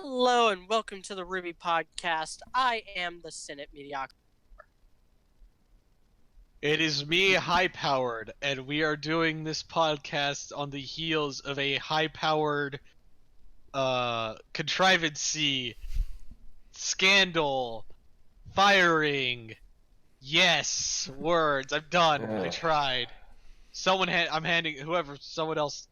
Hello and welcome to the RWBY podcast. I am the Senate Mediocrity. It is me, high-powered, and we are doing this podcast on the heels of a high-powered, contrivancy, scandal, firing. Yes, words. I'm done. I tried. Someone someone else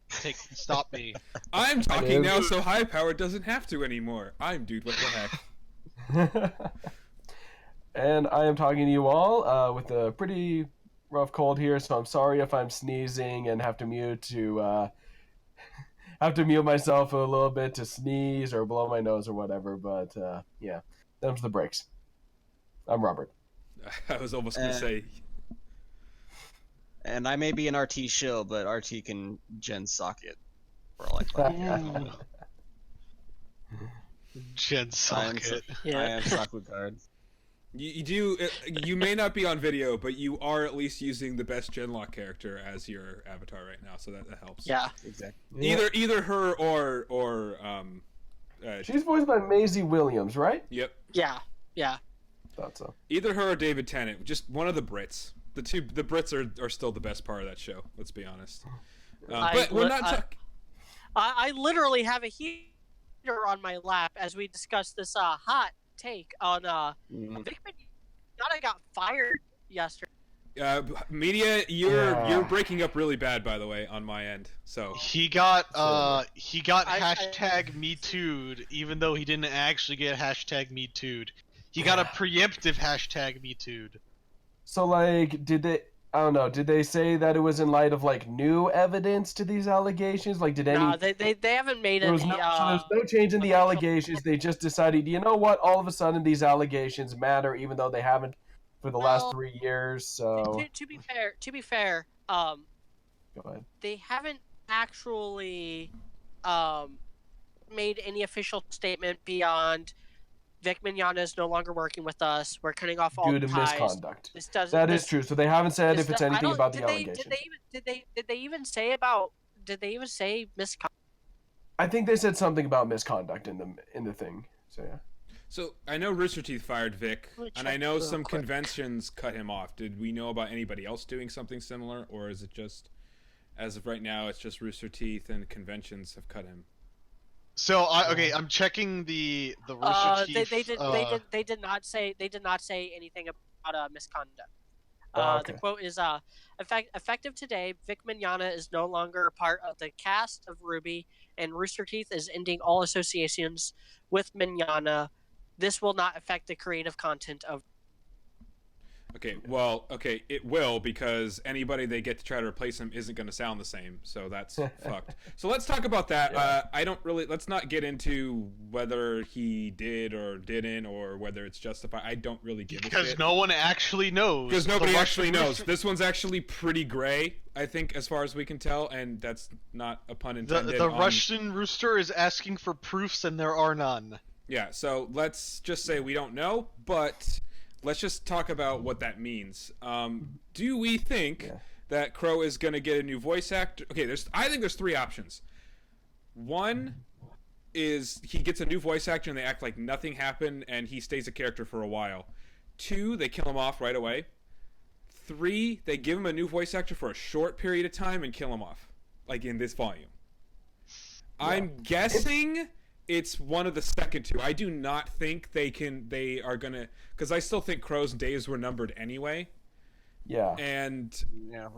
stop me. I'm talking now, so high-powered doesn't have to anymore. I'm Dude, what the heck? And I am talking to you all with a pretty rough cold here, so I'm sorry if I'm sneezing and have to mute myself a little bit to sneeze or blow my nose or whatever. But yeah, them's the breaks. I'm Robert. I was almost gonna say. And I may be an RT shill, but RT can gen socket for all I can. Gen socket. I am socket card. You may not be on video, but you are at least using the best Genlock character as your avatar right now, so that helps. Yeah, exactly. Either her or she's voiced by Maisie Williams, right? Yep. Yeah. Thought so. Either her or David Tennant, just one of the Brits. The Brits are still the best part of that show. Let's be honest. But we're not talking. I literally have a heater on my lap as we discuss this hot take on Vic Mignogna got fired yesterday. Media, you're breaking up really bad, by the way, on my end. So he got hashtag MeToo'd, even though he didn't actually get hashtag MeToo'd. He got a preemptive hashtag MeToo'd. So, like, did they say that it was in light of, like, new evidence to these allegations? Like, No, they haven't made any... So there's no change in the allegations. They just decided, you know what, all of a sudden these allegations matter, even though they haven't for the last 3 years, so... To be fair, Go ahead. they haven't actually made any official statement beyond... Vic Mignogna is no longer working with us. We're cutting off all due to ties. misconduct. That is true. So they haven't said if it's anything about the allegations. Did they even say misconduct? I think they said something about misconduct in the thing. So yeah. So I know Rooster Teeth fired Vic, and I know some conventions cut him off. Did we know about anybody else doing something similar, or is it just, as of right now, it's just Rooster Teeth and conventions have cut him? So I'm checking the Rooster Teeth. They did not say anything about misconduct. Okay. The quote is effective today. Vic Mignogna is no longer a part of the cast of RWBY, and Rooster Teeth is ending all associations with Mignogna. This will not affect the creative content of. Okay, it will, because anybody they get to try to replace him isn't going to sound the same, so that's fucked. So let's talk about that. Yeah. Let's not get into whether he did or didn't, or whether it's justified. I don't really give a shit. Because no one actually knows. Because nobody actually knows. This one's actually pretty gray, I think, as far as we can tell, and that's not a pun intended. The Russian Rooster is asking for proofs, and there are none. Yeah, so let's just say we don't know, but... Let's just talk about what that means. Do we think that Crow is going to get a new voice actor? Okay, I think there's three options. One is he gets a new voice actor and they act like nothing happened and he stays a character for a while. Two, they kill him off right away. Three, they give him a new voice actor for a short period of time and kill him off, like in this volume. Yeah. I'm guessing... It's one of the second two. I do not think they are gonna, because I still think Crow's days were numbered anyway. Yeah. And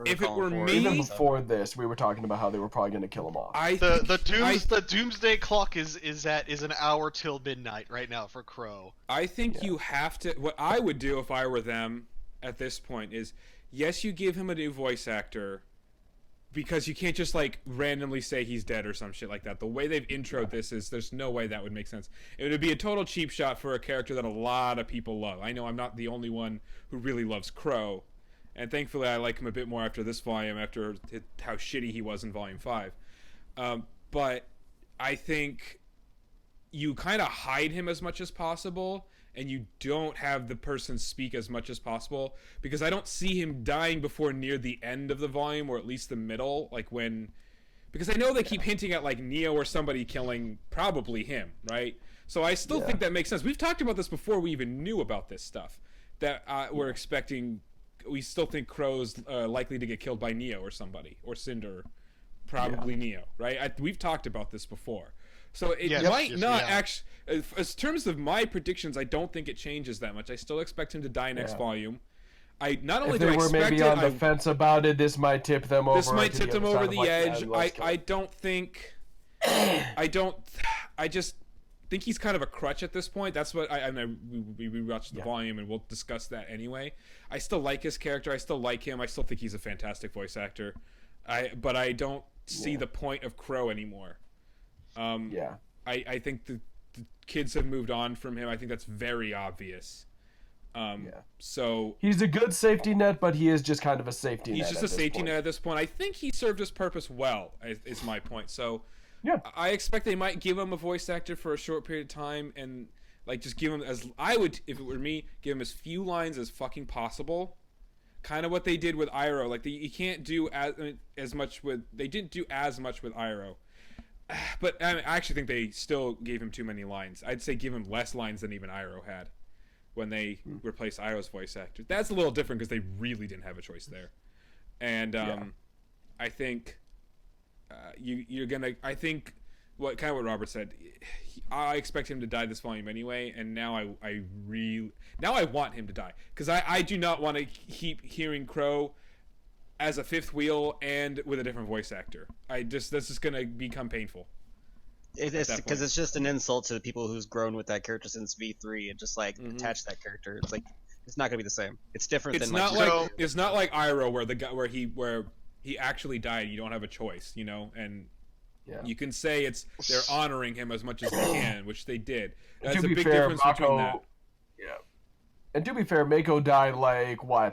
if it were me, even before this, we were talking about how they were probably gonna kill him off. The doomsday clock is an hour till midnight right now for Crow. I think you have to. What I would do if I were them at this point is, yes, you give him a new voice actor. Because you can't just, like, randomly say he's dead or some shit like that. The way they've introed this is there's no way that would make sense. It would be a total cheap shot for a character that a lot of people love. I know I'm not the only one who really loves Crow. And thankfully I like him a bit more after this volume, after how shitty he was in Volume 5. But I think you kind of hide him as much as possible, and you don't have the person speak as much as possible, because I don't see him dying before near the end of the volume, or at least the middle, like when Because I know they keep hinting at like Neo or somebody killing probably him, right? So I still think that makes sense. We've talked about this before we even knew about this stuff. That we're expecting. We still think Crow's likely to get killed by Neo or somebody, or Cinder, probably Neo, right? We've talked about this before. So it might not actually. As terms of my predictions, I don't think it changes that much. I still expect him to die next volume. I not only if they do I were expect maybe it, on the fence about it, this might tip them over. This might tip them over the edge. Like, I don't think. I just think he's kind of a crutch at this point. That's what we rewatched the volume, and we'll discuss that anyway. I still like his character. I still like him. I still think he's a fantastic voice actor. But I don't see the point of Crow anymore. I think the kids have moved on from him. I think that's very obvious. So he's a good safety net, but he is just kind of a safety net. He's just a safety net at this point. I think he served his purpose well, is my point. So I expect they might give him a voice actor for a short period of time, and like just give him I would, if it were me, give him as few lines as fucking possible. Kind of what they did with Iroh. Like you can't do as much with. They didn't do as much with Iroh. But I actually think they still gave him too many lines. I'd say give him less lines than even Iroh had when they replaced Iroh's voice actor. That's a little different because they really didn't have a choice there. And I think you're gonna. I think what Robert said. I expect him to die this volume anyway, and now I want him to die because I do not want to keep hearing Crow as a fifth wheel and with a different voice actor. This is gonna become painful. It's because it's just an insult to the people who's grown with that character since V3 and just like attach that character. It's like it's not gonna be the same. It's different. It's not like Iroh where he actually died. You don't have a choice, you know, and you can say they're honoring him as much as they can, which they did. That's a big difference between that. Yeah. And to be fair, Mako died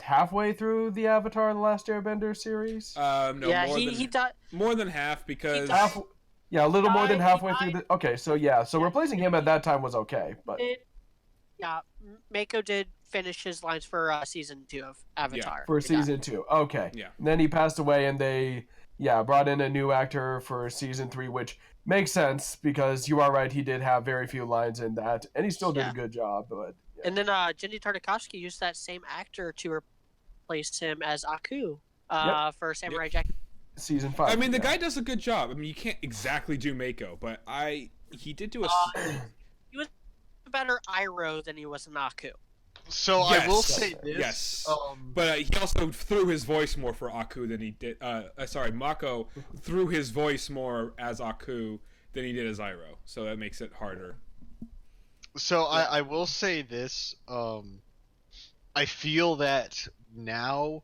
halfway through the Avatar: The Last Airbender series? No, he died more than half because a little more than halfway through the. Okay, so replacing him at that time was okay, but Mako did finish his lines for season 2 of Avatar. For season 2, okay. Yeah. And then he passed away, and they brought in a new actor for season 3, which makes sense because you are right, he did have very few lines in that, and he still did a good job, but. And then Jenny Tartakovsky used that same actor to replace him as Aku for Samurai Jack. Season 5. I mean, the guy does a good job. I mean, you can't exactly do Mako, but he did do a. He was a better Iroh than he was an Aku. So yes. I will say this. Yes. But he also threw his voice more for Aku than he did. Mako threw his voice more as Aku than he did as Iroh, so that makes it harder. So I will say this. I feel that now,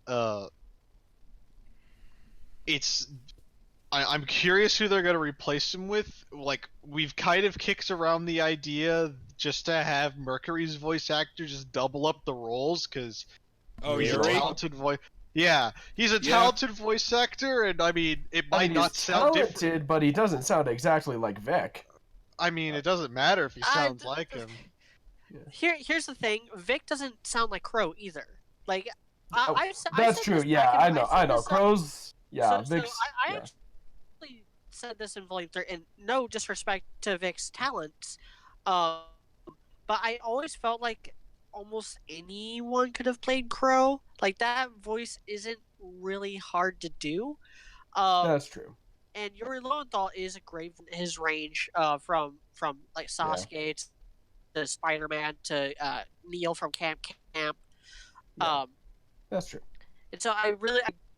I'm curious who they're gonna replace him with. Like we've kind of kicked around the idea just to have Mercury's voice actor just double up the roles because he's a talented voice. Yeah, he's a talented voice actor, and I mean it might not sound different, but he doesn't sound exactly like Vic. I mean, it doesn't matter if he sounds like him. Here's the thing: Vic doesn't sound like Crow either. Like, that's true. Yeah, I know. Crow's. Yeah, so I actually said this in Volume 3, and no disrespect to Vic's talents, but I always felt like almost anyone could have played Crow. Like that voice isn't really hard to do. That's true. And Yuri Lowenthal is a great his range from like Sasuke to Spider-Man to Neil from Camp. That's true. And so I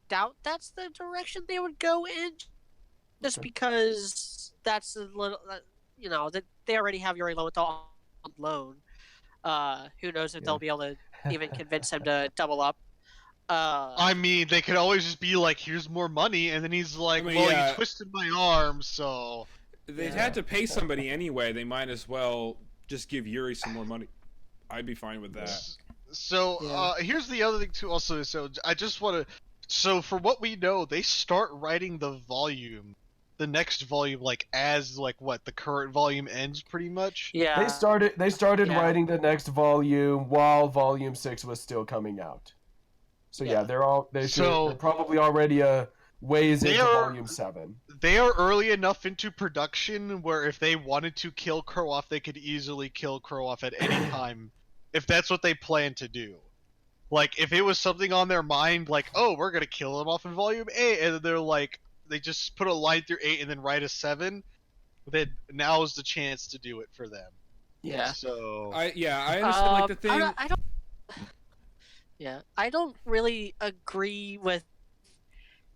doubt that's the direction they would go in, just because that's a little, that they already have Yuri Lowenthal on loan. Who knows if they'll be able to even convince him to double up. I mean, they could always just be like, "Here's more money," and then he's like, you twisted my arm, so they'd had to pay somebody anyway. They might as well just give Yuri some more money. I'd be fine with that. So here's the other thing too. Also, so I just want to. So for what we know, they start writing the next volume, as the current volume ends, pretty much. Yeah. They started writing the next volume while Volume 6 was still coming out. So they're probably already a weighs into Volume 7. They are early enough into production where if they wanted to kill Crow off, they could easily kill Crow off at any time, if that's what they plan to do. Like, if it was something on their mind, like, oh, we're gonna kill him off in Volume 8, and they're like, they just put a line through 8 and then write a 7, then now is the chance to do it for them. Yeah. So I understand like the thing. I don't really agree with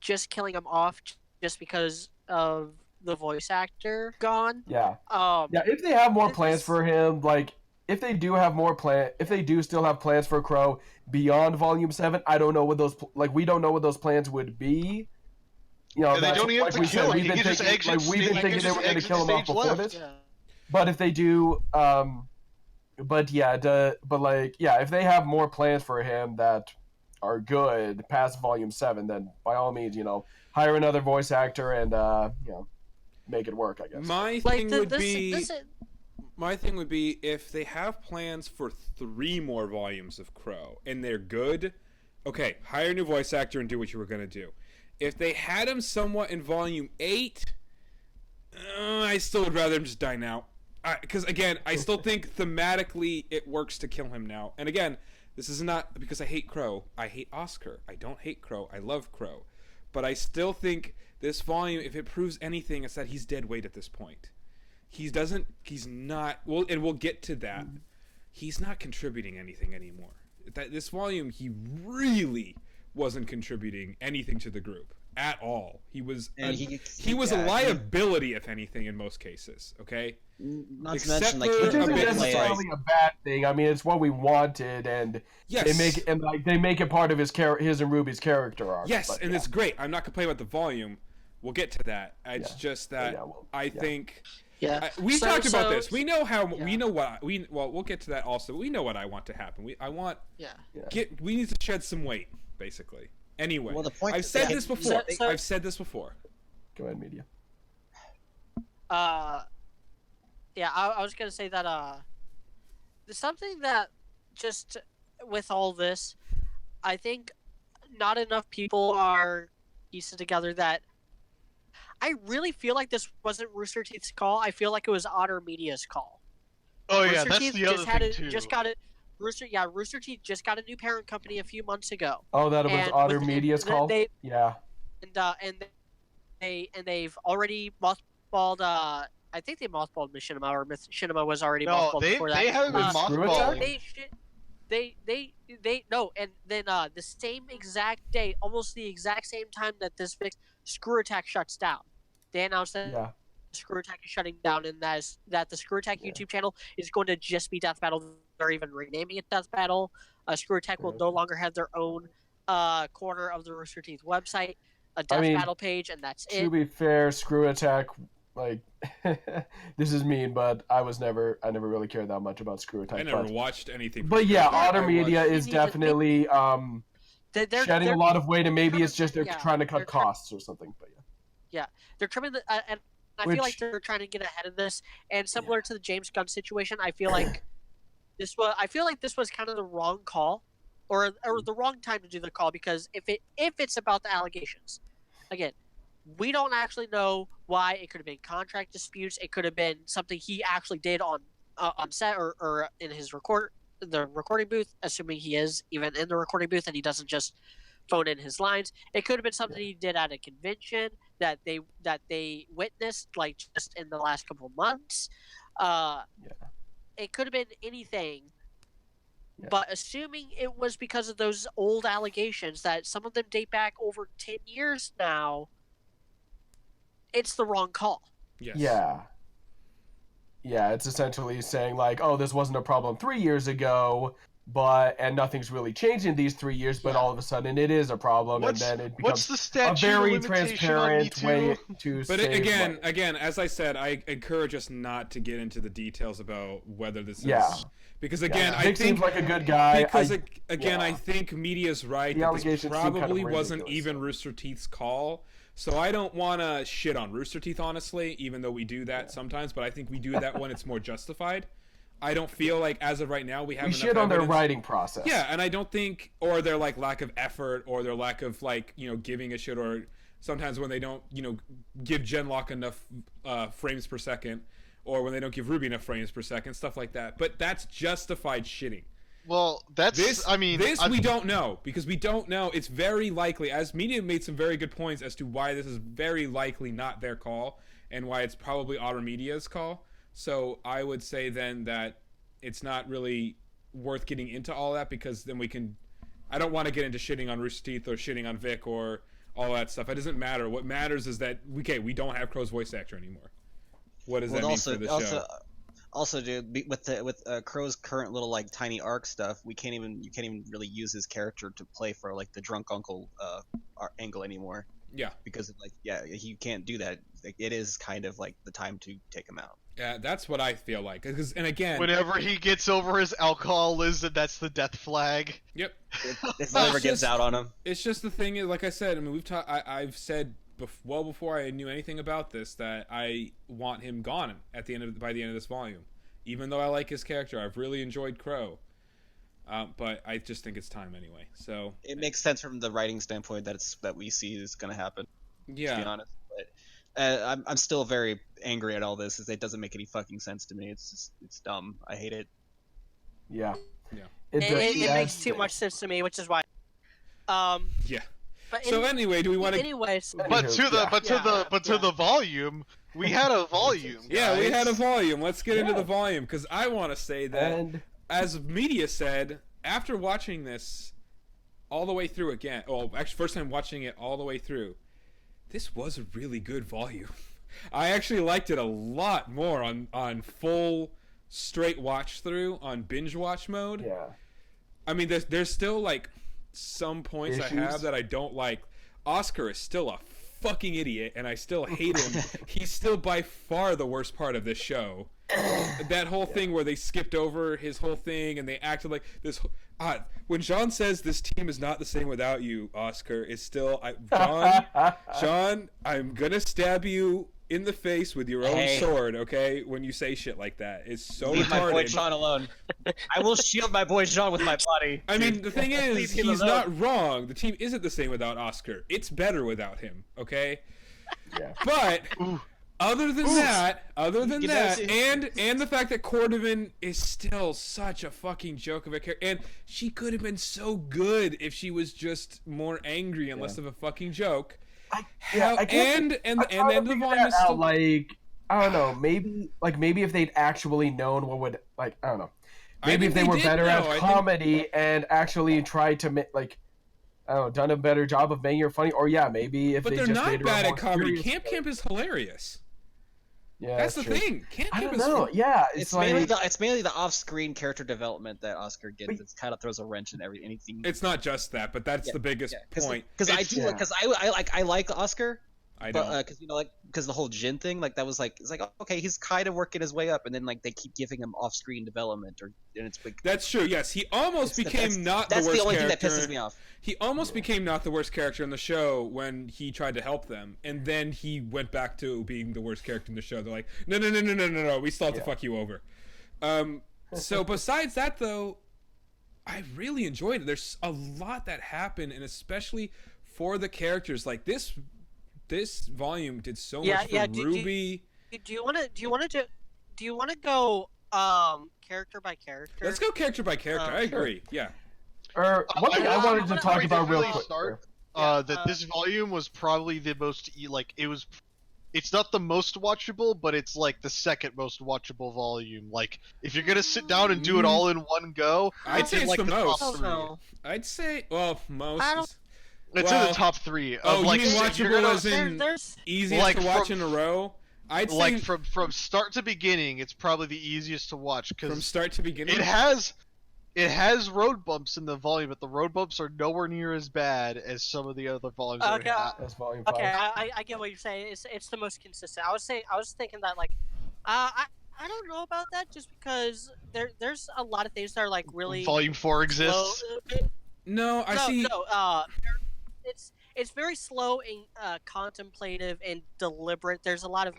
just killing him off just because of the voice actor gone. Yeah. If they have more plans for him, like if they do still have plans for Crow beyond Volume 7, I don't know what those we don't know what those plans would be. You know, they don't even have to kill him. We've been thinking they were going to kill him off before this. Yeah. But if they do, if they have more plans for him that are good past Volume 7, then by all means, hire another voice actor and make it work, I guess. My thing would be if they have plans for 3 more volumes of Crow and they're good, okay, hire a new voice actor and do what you were going to do. If they had him somewhat in Volume 8, I still would rather him just die now. Because, again, I still think thematically it works to kill him now. And, again, this is not because I hate Crow. I hate Oscar. I don't hate Crow. I love Crow. But I still think this volume, if it proves anything, it's that he's dead weight at this point. He's not, and we'll get to that. He's not contributing anything anymore. This volume, he really wasn't contributing anything to the group at all. He was he was a liability, if anything, in most cases. Okay, not to mention which isn't necessarily a bad thing. I mean, it's what we wanted, and yes, they make it part of his and RWBY's character arc. Yes, and it's great. I'm not complaining about the volume. We'll get to that. It's just that I think. Yeah, we talked about this. We know how. Yeah. We know what. We'll get to that also. We know what I want to happen. We need to shed some weight, basically. Anyway, I've said this before. I've said this before. Go ahead, media. I was gonna say that there's something that just with all this, I think not enough people are piecing together that. I really feel like this wasn't Rooster Teeth's call. I feel like it was Otter Media's call. Oh yeah, Rooster that's Teeth the other thing too. Rooster Teeth just got a new parent company a few months ago. Oh, that was Otter Media's call. And they've already mothballed. I think they mothballed Machinima, or Machinima was already mothballed before that. They haven't been mothballing. And then the same exact day, almost the exact same time that this Screw Attack shuts down, they announced that Screw Attack is shutting down, and that the Screw Attack YouTube channel is going to just be Death Battle. They're even renaming it Death Battle. Screw Attack will no longer have their own corner of the Rooster Teeth website, a Death Battle page, and that's it. To be fair, Screw Attack, this is mean, but I never really cared that much about Screw Attack. I never watched anything. But yeah, Otter Media is definitely shedding a lot of weight, and maybe it's just they're trying to cut costs or something. But they're trimming and I feel like they're trying to get ahead of this. And similar to the James Gunn situation, I feel like this was kind of the wrong call, or the wrong time to do the call, because if it's about the allegations, again, we don't actually know why. It could have been contract disputes. It could have been something he actually did on set or in the recording booth, assuming he is even in the recording booth and he doesn't just phone in his lines. It could have been something he did at a convention that they witnessed, like just in the last couple of months. It could have been anything. But assuming it was because of those old allegations that some of them date back over 10 years now, it's the wrong call. Yes. Yeah, it's essentially saying like, oh, this wasn't a problem 3 years ago, and nothing's really changed in these 3 years, but all of a sudden it is a problem, and then it becomes a very transparent way to. But again, as I said, I encourage us not to get into the details about whether this is because again, I think seems like a good guy. Because I think media's right that this probably wasn't even Rooster Teeth's call. So I don't want to shit on Rooster Teeth, honestly, even though we do that sometimes. But I think we do that when it's more justified. I don't feel like, as of right now, we have enough shit on evidence. Their writing process. Yeah, and I don't think, or their lack of effort, or their lack of giving a shit, or sometimes when they don't, give Genlock enough frames per second, or when they don't give RWBY enough frames per second, stuff like that. But that's justified shitting. Well, This we don't know, because we don't know. It's very likely, as Media made some very good points as to why this is very likely not their call, and why it's probably Otter Media's call. So I would say then that it's not really worth getting into all that, because then I don't want to get into shitting on Rooster Teeth or shitting on Vic or all that stuff. It doesn't matter. What matters is that we don't have Crow's voice actor anymore. What does that mean for the show? Also, dude, with Crow's current little like tiny arc stuff, you can't even really use his character to play for like the drunk uncle angle anymore. Yeah, because he can't do that. Like, it is kind of like the time to take him out. Yeah, that's what I feel like. And again, whenever he gets over his alcoholism, that's the death flag. Yep. It never gives out on him. It's just the thing is, like I said, I mean, I've said well before I knew anything about this that I want him gone by the end of this volume. Even though I like his character, I've really enjoyed Crow. But I just think it's time anyway. So it makes sense from the writing standpoint that we see is going to happen. Yeah. To be honest, but I'm still very angry at all this. It doesn't make any fucking sense to me. It's dumb. I hate it. Yeah. Yeah. It makes too much sense to me, which is why. Yeah. So anyway, do we want to? Anyways. But to the volume, we had a volume. Guys. Yeah, we had a volume. Let's get into the volume, because I want to say that, as Media said, after watching this all the way through again, actually first time watching it all the way through, this was a really good volume. I actually liked it a lot more on full straight watch through on binge watch mode. Yeah. I mean, there's still like some points I have that I don't like. Oscar is still a fucking idiot, and I still hate him. He's still by far the worst part of this show. That whole thing where they skipped over his whole thing and they acted like this. When Jean says this team is not the same without you, Oscar, is still Jean, I'm gonna stab you in the face with your own sword, okay? When you say shit like that, it's so Leave retarded. My boy Sean alone. I will shield my boy Sean with my body. I mean, the thing is, he's not wrong. The team isn't the same without Oscar. It's better without him, okay? Yeah. But other than that, and the fact that Cordovan is still such a fucking joke of a character, and she could have been so good if she was just more angry and less of a fucking joke. And the volume is still like, I don't know, maybe if they'd actually known what would, like, I don't know, maybe if they were better at comedy and actually tried to make, like, I don't know, done a better job of making her funny, or maybe if but they they're just not made her bad more at comedy. serious. Camp is hilarious. Yeah, that's the true. thing. Camp I don't is know. Yeah, it's like, mainly the off-screen character development that Oscar gets. It kind of throws a wrench in anything. It's not just that, but that's the biggest point. Because I like Oscar. I know. Because the whole Jin thing, like, that was like, it's like, okay, he's kind of working his way up, and then like they keep giving him off-screen development, and it's big. That's true. Yes, he almost became not the worst character. That's the only thing that pisses me off. He almost became not the worst character in the show when he tried to help them, and then he went back to being the worst character in the show. They're like, no, we still have to fuck you over. So besides that, though, I really enjoyed it. There's a lot that happened, and especially for the characters, like this volume did so much for RWBY. Do you want to go character by character? Let's go character by character. I agree. Yeah. One thing I wanted to talk about real quick. That this volume was probably the most it's not the most watchable, but it's like the second most watchable volume. Like, if you're gonna sit down and do it all in one go, I'd say it's like the most. Top 3. I'd say, most. It's in the top 3. You mean watchable as in easiest to watch in a row? I'd say like from start to beginning, it's probably the easiest to watch because from start to beginning. It has road bumps in the volume, but the road bumps are nowhere near as bad as some of the other volumes. Okay, That's volume 5. okay, I get what you're saying. It's the most consistent. I was thinking that, like, I don't know about that, just because there's a lot of things that are like really. Volume 4 exists. No, I see. No, it's very slow and contemplative and deliberate. There's a lot of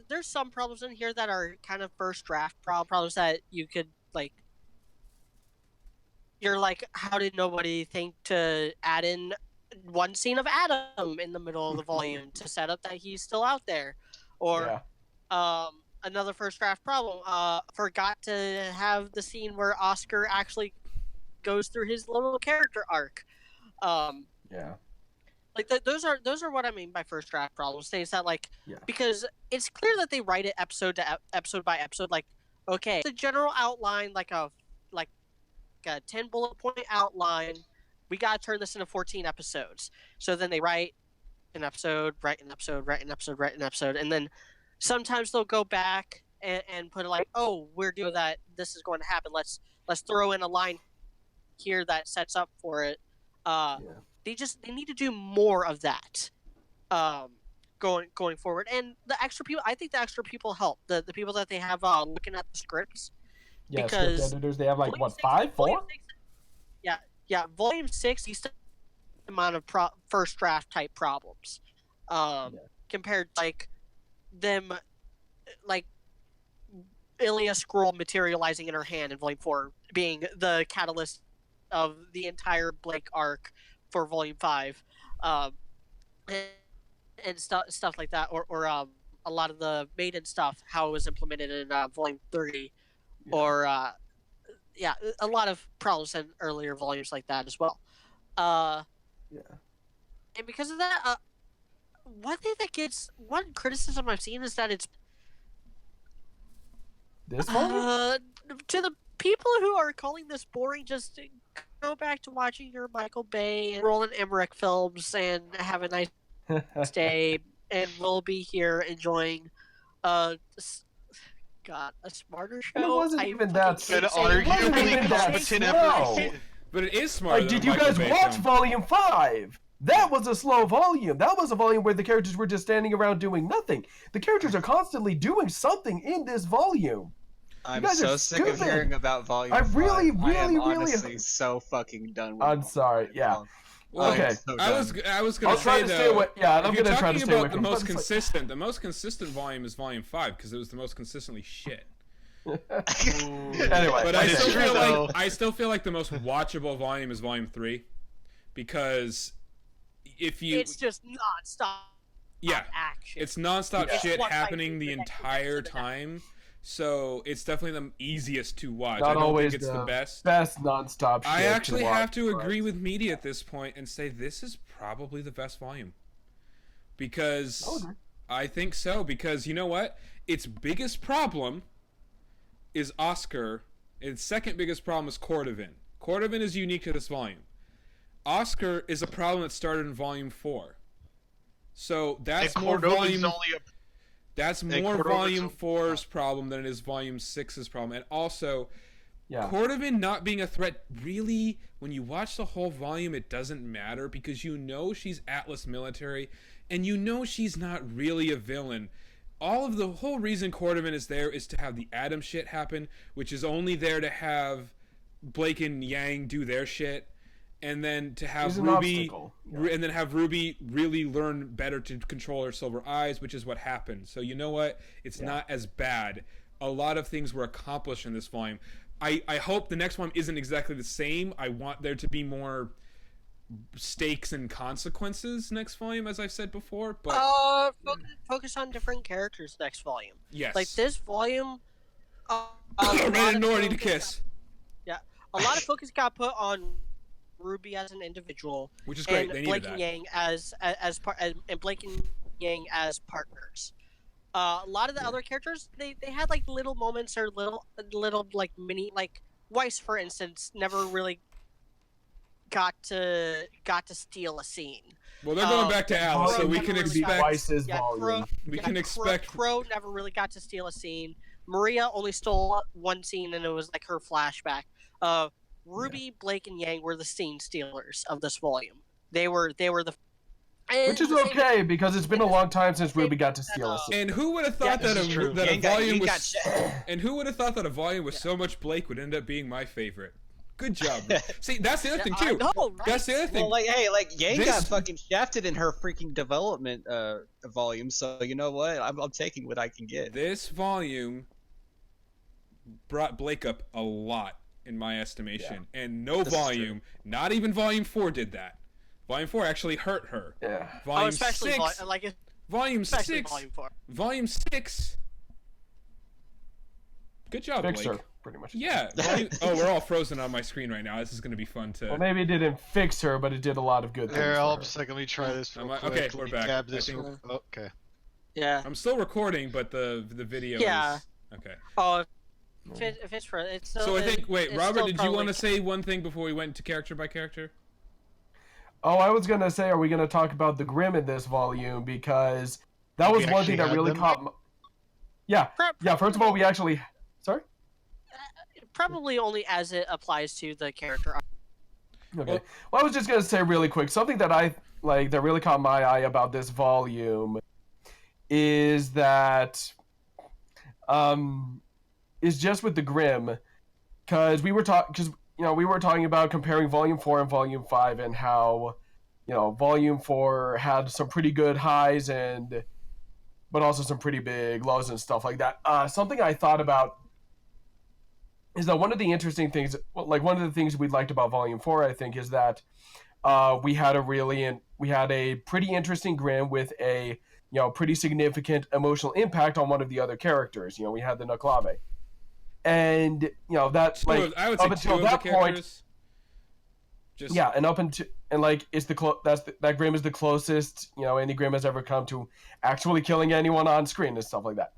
there's some problems in here that are kind of first draft problems that you could, like. You're like, how did nobody think to add in one scene of Adam in the middle of the volume to set up that he's still out there, or another first draft problem. Forgot to have the scene where Oscar actually goes through his little character arc. Like those are what I mean by first draft problems. Things that because it's clear that they write it episode to episode by episode. Like, okay, the general outline, like a 10 bullet point outline. We gotta turn this into 14 episodes. So then they write an episode, write an episode, write an episode, write an episode, and then sometimes they'll go back and put it like, oh, we're doing that. This is going to happen. Let's throw in a line here that sets up for it. They need to do more of that going forward. And the extra people, I think the extra people help. The people that they have looking at the scripts. Yeah, because script editors, they have like, what, 5, 4? Yeah, Volume 6, you still have the amount of first draft type problems. Compared to, like, them, like, Ilya Skrull materializing in her hand in Volume 4 being the catalyst of the entire Blake arc for Volume 5, and stuff like that, or a lot of the Maiden stuff, how it was implemented in Volume 3, or a lot of problems in earlier volumes like that as well. And because of that, one criticism I've seen is that it's this volume? To the people who are calling this boring, just go back to watching your Michael Bay and Roland Emmerich films and have a nice day, and we'll be here enjoying a smarter show. It wasn't even that slow. But it is smarter. Like, did you guys watch Volume 5? That was a slow volume. That was a volume where the characters were just standing around doing nothing. The characters are constantly doing something in this volume. I'm so sick of hearing about Volume 5. I am honestly so fucking done with it. I'm sorry, yeah. Well, okay. So I was going to say, though, I'm going to try to stay away from the most consistent volume is Volume 5, because it was the most consistently shit. Anyway, but I still feel like the most watchable volume is Volume 3, because it's just nonstop. Action. It's nonstop shit happening the entire time. So it's definitely the easiest to watch. Not I don't always think it's the best. Best nonstop shit. I actually have to agree with media at this point and say this is probably the best volume. Because I think so. Because you know what? Its biggest problem is Oscar. Its second biggest problem is Cordovan. Cordovan is unique to this volume. Oscar is a problem that started in Volume 4. So that's more volume. That's more Volume 4's problem than it is Volume 6's problem. And also, Cordovan not being a threat, really, when you watch the whole volume, it doesn't matter because you know she's Atlas military and you know she's not really a villain. The whole reason Cordovan is there is to have the Adam shit happen, which is only there to have Blake and Yang do their shit. And then to have RWBY, and then have RWBY really learn better to control her silver eyes, which is what happened. So you know what? It's not as bad. A lot of things were accomplished in this volume. I hope the next one isn't exactly the same. I want there to be more stakes and consequences next volume, as I've said before. But focus on different characters next volume. Yes. Like this volume. Ran Nordy to kiss. Yeah, a lot of focus got put on RWBY as an individual, which is great. And they Blake needed and that. and Blake and Yang as partners. A lot of the other characters, they had like little moments or little like mini, like Weiss, for instance, never really got to steal a scene. Well, they're going back to Alice, so we can expect Weiss's volume. Crow never really got to steal a scene. Maria only stole one scene, and it was like her flashback. RWBY, Blake, and Yang were the scene stealers of this volume. They were the. Which is okay because it's been a long time since RWBY got to steal a scene. And who would have thought that a volume was? And who would have thought that a volume with so much Blake would end up being my favorite? Good job. See, that's the other thing too. Know, right? That's the other thing. Well, Yang got fucking shafted in her freaking development volume. So you know what? I'm taking what I can get. This volume brought Blake up a lot, in my estimation, and no volume, not even Volume 4, did that. Volume 4 actually hurt her. Yeah. Volume especially 6. Volume especially 6. Volume 4. Volume 6. Good job, Fixed Blake. her, pretty much. Yeah. Oh, we're all frozen on my screen right now. This is going to be fun to. Well, maybe it didn't fix her, but it did a lot of good things. Here, for hold her. a second. Let me try this real quick. Okay, Let we're me back. tab this I think- real- oh, okay. Yeah. I'm still recording, but the video Yeah. is okay. Oh, if it's for it's still. So I think. Wait, it's Robert, still did you probably- want to say one thing before we went to character by character? Oh, I was gonna say, are we gonna talk about the Grimm in this volume? Because that We was one actually thing that had really them? caught. Yeah, yeah. First of all, we actually. Sorry. Probably only as it applies to the character. Okay. Well, I was just gonna say really quick something that I like that really caught my eye about this volume is that is just with the Grimm, because we were talking about comparing Volume 4 and Volume 5 and how Volume 4 had some pretty good highs but also some pretty big lows and stuff like that. Something I thought about is that one of the interesting things, like one of the things we liked about Volume 4, I think, is that we had a pretty interesting Grimm with a pretty significant emotional impact on one of the other characters. We had the Nuklave, and that like I would up say until two of that the point, characters. Just yeah, and up until like it's that Grimm is the closest any Grimm has ever come to actually killing anyone on screen and stuff like that.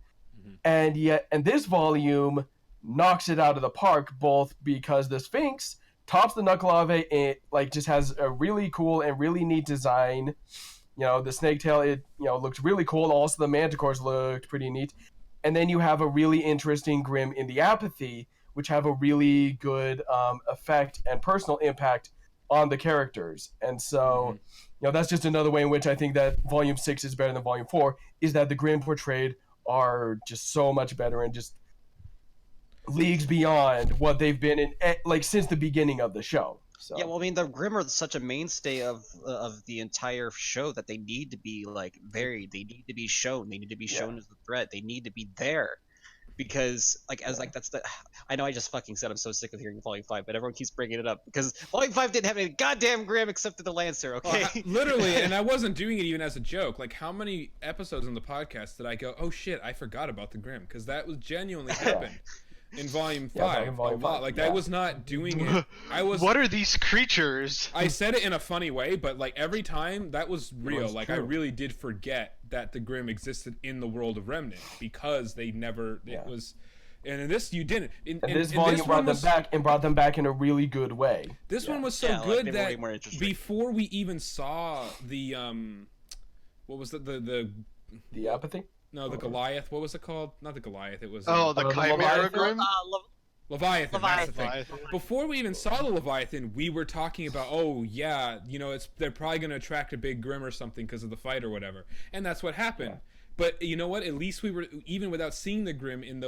Mhm. And this volume knocks it out of the park, both because the Sphinx tops the Nuklave, it like just has a really cool and really neat design. The snake tail, it looked really cool. Also, the manticores looked pretty neat. And then you have a really interesting Grimm in the Apathy, which have a really good effect and personal impact on the characters. And so, that's just another way in which I think that Volume 6 is better than Volume 4, is that the Grimm portrayed are just so much better and just leagues beyond what they've been in like since the beginning of the show. So Yeah, well, I mean, the Grimm are such a mainstay of the entire show that they need to be like varied. They need to be shown. They need to be shown as a threat. They need to be there because that's the. I know I just fucking said I'm so sick of hearing Volume 5, but everyone keeps bringing it up because Volume 5 didn't have any goddamn Grimm except for the Lancer. Okay, Well, literally, and I wasn't doing it even as a joke. Like, how many episodes on the podcast did I go, "Oh shit, I forgot about the Grimm," because that was genuinely happened. In Volume 5, Volume a lot. 5, Like, yeah. I was not doing it. I was. What are these creatures? I said it in a funny way, but like every time that was real. was Like true. I really did forget that the Grimm existed in the world of Remnant because they never. It was, and in this you didn't. and this volume brought them back in a really good way. This one was so Yeah, like, good they were way that more interesting. before we even saw the what was the The Apathy. no the Goliath, what was it called? Not the Goliath, it was Oh, the the Chimera Leviathan? Grim? Leviathan. That's the thing. Leviathan. Before we even saw the Leviathan, we were talking about, oh yeah, they're probably going to attract a big Grimm or something because of the fight or whatever, and that's what happened. Yeah. But you know what? At least we were, even without seeing the Grimm in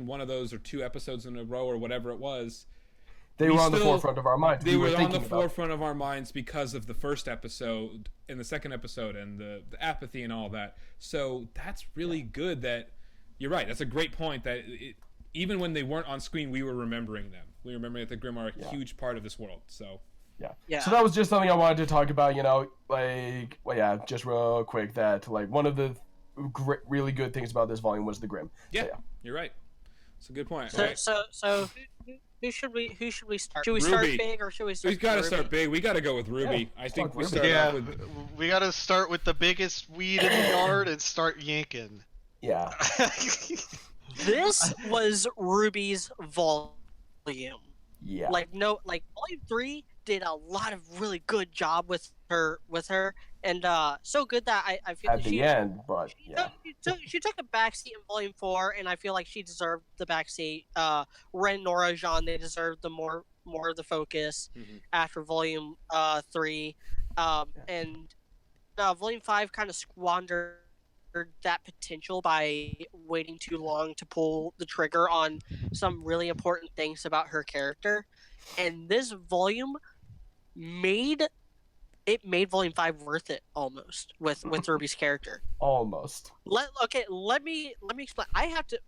one of those or two episodes in a row or whatever it was. They were on the forefront of our minds. They were on the forefront of our minds because of the first episode and the second episode and the apathy and all that. So that's really good. That you're right. That's a great point. That even when they weren't on screen, we were remembering them. We were remembering that the Grimm are a huge part of this world. So yeah. So that was just something I wanted to talk about. Just real quick. That like one of the really good things about this volume was the Grimm. Yeah, so, you're right. It's a good point. So who should we start? Should we RWBY. start big or should we start? We got to RWBY? start big. We got to go with RWBY. Yeah, I think we RWBY. start off with. We gotta start with the biggest weed in the yard and start yanking. Yeah. This was RWBY's volume. Yeah. Volume 3 did a lot of really good job with her, and so good that I feel at the end, but yeah. She took a backseat in Volume 4, and I feel like she deserved the backseat. Ren, Nora, Jean, they deserved the more of the focus after Volume 3, and Volume 5 kind of squandered that potential by waiting too long to pull the trigger on some really important things about her character, and this volume made Volume 5 worth it almost with RWBY's character. Almost. Let me explain. I have to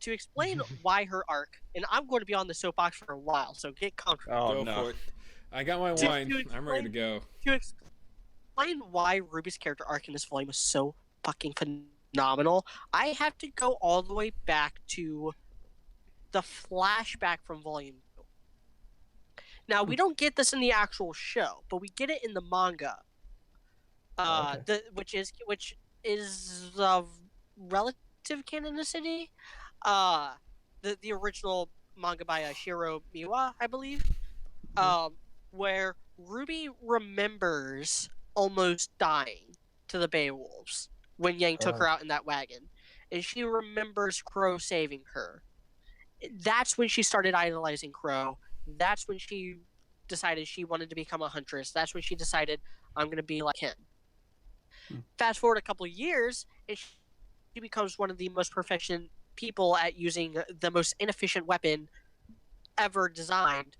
explain why her arc, and I'm going to be on the soapbox for a while, so get comfortable. Oh Go no. for it. I got my wine. I'm ready to go. explain why Ruby's character arc in this volume was so fucking phenomenal, I have to go all the way back to the flashback from Volume 2. Now, we don't get this in the actual show, but we get it in the manga. Which is of relative canonicity. The original manga by Shiro Miwa, I believe. Where Ruby remembers almost dying to the Beowulfs when Yang took her out in that wagon, and she remembers Crow saving her. That's when she started idolizing Crow. That's when she decided she wanted to become a huntress. That's when she decided, I'm going to be like him. Fast forward a couple of years, and she becomes one of the most proficient people at using the most inefficient weapon ever designed.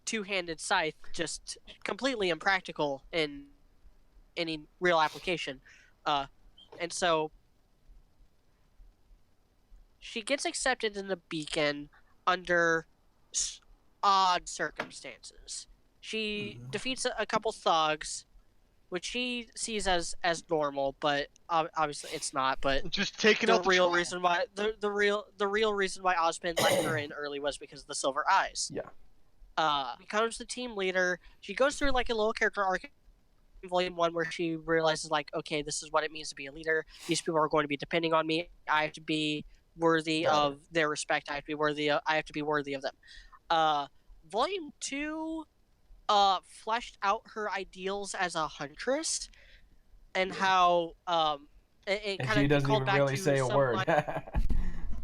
Two-handed scythe, just completely impractical in any real application. And so she gets accepted in the Beacon under odd circumstances. She defeats a couple thugs, which she sees as normal, but obviously it's not. But just taking the out real reason why the real reason why Ozpin let her in early was because of the silver eyes. Yeah. Becomes the team leader. She goes through like a little character arc in Volume 1 where she realizes like, okay, this is what it means to be a leader. These people are going to be depending on me. I have to be worthy of their respect. I have to be worthy of them. Volume 2 fleshed out her ideals as a huntress and how it kind of she doesn't called even back really to say a some word.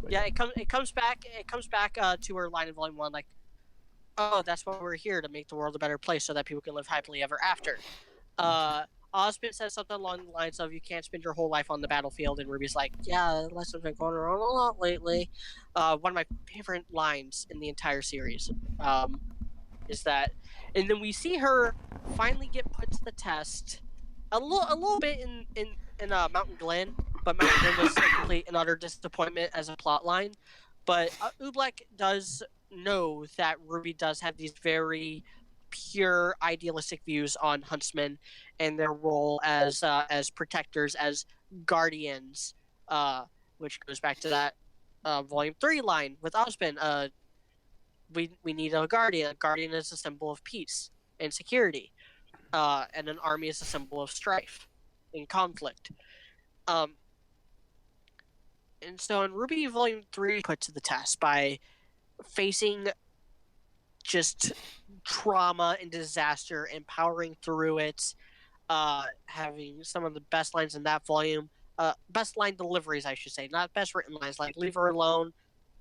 yeah, it comes back to her line in Volume 1 like, oh, that's why we're here, to make the world a better place so that people can live happily ever after. Ozpin says something along the lines of, you can't spend your whole life on the battlefield, and Ruby's like, yeah, that's been going around a lot lately. One of my favorite lines in the entire series is that, and then we see her finally get put to the test a little bit in Mountain Glen, but Mountain Glen was a complete and utter disappointment as a plot line. But Oobleck does know that Ruby does have these very pure idealistic views on huntsmen and their role as protectors, as guardians, which goes back to that Volume 3 line with Ozpin. We need a guardian. A guardian is a symbol of peace and security, and an army is a symbol of strife and conflict. And so in RWBY Volume 3 put to the test by facing just trauma and disaster and powering through it, having some of the best lines in that volume, best line deliveries, I should say, not best written lines, like leave her alone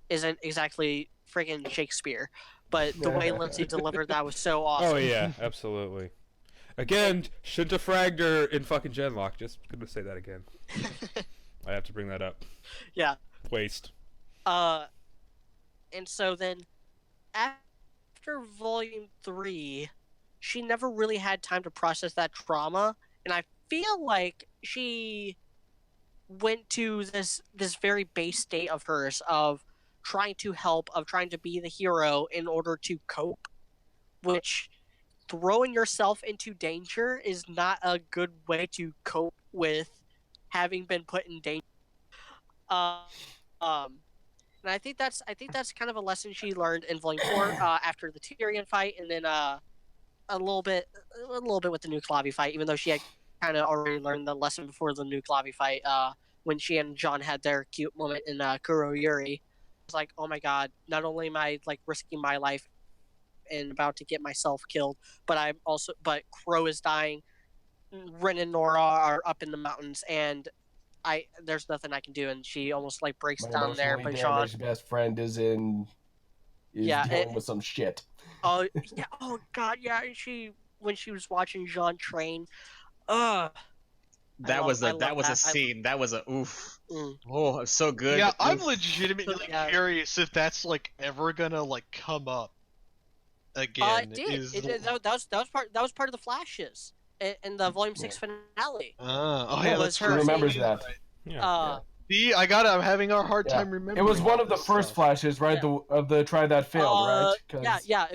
isn't exactly friggin' Shakespeare, but the way Lindsay delivered that was so awesome. Oh yeah, absolutely. Again, shouldn't have fragged her in fucking Genlock. Just gonna say that again. I have to bring that up. Yeah. Waste. And so then, after Volume 3, she never really had time to process that trauma, and I feel like she went to this very base state of hers of trying to help, of trying to be the hero in order to cope, which throwing yourself into danger is not a good way to cope with having been put in danger. And I think that's kind of a lesson she learned in Volume 4 after the Tyrion fight, and then a little bit with the new Klavi fight, even though she had kind of already learned the lesson before the new Klavi fight, when she and John had their cute moment in Kuro Yuri. It's like, oh my god, not only am I like risking my life and about to get myself killed, but Crow is dying, Ren and Nora are up in the mountains, and there's nothing I can do, and she almost like breaks down there. But John, best friend is dealing with some shit. Oh yeah, oh god, yeah. And when she was watching Jean train, that was a scene. That was a oof. Oh, it's so good. Yeah, oof. I'm legitimately curious if that's like ever gonna like come up again. That was part of the flashes in the Volume 6 finale. Yeah, was Who remembers that? Yeah. See, I'm having a hard time remembering. It was one of the first flashes, right? Yeah. Of the try that failed, right? Yeah.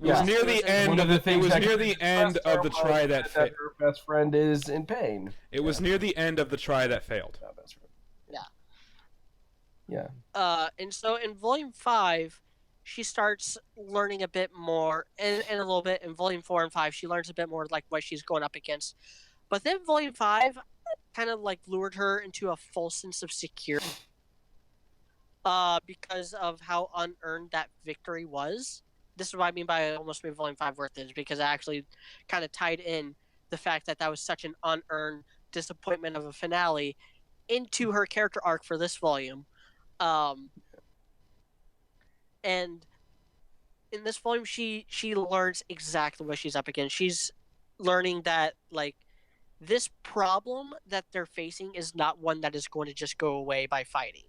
was Yeah. near the end. One of the It things was that near could the end depress of the her try was that failed. her best friend is in pain. It was near the end of the try that failed. Not best friend. Yeah. Yeah. And so in Volume 5, she starts learning a bit more, and a little bit in Volume 4 and 5, she learns a bit more like what she's going up against. But then Volume 5 kind of like lured her into a false sense of security. Because of how unearned that victory was. This is what I mean by I almost made Volume 5 worth it, because I actually kind of tied in the fact that that was such an unearned disappointment of a finale into her character arc for this volume. And in this volume, she learns exactly what she's up against. She's learning that, like, this problem that they're facing is not one that is going to just go away by fighting.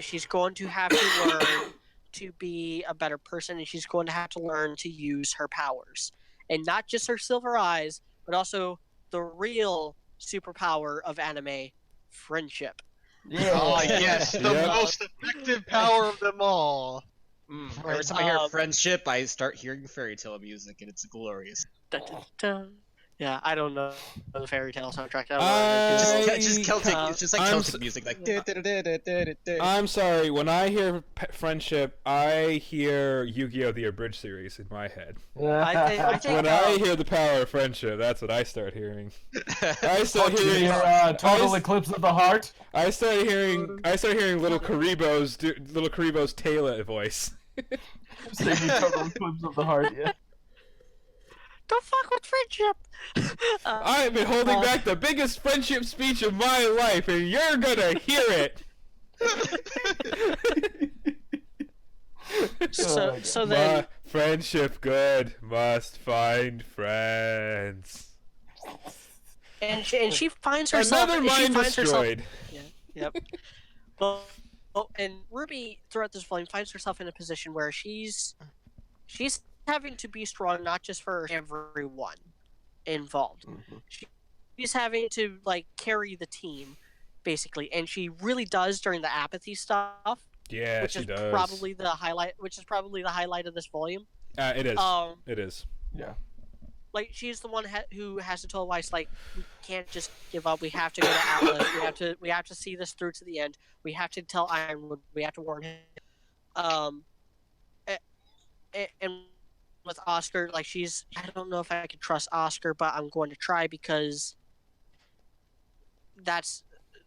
She's going to have to learn to be a better person, and she's going to have to learn to use her powers. And not just her silver eyes, but also the real superpower of anime, friendship. Yeah. Oh yes, the Yep. most effective power of them all. Every time I hear friendship, I start hearing fairy tale music, and it's glorious. Dun, dun, dun. Yeah, I don't know the fairy tale soundtrack. It's just Celtic. Uh, It's just like I'm Celtic s- music, like. I'm sorry. When I hear friendship, I hear Yu-Gi-Oh! The Abridged series in my head. I think When I hear the power of friendship, that's what I start hearing. I start hearing. Total eclipse of the heart. I started hearing little Karibo's Taylor voice. Singing total eclipse of the heart. Yeah. don't fuck with friendship. I've been holding back the biggest friendship speech of my life, and you're gonna hear it. So then, Friendship good, must find friends. and she finds herself. Another and she mind finds herself. destroyed. Yep. Well, and RWBY throughout this volume finds herself in a position where she's having to be strong, not just for everyone involved. Mm-hmm. She's having to like carry the team, basically, and she really does during the apathy stuff. Yeah, which she is does. probably the highlight. Which is probably the highlight of this volume. It is. It is. Yeah. Like she's the one who has to tell Weiss, like, we can't just give up. We have to go to Atlas. We have to see this through to the end. We have to tell Ironwood. We have to warn him. And with Oscar, like I don't know if I could trust Oscar, but I'm going to try because that's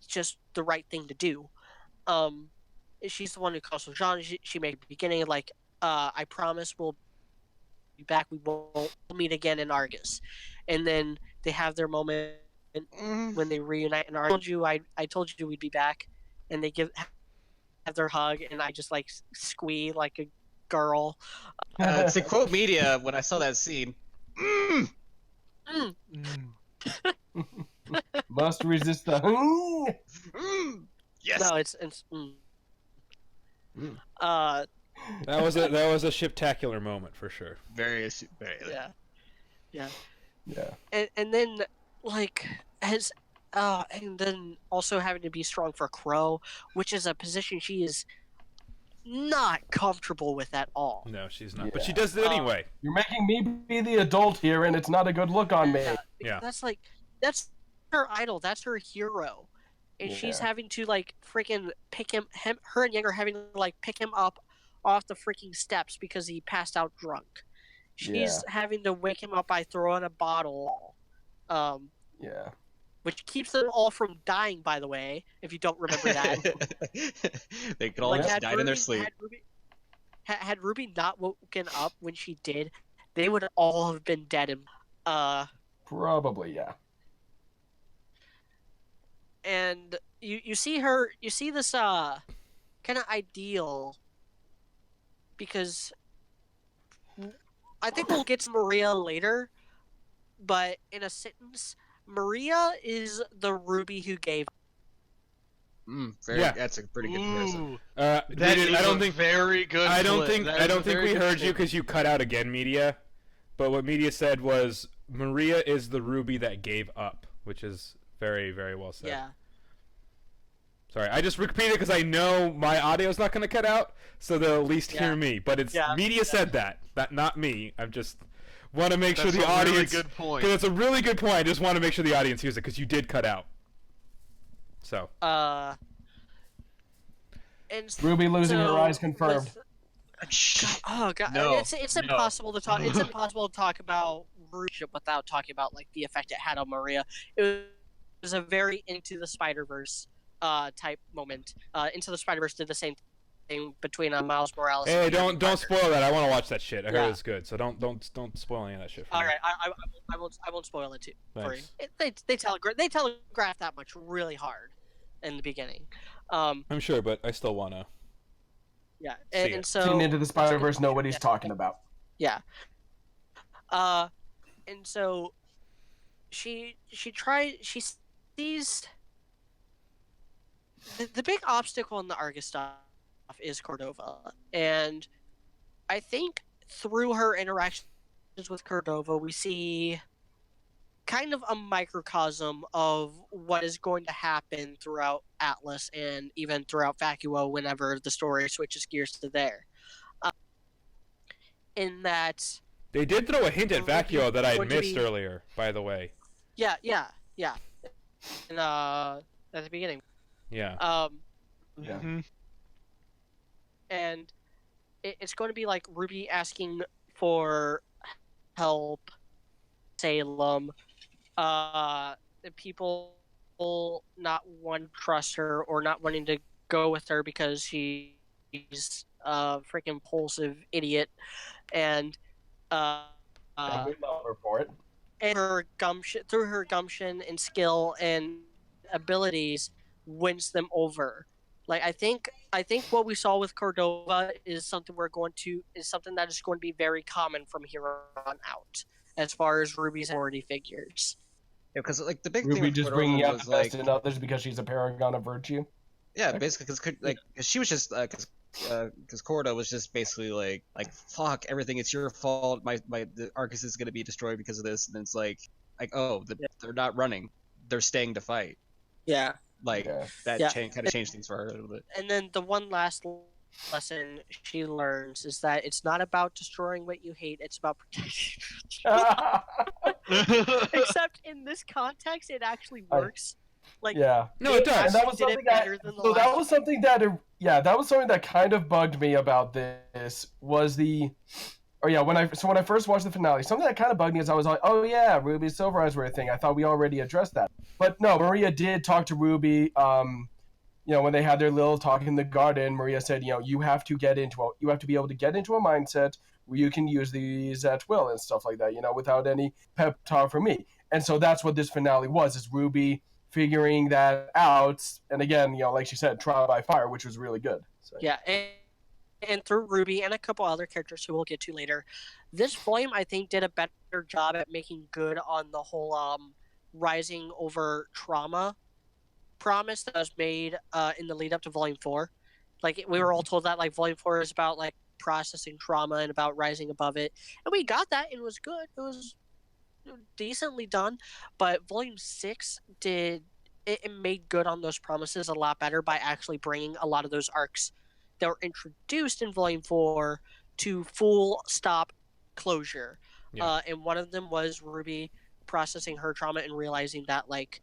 just the right thing to do. She's the one who calls for Jean. She made the beginning like, I promise we'll be back. We won't meet again in Argus. And then they have their moment when they reunite in Argus. I told you we'd be back. And they have their hug, and I just like squee like a girl. To quote media, when I saw that scene, Must resist the. yes. No, it's That was a shiptacular moment for sure. Very. yeah. Yeah. And then like and then also having to be strong for Crow, which is a position she is not comfortable with at all. No, she's not. Yeah. But she does it anyway. You're making me be the adult here, and it's not a good look on me. Yeah. That's her idol. That's her hero. And she's Yeah. having to like freaking pick her and Yang are having to like pick him up off the freaking steps because he passed out drunk. She's having to wake him up by throwing a bottle. Yeah. Which keeps them all from dying, by the way, if you don't remember that. They could all just died in their sleep. Had RWBY not woken up when she did, they would all have been dead. Probably, yeah. And you see this kind of ideal, because I think we'll get to Maria later, but in a sentence, Maria is the RWBY who gave. That's a pretty good comparison. I don't think very good. I don't think we heard you because you cut out again, media. But what media said was Maria is the RWBY that gave up, which is very, very well said. Yeah. Sorry, I just repeated because I know my audio's not going to cut out, so they'll at least hear me. But it's media said that not me. I'm just want to make sure the audience. That's a really good point. Because it's a really good point. I just want to make sure the audience hears it because you did cut out. So. And RWBY losing so her eyes confirmed. Oh god, No, it's impossible to talk. It's impossible to talk about RWBY without talking about like the effect it had on Maria. It was a very Into the Spider-Verse type moment. Into the Spider-Verse did the same thing between Miles Morales. Hey, and don't spoil that. I want to watch that shit. I heard Yeah. it's good, so don't spoil any of that shit. For All me. right, I won't spoil it too for you. Thanks. They telegraph that much really hard in the beginning. I'm sure, but I still wanna. Yeah, See and it. so Seen Into the Spider-Verse, know what he's talking about. Yeah. And so she sees the big obstacle in the Argus stuff is Cordova, and I think through her interactions with Cordova, we see kind of a microcosm of what is going to happen throughout Atlas and even throughout Vacuo whenever the story switches gears to there. In that They did throw a hint at Vacuo that I going to missed be- earlier, by the way. Yeah. And at the beginning. Yeah. Yeah. And it's going to be like RWBY asking for help, Salem, people not wanting to trust her or not wanting to go with her because she's a freaking impulsive idiot, and we love her for it. and her gumption, through her gumption and skill and abilities, wins them over. Like I think what we saw with Cordova is something that is going to be very common from here on out, as far as RWBY's authority figures. Yeah, because like the big thing RWBY with just Cordova bringing out was the like, best in others because she's a paragon of virtue. yeah, basically because she was just because Corda was just basically like fuck everything, it's your fault. The Arcus is gonna be destroyed because of this, and then it's like they're not running, they're staying to fight. Yeah. Like Yeah. that Yeah. kind of changed things for her a little bit. And then the one last lesson she learns is that it's not about destroying what you hate; it's about protecting. Except in this context, it actually works. Like Yeah. No, it does. And that was did it something that, better than the so that last was something that, that was something that kind of bugged me about this was when I first watched the finale, something that kind of bugged me is I was like, oh yeah, Ruby's Silver Eyes were a thing. I thought we already addressed that. But no, Maria did talk to RWBY, when they had their little talk in the garden. Maria said, you have to be able to get into a mindset where you can use these at will and stuff like that, without any pep talk from me. And so that's what this finale was, is RWBY figuring that out. And again, like she said, trial by fire, which was really good. So. Yeah, and through RWBY and a couple other characters who we'll get to later, this volume I think did a better job at making good on the whole rising over trauma promise that was made in the lead up to Volume 4. Like we were all told that like Volume 4 is about like processing trauma and about rising above it, and we got that. And it was good. It was decently done, but Volume 6 it made good on those promises a lot better by actually bringing a lot of those arcs that were introduced in Volume 4 to full stop closure. Yeah. And one of them was RWBY processing her trauma and realizing that like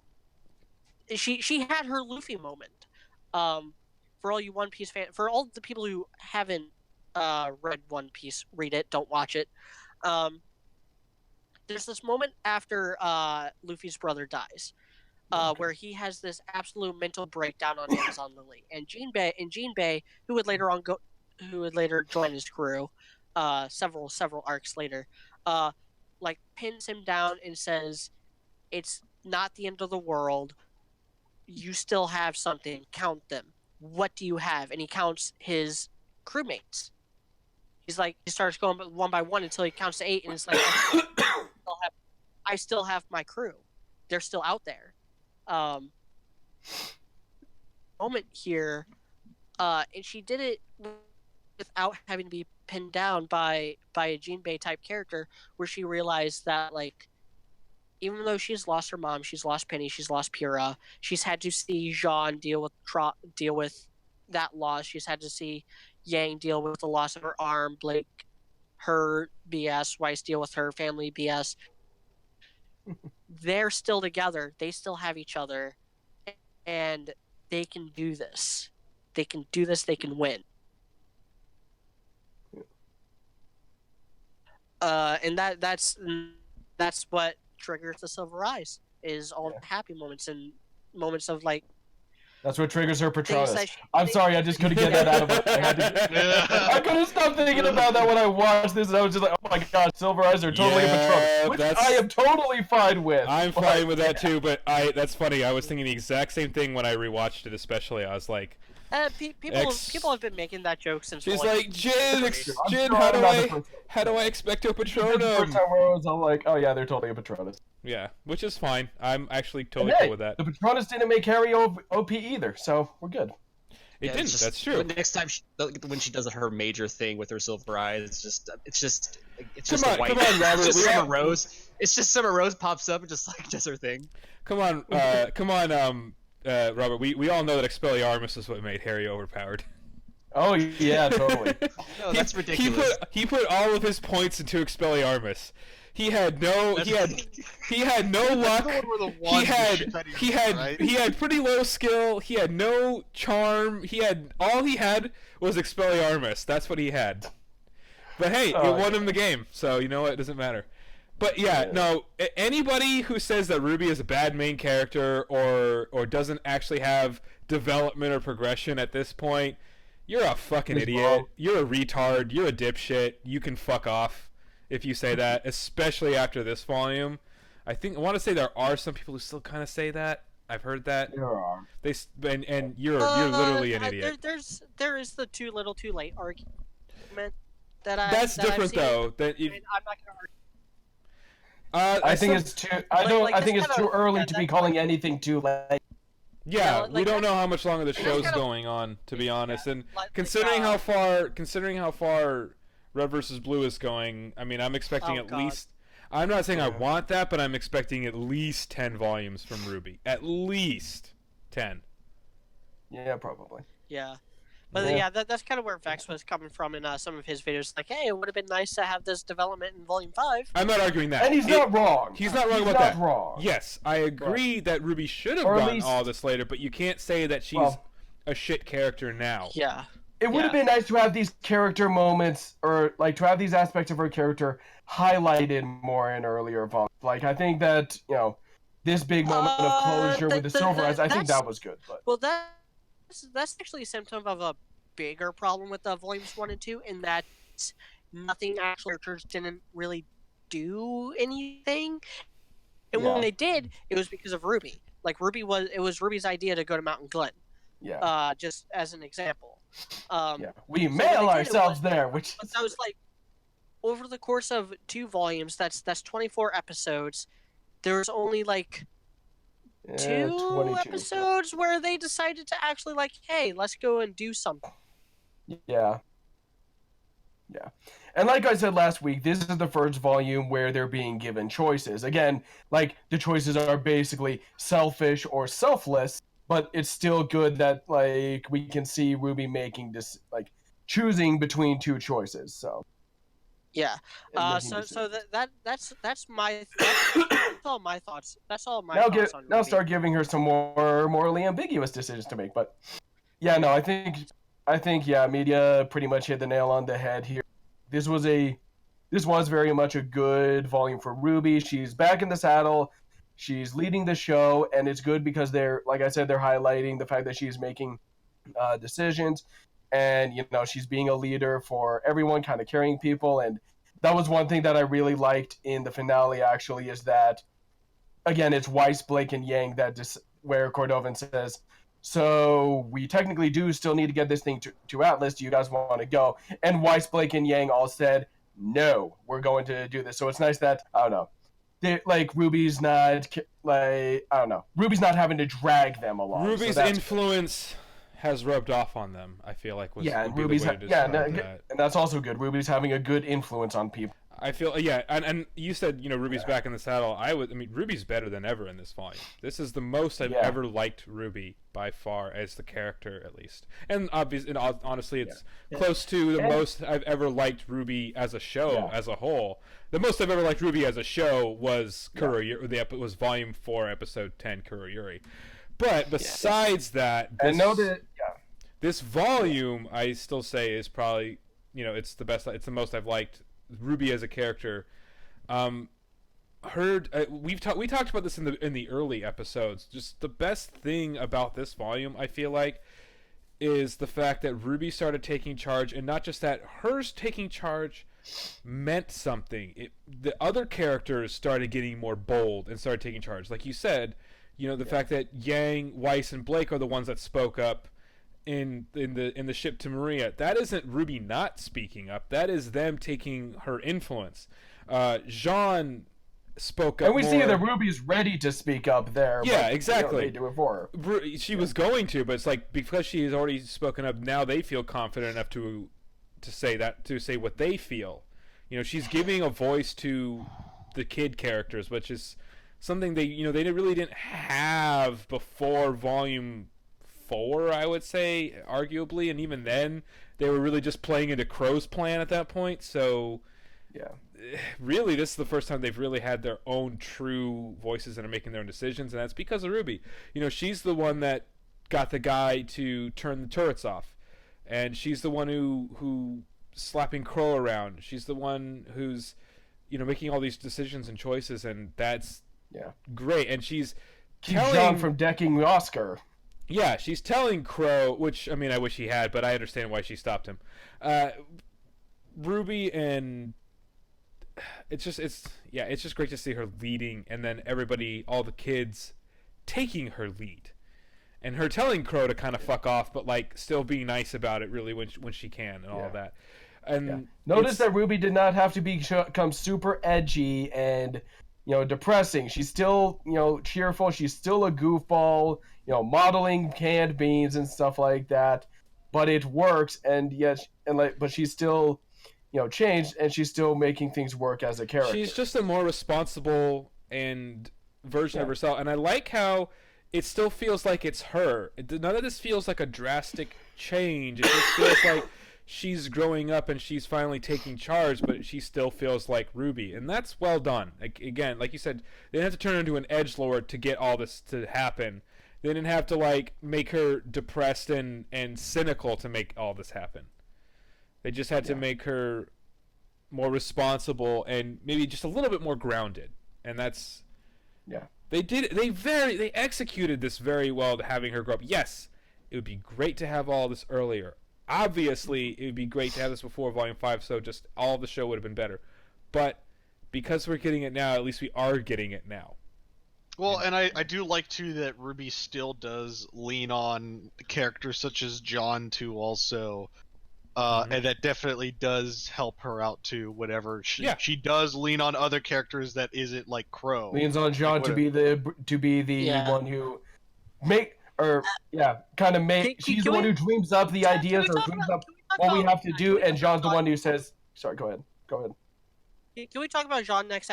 she had her Luffy moment. For all you One Piece fans, for all the people who haven't read One Piece, read it, don't watch it. There's this moment after Luffy's brother dies, where he has this absolute mental breakdown on Amazon Lily, and Jinbei, who would later join his crew, several arcs later, like pins him down and says, "It's not the end of the world. You still have something. Count them. What do you have?" And he counts his crewmates. He's like, he starts going one by one until he counts to 8, and it's like, I still have my crew. They're still out there. Moment here, and she did it without having to be pinned down by a Jinbei type character, where she realized that like even though she's lost her mom, she's lost Penny, she's lost Pyrrha, she's had to see Jean deal with that loss. She's had to see Yang deal with the loss of her arm, Blake her BS, Weiss deal with her family BS. They're still together. They still have each other, and they can do this. They can do this. They can win. And that's what triggers the Silver Eyes, is all the happy moments and moments of like. That's what triggers her Patronus. Things I'm sorry, I just couldn't get that out of my head. I couldn't stop thinking about that when I watched this, and I was just like, oh my gosh, Silver Eyes are totally a Patronus. Which I am totally fine with. I'm fine with that too, but that's funny. I was thinking the exact same thing when I rewatched it, especially. I was like... people have been making that joke since. She's like, Jin, how do I expect a Patronum? The first time where I was all like, oh yeah, they're totally a Patronus. Yeah, which is fine. I'm actually totally cool with that. The Patronus didn't make Harry OP either, so we're good. It didn't. That's true. Next time, when she does her major thing with her Silver Eyes, it's just come on, Robert. It's just Summer Rose. It's just Summer Rose pops up and just like does her thing. Come on, Robert. We all know that Expelliarmus is what made Harry overpowered. Oh yeah, totally. No, that's ridiculous. He put all of his points into Expelliarmus. He had no luck. He had pretty low skill. He had no charm. All he had was Expelliarmus. That's what he had. But hey, it won him the game. So you know what? It doesn't matter. But no. Anybody who says that RWBY is a bad main character or doesn't actually have development or progression at this point, you're a fucking idiot. You're a retard. You're a dipshit. You can fuck off. If you say that, especially after this volume. I want to say there are some people who still kind of say that. I've heard that. There are. And you're literally an idiot. There is the too little too late argument That's different though. I'm not gonna argue. I think it's too. I think it's too early to be calling anything too late. Yeah, we don't know how much longer the show's going on, to be honest. And considering how far Red vs. Blue is going, I mean, I'm expecting at least... I'm not saying I want that, but I'm expecting at least 10 volumes from RWBY. At least 10. Yeah, probably. Yeah. But that's kind of where Vex was coming from in some of his videos. Like, hey, it would have been nice to have this development in Volume 5. I'm not arguing that. And he's not wrong. He's not wrong about that. Wrong. Yes, I agree that RWBY should have done all this later, but you can't say that she's a shit character now. Yeah. It would have been nice to have these character moments, or like to have these aspects of her character highlighted more in earlier volumes. Like, I think that, this big moment of closure with the Silver Eyes, I think that was good. But. Well, that's actually a symptom of a bigger problem with Volumes 1 and 2, in that nothing actual characters didn't really do anything. And when they did, it was because of RWBY. Like, it was RWBY's idea to go to Mountain Glen. Yeah. Just as an example. We mail ourselves there, which that was like over the course of 2 volumes. That's 24 episodes. There was only like 2 episodes where they decided to actually like, hey, let's go and do something. Yeah. And like I said last week, this is the first volume where they're being given choices. Again, like the choices are basically selfish or selfless. But it's still good that like we can see RWBY making this, like, choosing between 2 choices. So yeah, that's all my thoughts. That's all my thoughts on RWBY. Now start giving her some more morally ambiguous decisions to make. But yeah, no, I think media pretty much hit the nail on the head here. This was very much a good volume for RWBY. She's back in the saddle. She's leading the show, and it's good because they're highlighting the fact that she's making decisions, and she's being a leader for everyone, kind of carrying people. And that was one thing that I really liked in the finale. Actually, is that again, it's Weiss, Blake, and Yang where Cordovan says, "So we technically do still need to get this thing to Atlas. Do you guys want to go?" And Weiss, Blake, and Yang all said, "No, we're going to do this." So it's nice that RWBY's not RWBY's not having to drag them along. RWBY's influence has rubbed off on them. I feel like would be the way to describe that. And that's also good. RWBY's having a good influence on people. I feel and you said RWBY's back in the saddle. I mean RWBY's better than ever in this volume. This is the most I've ever liked RWBY by far as the character, at least. And honestly, it's close to the most I've ever liked RWBY as a show as a whole. The most I've ever liked RWBY as a show was Kuroyuri. Was Volume 4, Episode 10, Kuroyuri. But besides that, this volume I still say is probably it's the best. It's the most I've liked RWBY as a character. We talked about this in the early episodes. Just the best thing about this volume, I feel like, is the fact that RWBY started taking charge, and not just that, hers taking charge meant something. The other characters started getting more bold and started taking charge. Like you said, the fact that Yang, Weiss, and Blake are the ones that spoke up in the ship to Maria. That isn't RWBY not speaking up. That is them taking her influence. Jean spoke up, and we see that RWBY's ready to speak up there. Yeah, but, exactly. They do it for her. She was going to, but it's like because she has already spoken up, now they feel confident enough to say what they feel. She's giving a voice to the kid characters, which is something they really didn't have before Volume 4, I would say, arguably, and even then they were really just playing into Crow's plan at that point. So really this is the first time they've really had their own true voices and are making their own decisions, and that's because of RWBY. She's the one that got the guy to turn the turrets off, and she's the one who slapping Crow around. She's the one who's making all these decisions and choices, and that's great. And she's telling John from decking Oscar. Yeah, she's telling Crow, which, I mean, I wish he had, but I understand why she stopped him. RWBY, and it's just great to see her leading, and then everybody, all the kids, taking her lead. And her telling Crow to kind of fuck off, but, like, still being nice about it, really, when she can, and all of that. And notice that RWBY did not have to become super edgy and, depressing. She's still, cheerful. She's still a goofball, modeling canned beans and stuff like that. But it works, but she's still, changed, and she's still making things work as a character. She's just a more responsible and version of herself, and I like how it still feels like it's her. None of this feels like a drastic change. It just feels like she's growing up and she's finally taking charge, but she still feels like RWBY, and that's well done. Again, like you said, they didn't have to turn her into an edgelord to get all this to happen. They didn't have to make her depressed and cynical to make all this happen. They just had to make her more responsible and maybe just a little bit more grounded, and that's they executed this very well, to having her grow up. Yes, it would be great to have all this earlier. Obviously, it would be great to have this before Volume 5, so just all of the show would have been better. But because we're getting it now, at least we are getting it now. Well, and I do like, too, that RWBY still does lean on characters such as John, too, also. And that definitely does help her out, too, whatever. She does lean on other characters that isn't like Crow. Leans on John to be the one who she's the one who dreams up the ideas or dreams up what we have to do, and John's the one who says, sorry, go ahead. Can we talk about Jean next?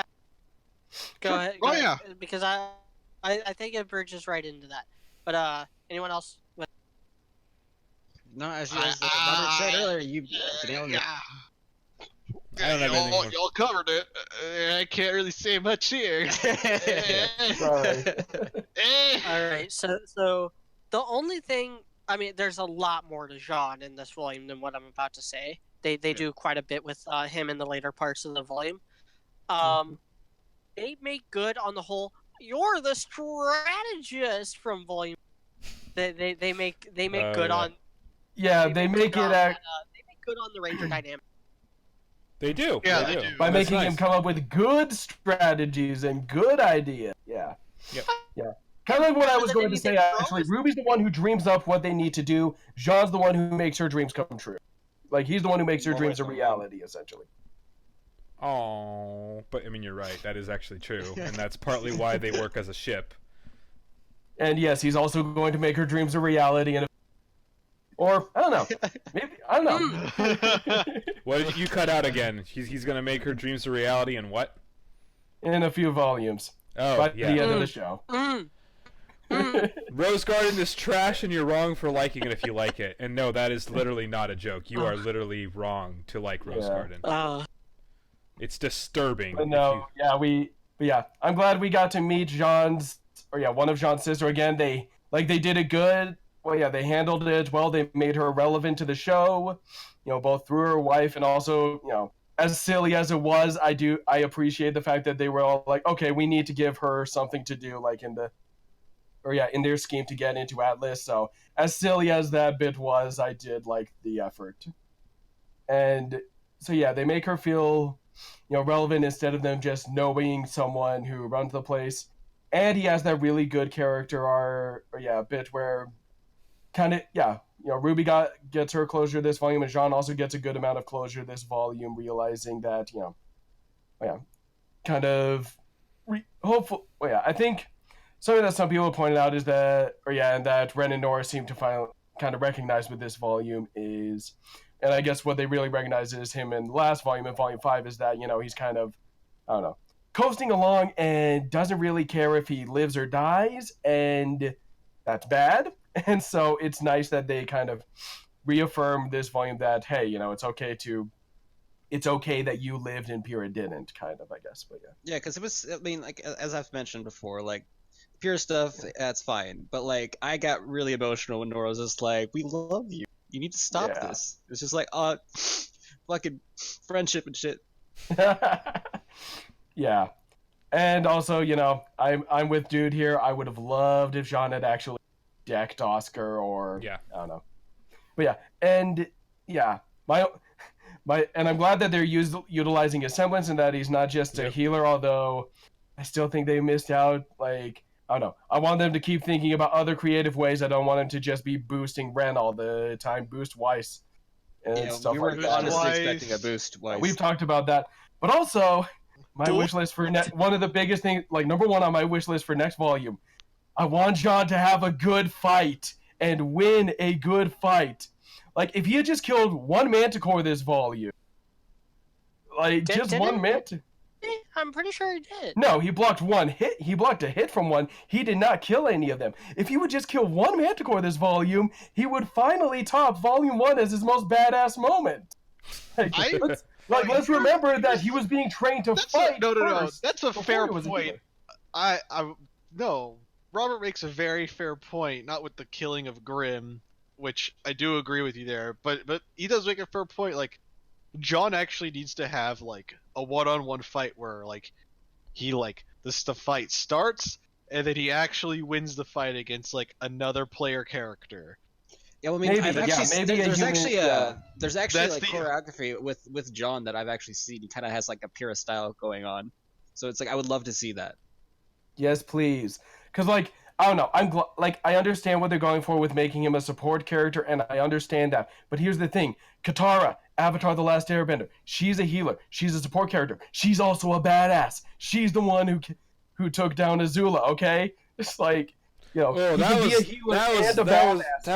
Go ahead. Oh, yeah. Because I think it bridges right into that. But anyone else? No, as Robert said earlier, you nailed it. I don't know. Y'all covered it. I can't really say much here. Sorry. All right. So the only thing, I mean, there's a lot more to Jean in this volume than what I'm about to say. They do quite a bit with him in the later parts of the volume. They make good on the whole. You're the strategist from volume. They make good on. Yeah, they make it. They make good on the Ranger dynamic. They do. Yeah, they do. By making him come up with good strategies and good ideas. Yeah. Yep. Yeah. Kind of like what I was going to say, actually. RWBY's the one who dreams up what they need to do. Jean's the one who makes her dreams come true. Like, he's the one who makes her dreams a reality, essentially. Oh, but I mean, you're right. That is actually true. And that's partly why they work as a ship. And yes, he's also going to make her dreams a reality. And Or I don't know. Maybe I don't know. What did you cut out again? He's gonna make her dreams a reality and what? In a few volumes. Oh, By yeah. the end of the show. Rose Garden is trash, and you're wrong for liking it if you like it. And no, that is literally not a joke. You are literally wrong to like Rose Garden. It's disturbing. But no, I'm glad we got to meet one of Jean's sister again. They did it good. Well, yeah, they handled it well. They made her relevant to the show, both through her wife and also, as silly as it was, I appreciate the fact that they were all like, okay, we need to give her something to do, like in their scheme to get into Atlas. So as silly as that bit was, I did like the effort. And so yeah, they make her feel, relevant instead of them just knowing someone who runs the place. And he has that really good character bit where RWBY gets her closure this volume, and Jean also gets a good amount of closure this volume, realizing that, I think something that some people pointed out is that, and that Ren and Nora seem to finally kind of recognize with this volume is, and I guess what they really recognize is him in the last volume, in volume 5, is that, he's kind of, I don't know, coasting along and doesn't really care if he lives or dies, and that's bad. And so it's nice that they kind of reaffirm this volume that, hey, it's okay that you lived and Pyrrha didn't, kind of, I guess. But yeah, because it was, I mean, like, as I've mentioned before, like, Pyrrha stuff, that's fine, but like, I got really emotional when Nora was just like, we love you, you need to stop this. It's just like, fucking friendship and shit. Yeah. And also, I'm with Dude here. I would have loved if Jean had actually decked Oscar, or I don't know. But yeah, and and I'm glad that they're utilizing his semblance and that he's not just a healer, although I still think they missed out. Like, I don't know. I want them to keep thinking about other creative ways. I don't want him to just be boosting Ren all the time, boost Weiss and stuff we were like that. honestly expecting a boost Weiss. We've talked about that. But also, my wish list for one of the biggest things, like number one on my wish list for next volume, I want Jean to have a good fight and win a good fight. Like, if he had just killed one Manticore this volume, like, one Manticore. I'm pretty sure he did. No, he blocked one hit. He blocked a hit from one. He did not kill any of them. If he would just kill one Manticore this volume, he would finally top Volume 1 as his most badass moment. Let's remember that he was being trained to fight. No. That's a fair point. No. Robert makes a very fair point, not with the killing of Grimm, which I do agree with you there, but he does make a fair point. Like, John actually needs to have like a one-on-one fight where like the fight starts and then he actually wins the fight against like another player character. Yeah, well, I mean, there's actually choreography with John that I've actually seen. He kind of has like a Pyrrha style going on, so it's like I would love to see that. Yes, please. Because, like, I don't know. I understand what they're going for with making him a support character, and I understand that. But here's the thing. Katara, Avatar The Last Airbender, she's a healer. She's a support character. She's also a badass. She's the one who took down Azula, okay? It's like, that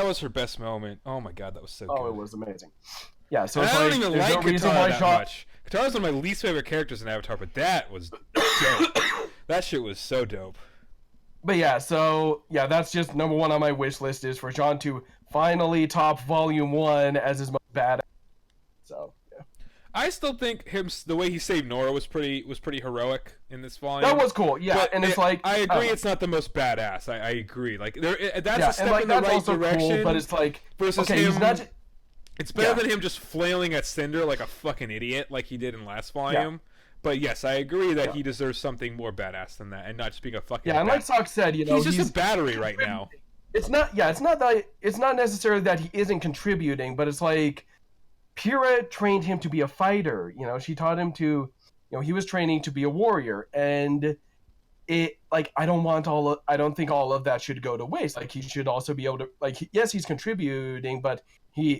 was her best moment. Oh, my God, that was so good. Oh, it was amazing. Yeah, so I don't even like Katara that much. Katara's one of my least favorite characters in Avatar, but that was dope. That shit was so dope. But yeah, so yeah, that's just number one on my wish list is for Jean to finally top Volume 1 as his most badass. So yeah, I still think the way he saved Nora was pretty heroic in this volume. That was cool, yeah. But and it's like I agree, it's not the most badass. I agree. Like that's a step in the right direction. Cool, but it's like versus him. It's better than him just flailing at Cinder like a fucking idiot, like he did in last volume. Yeah. But yes, I agree that he deserves something more badass than that, and not just being a fucking. Yeah, and like Sock said, he's just a battery right now. It's not necessarily that he isn't contributing, but it's like Pyrrha trained him to be a fighter. She taught him to, he was training to be a warrior, and it I don't think all of that should go to waste. Like, he should also be able to, yes, he's contributing, but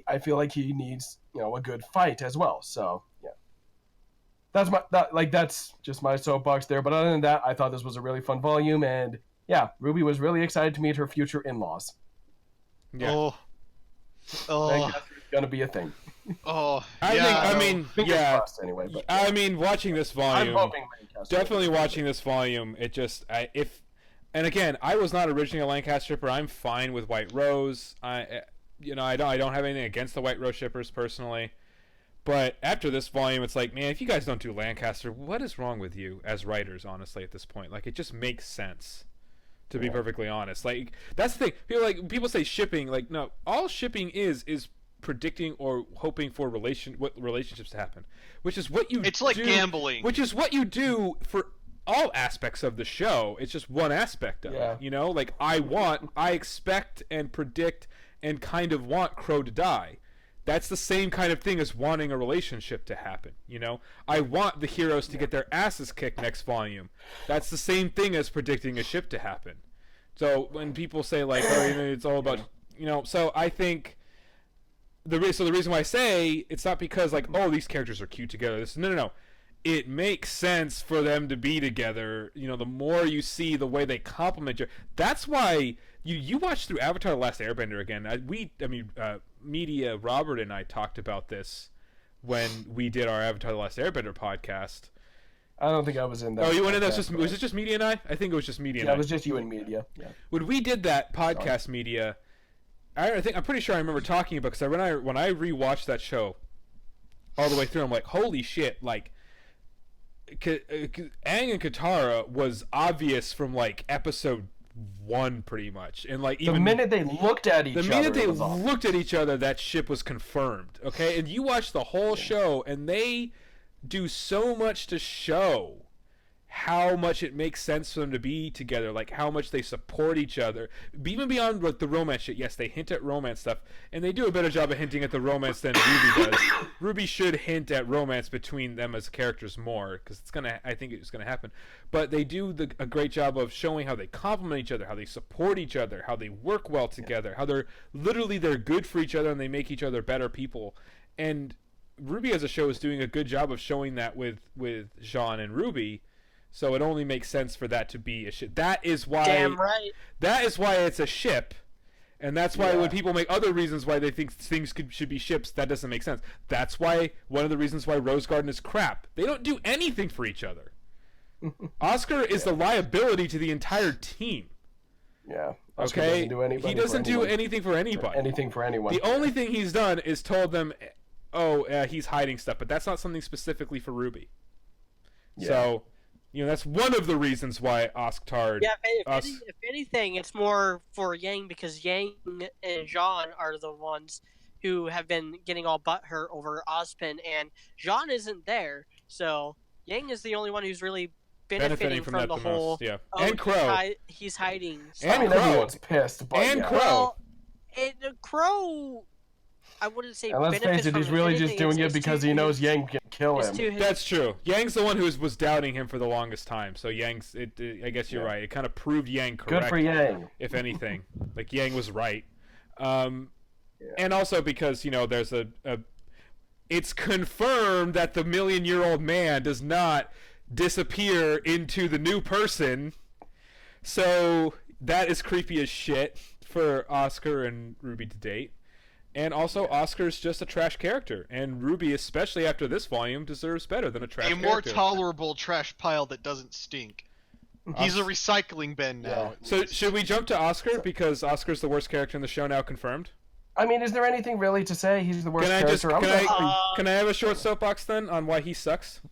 I feel like he needs a good fight as well. So yeah. That's just my soapbox there. But other than that, I thought this was a really fun volume, and yeah, RWBY was really excited to meet her future in-laws. Yeah. Oh, Lancaster is gonna be a thing. oh. I yeah, think. I no. mean, Fingers yeah. crossed anyway. But I mean, watching this I'm volume. hoping Lancaster. Definitely watching this volume. It just and again, I was not originally a Lancaster shipper. I'm fine with White Rose. I don't have anything against the White Rose shippers personally. But after this volume, it's like, man, if you guys don't do Lancaster, what is wrong with you as writers? Honestly, at this point, like, it just makes sense. To be perfectly honest, like, that's the thing. People say shipping. Like, no, all shipping is predicting or hoping for what relationships to happen, which is what you. It's like gambling. Which is what you do for all aspects of the show. It's just one aspect of it. You know, like, I expect and predict and kind of want Crow to die. That's the same kind of thing as wanting a relationship to happen, you know? I want the heroes to get their asses kicked next volume. That's the same thing as predicting a ship to happen. So when people say, like, oh, you know, it's all about, you know, so I think the reason why I say it's not because, like, oh, these characters are cute together. No. It makes sense for them to be together. You know, the more you see the way they complement you. That's why you watch through Avatar: The Last Airbender again. Media Robert and I talked about this when we did our Avatar: The Last Airbender podcast. I don't think I was in that. Oh, you went in that? Was it just Media and I? I think it was just Media and I. Yeah, it was just you and Media. Yeah. When we did that podcast, Media, I'm pretty sure I remember talking about, because when I rewatched that show all the way through, I'm like, holy shit, like, Aang and Katara was obvious from, like, episode 1 pretty much, and, like, even the minute they looked at each other, that ship was confirmed. Okay, and you watch the whole show, and they do so much to show how much it makes sense for them to be together, like how much they support each other, even beyond, like, the romance shit. Yes, they hint at romance stuff, and they do a better job of hinting at the romance than RWBY does. RWBY should hint at romance between them as characters more, because I think it's gonna happen. But they do a great job of showing how they complement each other, how they support each other, how they work well together, how they're good for each other, and they make each other better people. And RWBY as a show is doing a good job of showing that with Jean and RWBY. So it only makes sense for that to be a ship. That is why. Damn right. That is why it's a ship, and that's why when people make other reasons why they think things should be ships, that doesn't make sense. That's why one of the reasons why Rose Garden is crap. They don't do anything for each other. Oscar is the liability to the entire team. Yeah. Oscar Okay. He doesn't do anything for anybody. Anything for anyone. The only thing he's done is told them, he's hiding stuff, but that's not something specifically for RWBY. Yeah. So. You know, that's one of the reasons why Oscar. Yeah, if anything, it's more for Yang, because Yang and Jean are the ones who have been getting all butthurt over Ozpin, and Jean isn't there, so Yang is the only one who's really benefiting from the whole. Most, yeah. And Crow. He's hiding. So. And Crow. Everyone's pissed. But and Crow. Well, Crow. I wouldn't say. And let's face it, he's really just doing it because he knows Yang can kill him. That's true. Yang's the one who was doubting him for the longest time. So Yang's. I guess you're right. It kind of proved Yang correct. Good for Yang. If anything, like, Yang was right. And also because, you know, there's it's confirmed that the million-year-old man does not disappear into the new person. So that is creepy as shit for Oscar and RWBY to date. And also, Oscar's just a trash character, and RWBY, especially after this volume, deserves better than a trash character. A more tolerable trash pile that doesn't stink. He's a recycling bin now. So should we jump to Oscar, because Oscar's the worst character in the show now, confirmed? I mean, is there anything really to say? He's the worst character. Can I have a short soapbox then on why he sucks?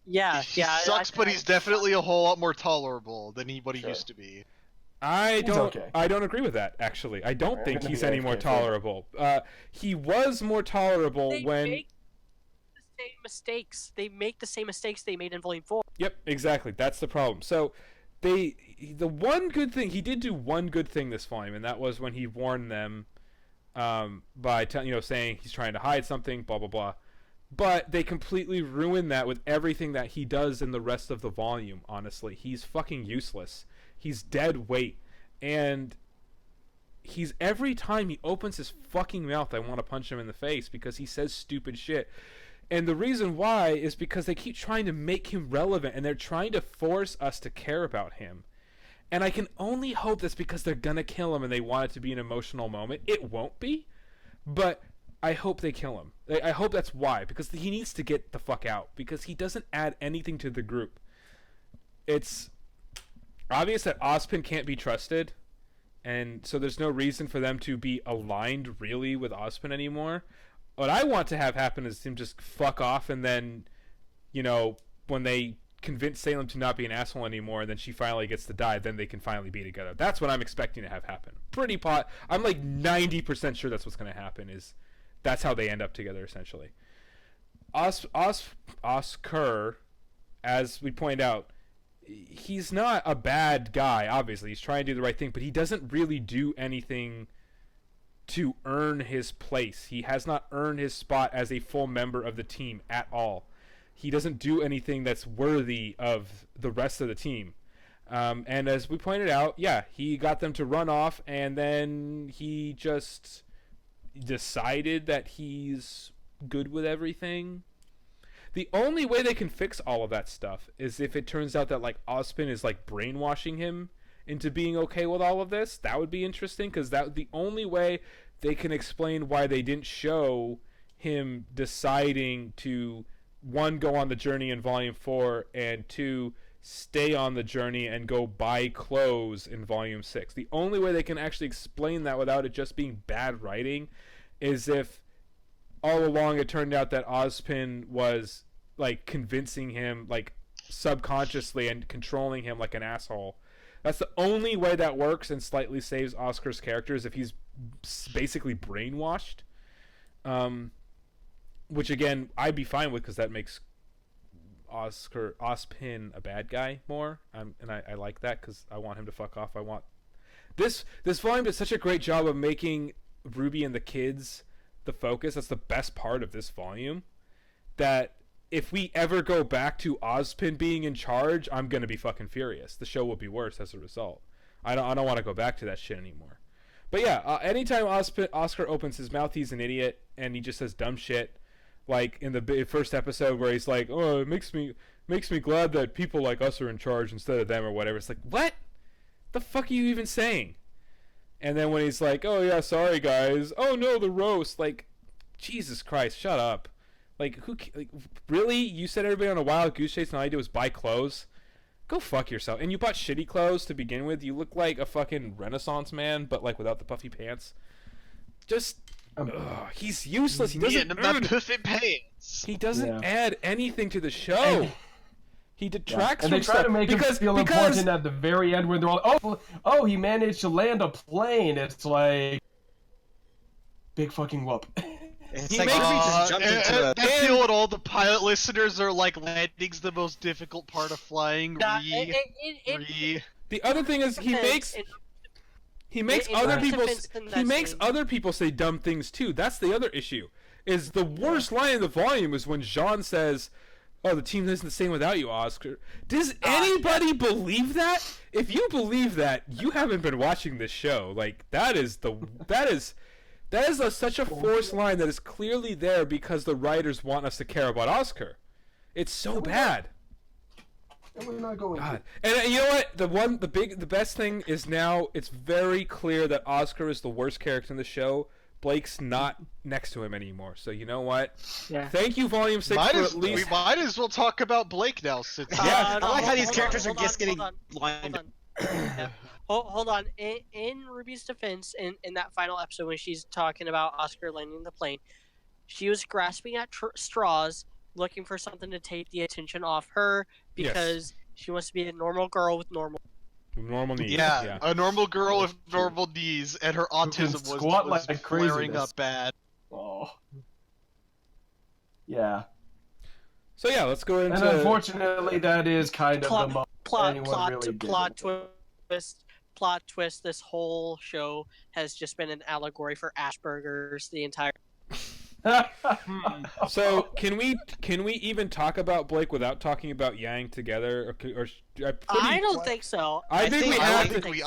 Yeah, he sucks, but he's definitely a whole lot more tolerable than what he used to be. I don't agree with that, actually. I don't think he's any more tolerable. He was more tolerable when... Make the same mistakes. They make the same mistakes they made in Volume 4. Yep, exactly. That's the problem. So, he did do one good thing this volume, and that was when he warned them by saying he's trying to hide something, blah, blah, blah. But they completely ruined that with everything that he does in the rest of the volume, honestly. He's fucking useless. He's dead weight, and every time he opens his fucking mouth, I want to punch him in the face because he says stupid shit. And the reason why is because they keep trying to make him relevant, and they're trying to force us to care about him. And I can only hope that's because they're gonna kill him and they want it to be an emotional moment. It won't be, But I hope they kill him. I hope that's why, because he needs to get the fuck out, because he doesn't add anything to the group. It's obvious that Ozpin can't be trusted, and so there's no reason for them to be aligned really with Ozpin anymore. What I want to have happen is him just fuck off, and then, you know, when they convince Salem to not be an asshole anymore, and then she finally gets to die, then they can finally be together. That's what I'm expecting to have happen. I'm like 90% sure that's what's going to happen, is that's how they end up together, essentially. Oscar, as we point out, he's not a bad guy, obviously. He's trying to do the right thing, but he doesn't really do anything to earn his place. He has not earned his spot as a full member of the team at all. He doesn't do anything that's worthy of the rest of the team. And as we pointed out, yeah, he got them to run off, and then he just decided that he's good with everything. The only way they can fix all of that stuff is if it turns out that, like, Ozpin is, like, brainwashing him into being okay with all of this. That would be interesting, because that would be the only way they can explain why they didn't show him deciding to, one, go on the journey in Volume 4, and two, stay on the journey and go buy clothes in Volume 6. The only way they can actually explain that without it just being bad writing is if all along it turned out that Ozpin was, like, convincing him, like, subconsciously and controlling him like an asshole. That's the only way that works and slightly saves Oscar's character, is if he's basically brainwashed. Which, again, I'd be fine with, because that makes Ozpin a bad guy more. And I like that, because I want him to fuck off. I want... This volume did such a great job of making RWBY and the kids the focus. That's the best part of this volume. That if we ever go back to Ozpin being in charge, I'm gonna be fucking furious. The show will be worse as a result. I don't want to go back to that shit anymore. But yeah, anytime Oscar opens his mouth, he's an idiot, and he just says dumb shit. Like in the first episode where he's like, "Oh, it makes me glad that people like us are in charge instead of them," or whatever. It's like, what the fuck are you even saying? And then when he's like, "Oh yeah, sorry guys. Oh no, the roast." Like, Jesus Christ, shut up. Like, really? You said everybody on a wild goose chase and all I did was buy clothes? Go fuck yourself. And you bought shitty clothes to begin with. You look like a fucking Renaissance man, but like without the puffy pants. Just, he's useless. He doesn't perfect pants. He doesn't add anything to the show. He detracts and from they try to make him feel important at the very end when they're all, oh, he managed to land a plane. It's like, big fucking whoop. It's like RWBY just jumped into I feel what all the pilot listeners are like. Landing's the most difficult part of flying. The other thing is he makes other people say dumb things too. That's the other issue. Is the worst line in the volume is when Jean says, "Oh, the team isn't the same without you, Oscar." Does anybody believe that? If you believe that, you haven't been watching this show. Like, that is such a forced line that is clearly there because the writers want us to care about Oscar. It's so bad. We're not going. God. And you know what? The best thing is now it's very clear that Oscar is the worst character in the show. Blake's not next to him anymore. So you know what? Yeah. Thank you, Volume 6, for at least... We might as well talk about Blake now. Since... I like how these characters are just getting lined up. Hold on. In RWBY's defense, in that final episode when she's talking about Oscar landing the plane, she was grasping at straws, looking for something to take the attention off her because she wants to be a normal girl with normal needs. Yeah, a normal girl with normal needs, and her autism was flaring up bad. Oh. Yeah. So yeah, let's go into... And unfortunately, that is kind of the most plot twist. This whole show has just been an allegory for Asperger's the entire... So can we even talk about Blake without talking about Yang together? I don't think so. I think we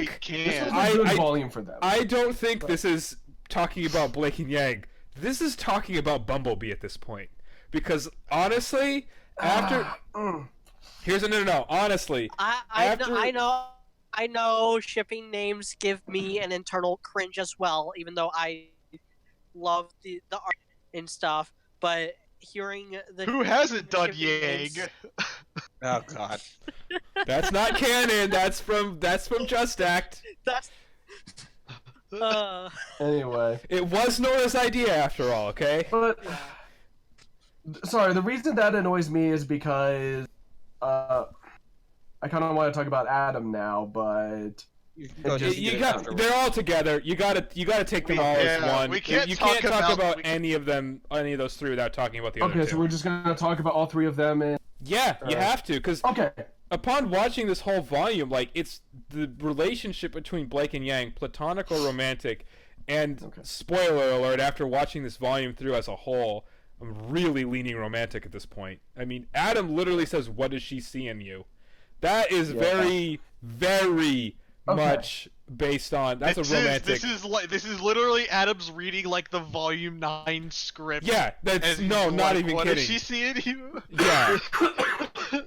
can. This is a good volume for them. I don't think this is talking about Blake and Yang. This is talking about Bumblebee at this point. Because honestly, after here's a no. Honestly, I know shipping names give me an internal cringe as well, even though I love the art and stuff, but hearing the Who hasn't done commitments- Yang? Oh God. That's not canon. That's from Just Act. That's Anyway, It was Nora's idea after all. Okay. but sorry, the reason that annoys me is because I kind of want to talk about Adam now, but They're all together. You gotta take them all as one. we can't you talk can't talk about- about any of those three without talking about the other okay, two. so we're just gonna talk about all three of them. And Yeah, you have to, because okay, upon watching this whole volume, like, it's the relationship between Blake and Yang, platonic or romantic, and spoiler alert, after watching this volume through as a whole, I'm really leaning romantic at this point. I mean, Adam literally says, "What does she see in you?" That is very, very much based on. That's a romantic. This is literally Adam's reading like the volume 9 script. Yeah, that's not even what kidding. Does she see in you? Yeah.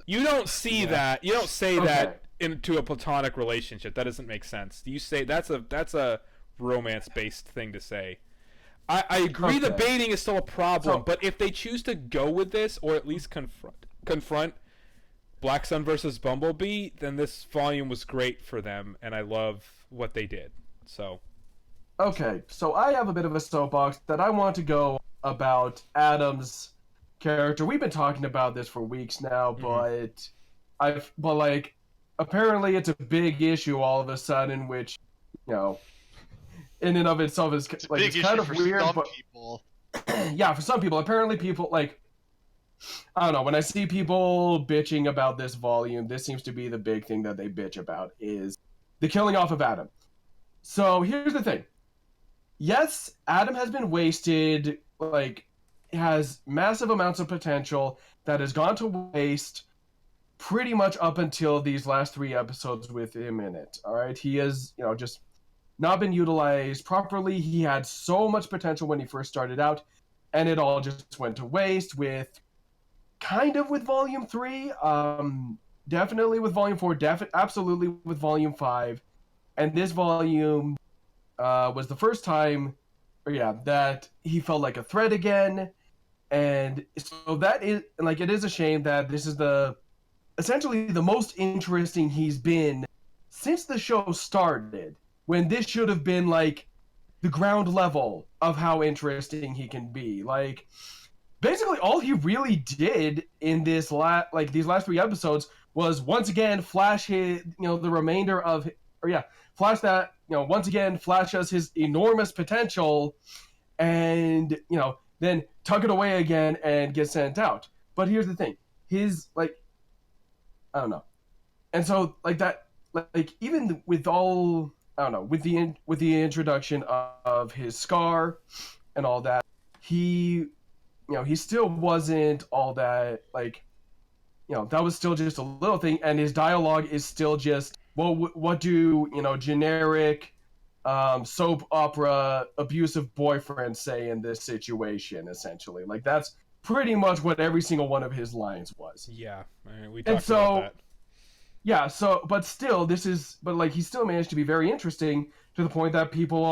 You don't see that. You don't say that into a platonic relationship. That doesn't make sense. You say that's a romance-based thing to say. I agree the baiting is still a problem, but if they choose to go with this, or at least confront Black Sun versus Bumblebee, then this volume was great for them, and I love what they did. So. Okay, so I have a bit of a soapbox that I want to go about Adam's character. We've been talking about this for weeks now, but apparently it's a big issue all of a sudden, which, you know, in and of itself is It's like, it's kind of weird, but people. yeah, for some people, apparently people like, I don't know, when I see people bitching about this volume, this seems to be the big thing that they bitch about, is the killing off of Adam. So here's the thing. Yes, Adam has been wasted, like, has massive amounts of potential that has gone to waste pretty much up until these last 3 episodes with him in it. All right, he has, you know, just not been utilized properly. He had so much potential when he first started out, and it all just went to waste with volume 3, definitely with volume 4, absolutely with volume 5, and this volume was the first time, that he felt like a threat again, and so that is, like, it is a shame that this is essentially the most interesting he's been since the show started, when this should have been, like, the ground level of how interesting he can be. Like, basically all he really did in this these last 3 episodes was once again flash his, the remainder of, flash that, once again flash us his enormous potential, and, then tuck it away again and get sent out. But here's the thing, his, like, I don't know. And so, like, that, like, even with all, I don't know, with the introduction of his scar and all that, he still wasn't all that, like, that was still just a little thing, and his dialogue is still just, well, what do, generic soap opera abusive boyfriends say in this situation, essentially. Like, that's pretty much what every single one of his lines was. Yeah, we talked about that. Yeah, but he still managed to be very interesting to the point that people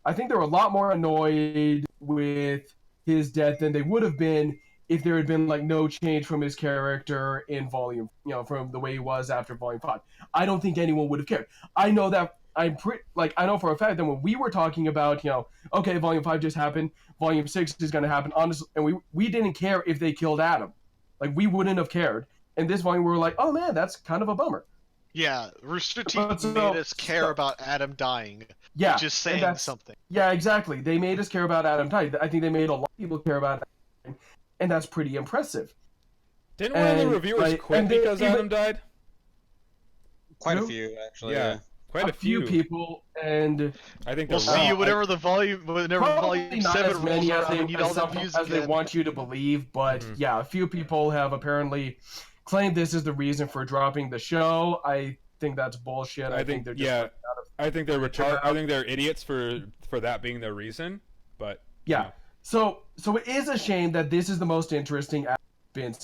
I think they're a lot more annoyed with his death than they would have been if there had been, like, no change from his character in volume, from the way he was after volume 5. I don't think anyone would have cared. I know that I know for a fact that when we were talking about, okay, volume 5 just happened, volume 6 is going to happen, honestly, and we didn't care if they killed Adam. Like, we wouldn't have cared. In this volume, we were like, oh man, that's kind of a bummer. Yeah, Rooster Teeth made us care about Adam dying. Yeah, just saying something. Yeah, exactly. They made us care about Adam dying. I think they made a lot of people care about Adam, and that's pretty impressive. Didn't one of the reviewers quit because Adam died? Quite a few, actually. Yeah, quite a few people, and I think we'll see whenever volume 7 rolls around, as they want you to believe. But yeah, a few people have apparently claimed this is the reason for dropping the show. I think that's bullshit. I think they're just I think they're retarded. I think they're idiots for that being their reason. But yeah, so it is a shame that this is the most interesting been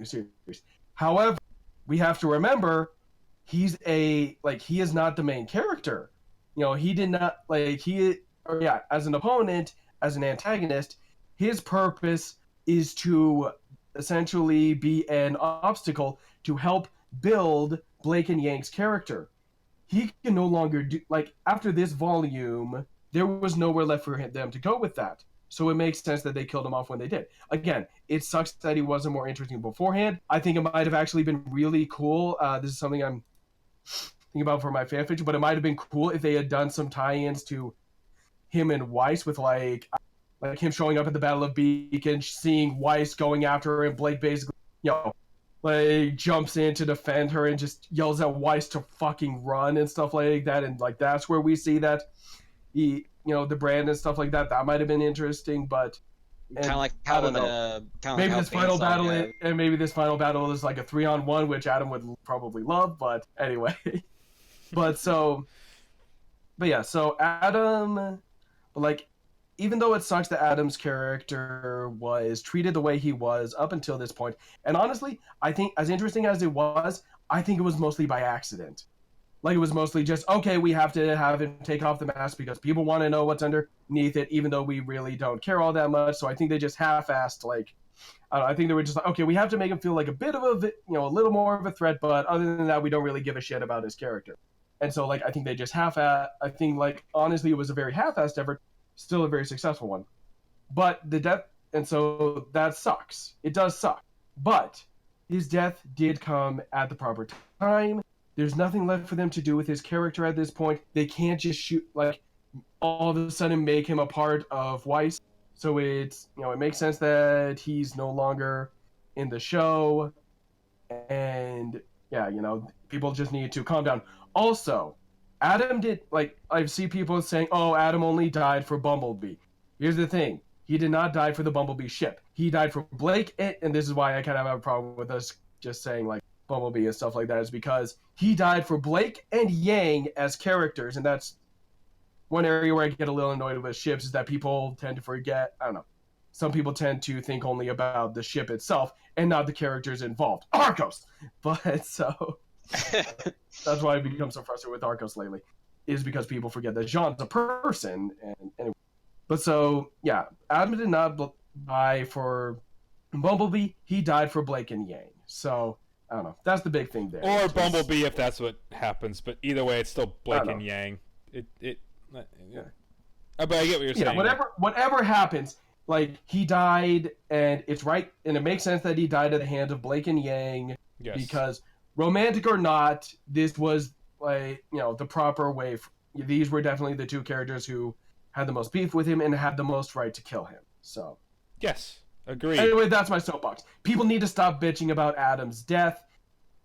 series. However, we have to remember he is not the main character. He did not, like, as an opponent, as an antagonist, his purpose is to essentially be an obstacle to help build Blake and Yang's character. He can no longer do, like, after this volume, there was nowhere left for them to go with that. So it makes sense that they killed him off when they did. Again, it sucks that he wasn't more interesting beforehand. I think it might have actually been really cool. This is something I'm thinking about for my fanfiction, but it might have been cool if they had done some tie-ins to him and Weiss with like him showing up at the Battle of Beacon, seeing Weiss going after her, and Blake basically, like jumps in to defend her and just yells at Weiss to fucking run and stuff like that. And like that's where we see that the brand and stuff like that. That might have been interesting, but kind of like how maybe this final battle and maybe this final battle is like a 3-on-1, which Adam would probably love. But anyway, so Adam, like, even though it sucks that Adam's character was treated the way he was up until this point, and honestly, I think as interesting as it was, I think it was mostly by accident. Like, it was mostly just, okay, we have to have him take off the mask because people want to know what's underneath it, even though we really don't care all that much. So I think they just half-assed, like, I think they were just like, okay, we have to make him feel like a bit of a little more of a threat, but other than that, we don't really give a shit about his character. And so, like, I think they just I think, like, honestly, it was a very half-assed effort, still a very successful one. But the death, and so that sucks. It does suck. But his death did come at the proper time. There's nothing left for them to do with his character at this point. They can't just shoot, like, all of a sudden make him a part of Weiss. So it's, it makes sense that he's no longer in the show. And, yeah, people just need to calm down. Also, Adam did, like, I see people saying, oh, Adam only died for Bumblebee. Here's the thing. He did not die for the Bumblebee ship. He died for Blake, and this is why I kind of have a problem with us just saying, like, Bumblebee and stuff like that, is because he died for Blake and Yang as characters, and that's one area where I get a little annoyed with ships, is that people tend to forget, I don't know, some people tend to think only about the ship itself and not the characters involved. Arcos! But, so, that's why I've become so frustrated with Arcos lately, is because people forget that Jean's a person, and anyway. But so, yeah, Adam did not die for Bumblebee, he died for Blake and Yang, so I don't know. That's the big thing there. Or Bumblebee, if that's what happens. But either way, it's still Blake and Yang. Yeah. But I get what you're saying. Yeah, whatever happens, like, he died, and it's right, and it makes sense that he died at the hands of Blake and Yang. Yes. Because, romantic or not, this was, like, the proper way. These were definitely the two characters who had the most beef with him and had the most right to kill him. So. Yes. Agreed. Anyway, that's my soapbox. People need to stop bitching about Adam's death.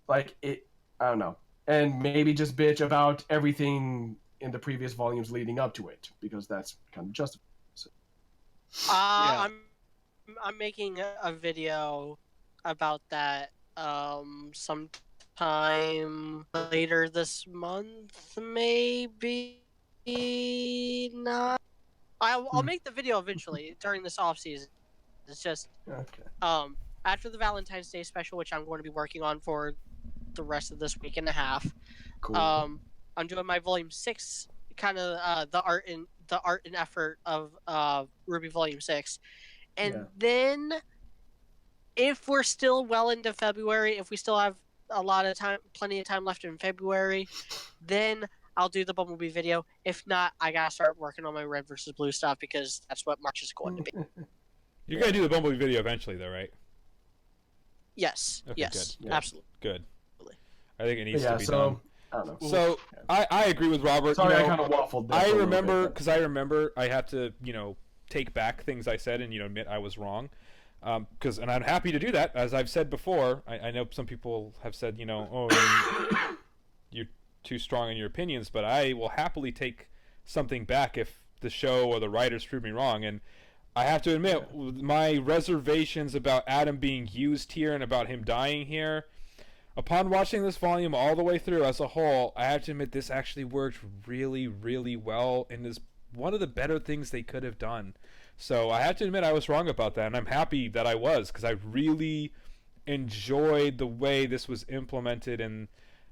Like, I don't know. And maybe just bitch about everything in the previous volumes leading up to it, because that's kind of justified. So. Yeah. I'm making a video about that sometime later this month, maybe not. I'll make the video eventually during this off season. It's just after the Valentine's Day special, which I'm going to be working on for the rest of this week and a half. Cool. I'm doing my volume 6, kind of the art and effort of RWBY volume 6, and then if we're still well into February, if we still have plenty of time left in February, then I'll do the Bumblebee video. If not, I gotta start working on my red versus blue stuff, because that's what March is going to be. You're going to do the Bumblebee video eventually, though, right? Yes. Okay, yes. Good. Absolutely. Good. I think it needs to be done. I don't know. So, I agree with Robert. Sorry, I kind of waffled there. I remember I have to, take back things I said and, admit I was wrong. And I'm happy to do that. As I've said before, I know some people have said, you're too strong in your opinions, but I will happily take something back if the show or the writers prove me wrong. And I have to admit, my reservations about Adam being used here and about him dying here, upon watching this volume all the way through as a whole, I have to admit this actually worked really, really well and is one of the better things they could have done. So I have to admit I was wrong about that, and I'm happy that I was, because I really enjoyed the way this was implemented and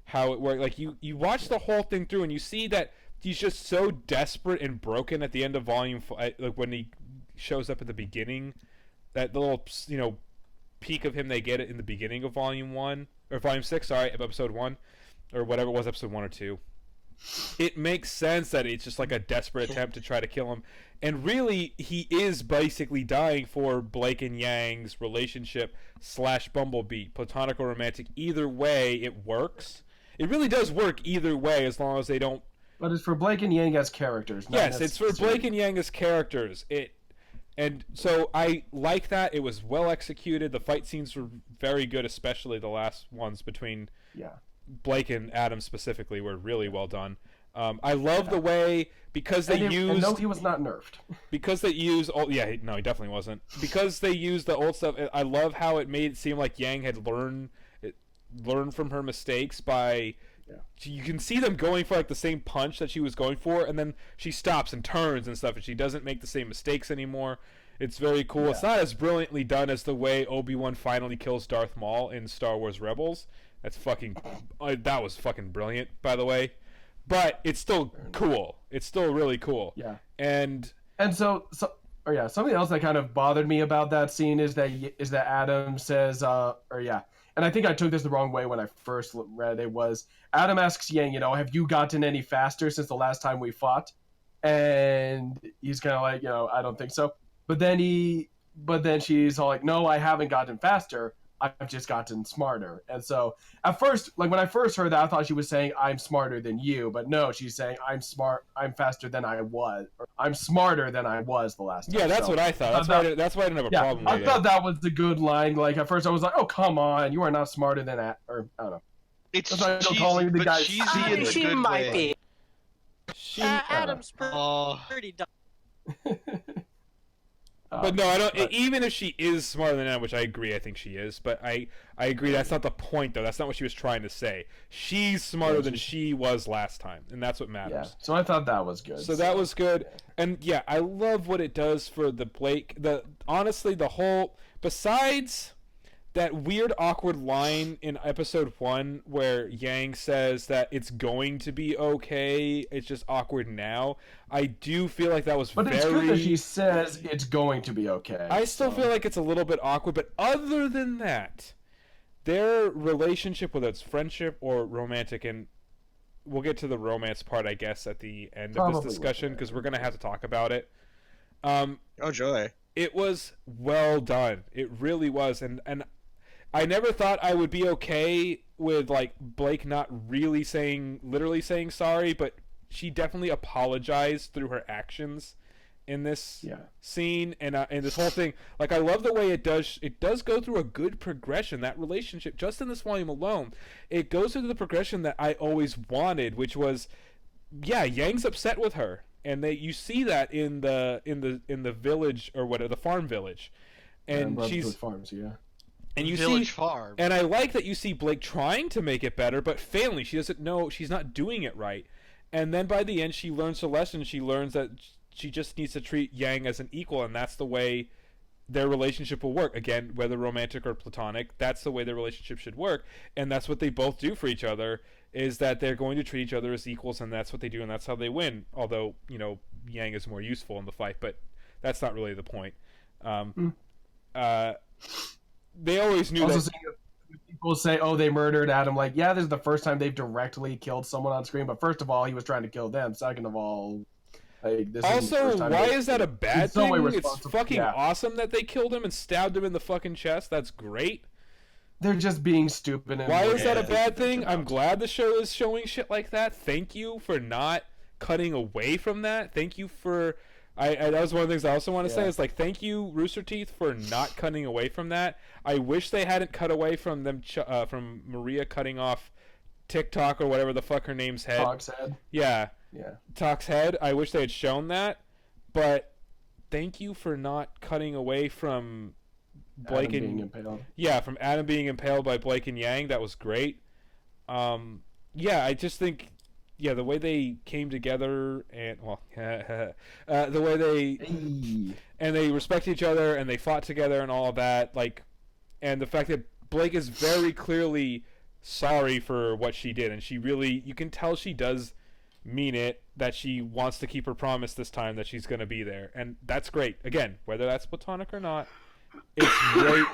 how it worked. Like, you watch the whole thing through and you see that he's just so desperate and broken at the end of volume 5, like when he shows up at the beginning, that little peak of him they get it in the beginning of Volume 1 or Volume 6, sorry, of Episode 1 or whatever it was, Episode 1 or 2. It makes sense that it's just like a desperate attempt to try to kill him, and really he is basically dying for Blake and Yang's relationship / Bumblebee, platonic or romantic. Either way, it works. It really does work either way, as long as they don't. But it's for Blake and Yang as characters. Yes, it's for Blake and Yang as characters. And so I like that. It was well executed. The fight scenes were very good, especially the last ones between Blake and Adam specifically were really well done. I love the way, because they used... And no, he was not nerfed. Because they used... he definitely wasn't. Because they used the old stuff, I love how it made it seem like Yang had learned from her mistakes by... You can see them going for like the same punch that she was going for, and then she stops and turns and stuff, and she doesn't make the same mistakes anymore. It's very cool. It's not as brilliantly done as the way Obi-Wan finally kills Darth Maul in Star Wars Rebels. That's fucking... that was fucking brilliant, by the way. But it's still cool. It's still really cool. Yeah. And so something else that kind of bothered me about that scene is that Adam says, and I think I took this the wrong way when I first read it, was Adam asks Yang, have you gotten any faster since the last time we fought? And he's kind of like, I don't think so. But then she's all like, no, I haven't gotten faster. I've just gotten smarter. And so at first, like when I first heard that, I thought she was saying I'm smarter than you, but no, she's saying I'm faster than I was, or I'm smarter than I was the last time. Yeah, that's what I thought. That's why I didn't have a problem with it. I thought that was the good line. Like at first I was like, oh, come on, you are not smarter than that, or I don't know. It's cheesy, calling the guy cheesy in the good might way. Adam's pretty dumb. But no, I don't. Even if she is smarter than Adam, which I agree, I think she is. But I agree that's not the point, though. That's not what she was trying to say. She's smarter than she was last time, and that's what matters. Yeah. So I thought that was good. So that was good, and I love what it does for the Blake. Honestly, the whole, besides that weird awkward line in Episode 1 where Yang says that it's going to be okay, it's just awkward now. I do feel like that was But it's good that she says it's going to be okay. I still feel like it's a little bit awkward, but other than that, their relationship, whether it's friendship or romantic, and we'll get to the romance part, I guess, at the end of this discussion, because we're going to have to talk about it. Oh, joy. It was well done. It really was, and I never thought I would be okay with like Blake not literally saying sorry, but she definitely apologized through her actions in this scene and this whole thing. Like I love the way it does go through a good progression. That relationship, just in this volume alone, it goes through the progression that I always wanted, which was Yang's upset with her, and you see that in the village or whatever, the farm village, and she's farms, And you Village see, Farm. And I like that you see Blake trying to make it better, but failing. She doesn't know, she's not doing it right. And then by the end, she learns her lesson. She learns that she just needs to treat Yang as an equal, and that's the way their relationship will work. Again, whether romantic or platonic, that's the way their relationship should work. And that's what they both do for each other, is that they're going to treat each other as equals, and that's what they do, and that's how they win. Although, Yang is more useful in the fight, but that's not really the point. They always knew also that. People say, "Oh, they murdered Adam." Like, this is the first time they've directly killed someone on screen. But first of all, he was trying to kill them. Second of all, this also, why is that a bad thing? It's fucking awesome that they killed him and stabbed him in the fucking chest. That's great. They're just being stupid. And why is that a bad thing? I'm glad the show is showing shit like that. Thank you for not cutting away from that. Thank you for. That was one of the things I also want to say is like, thank you, Rooster Teeth, for not cutting away from that. I wish they hadn't cut away from them, from Maria cutting off TikTok or whatever the fuck her name's head. Talk's head. Yeah. Talk's head. I wish they had shown that, but thank you for not cutting away from Blake Adam being impaled. Yeah, from Adam being impaled by Blake and Yang. That was great. I just think. Yeah, the way they came together and the way they respect each other and they fought together and all of that, like, and the fact that Blake is very clearly sorry for what she did, and she really, you can tell she does mean it, that she wants to keep her promise this time, that she's going to be there. And that's great. Again, whether that's platonic or not, it's great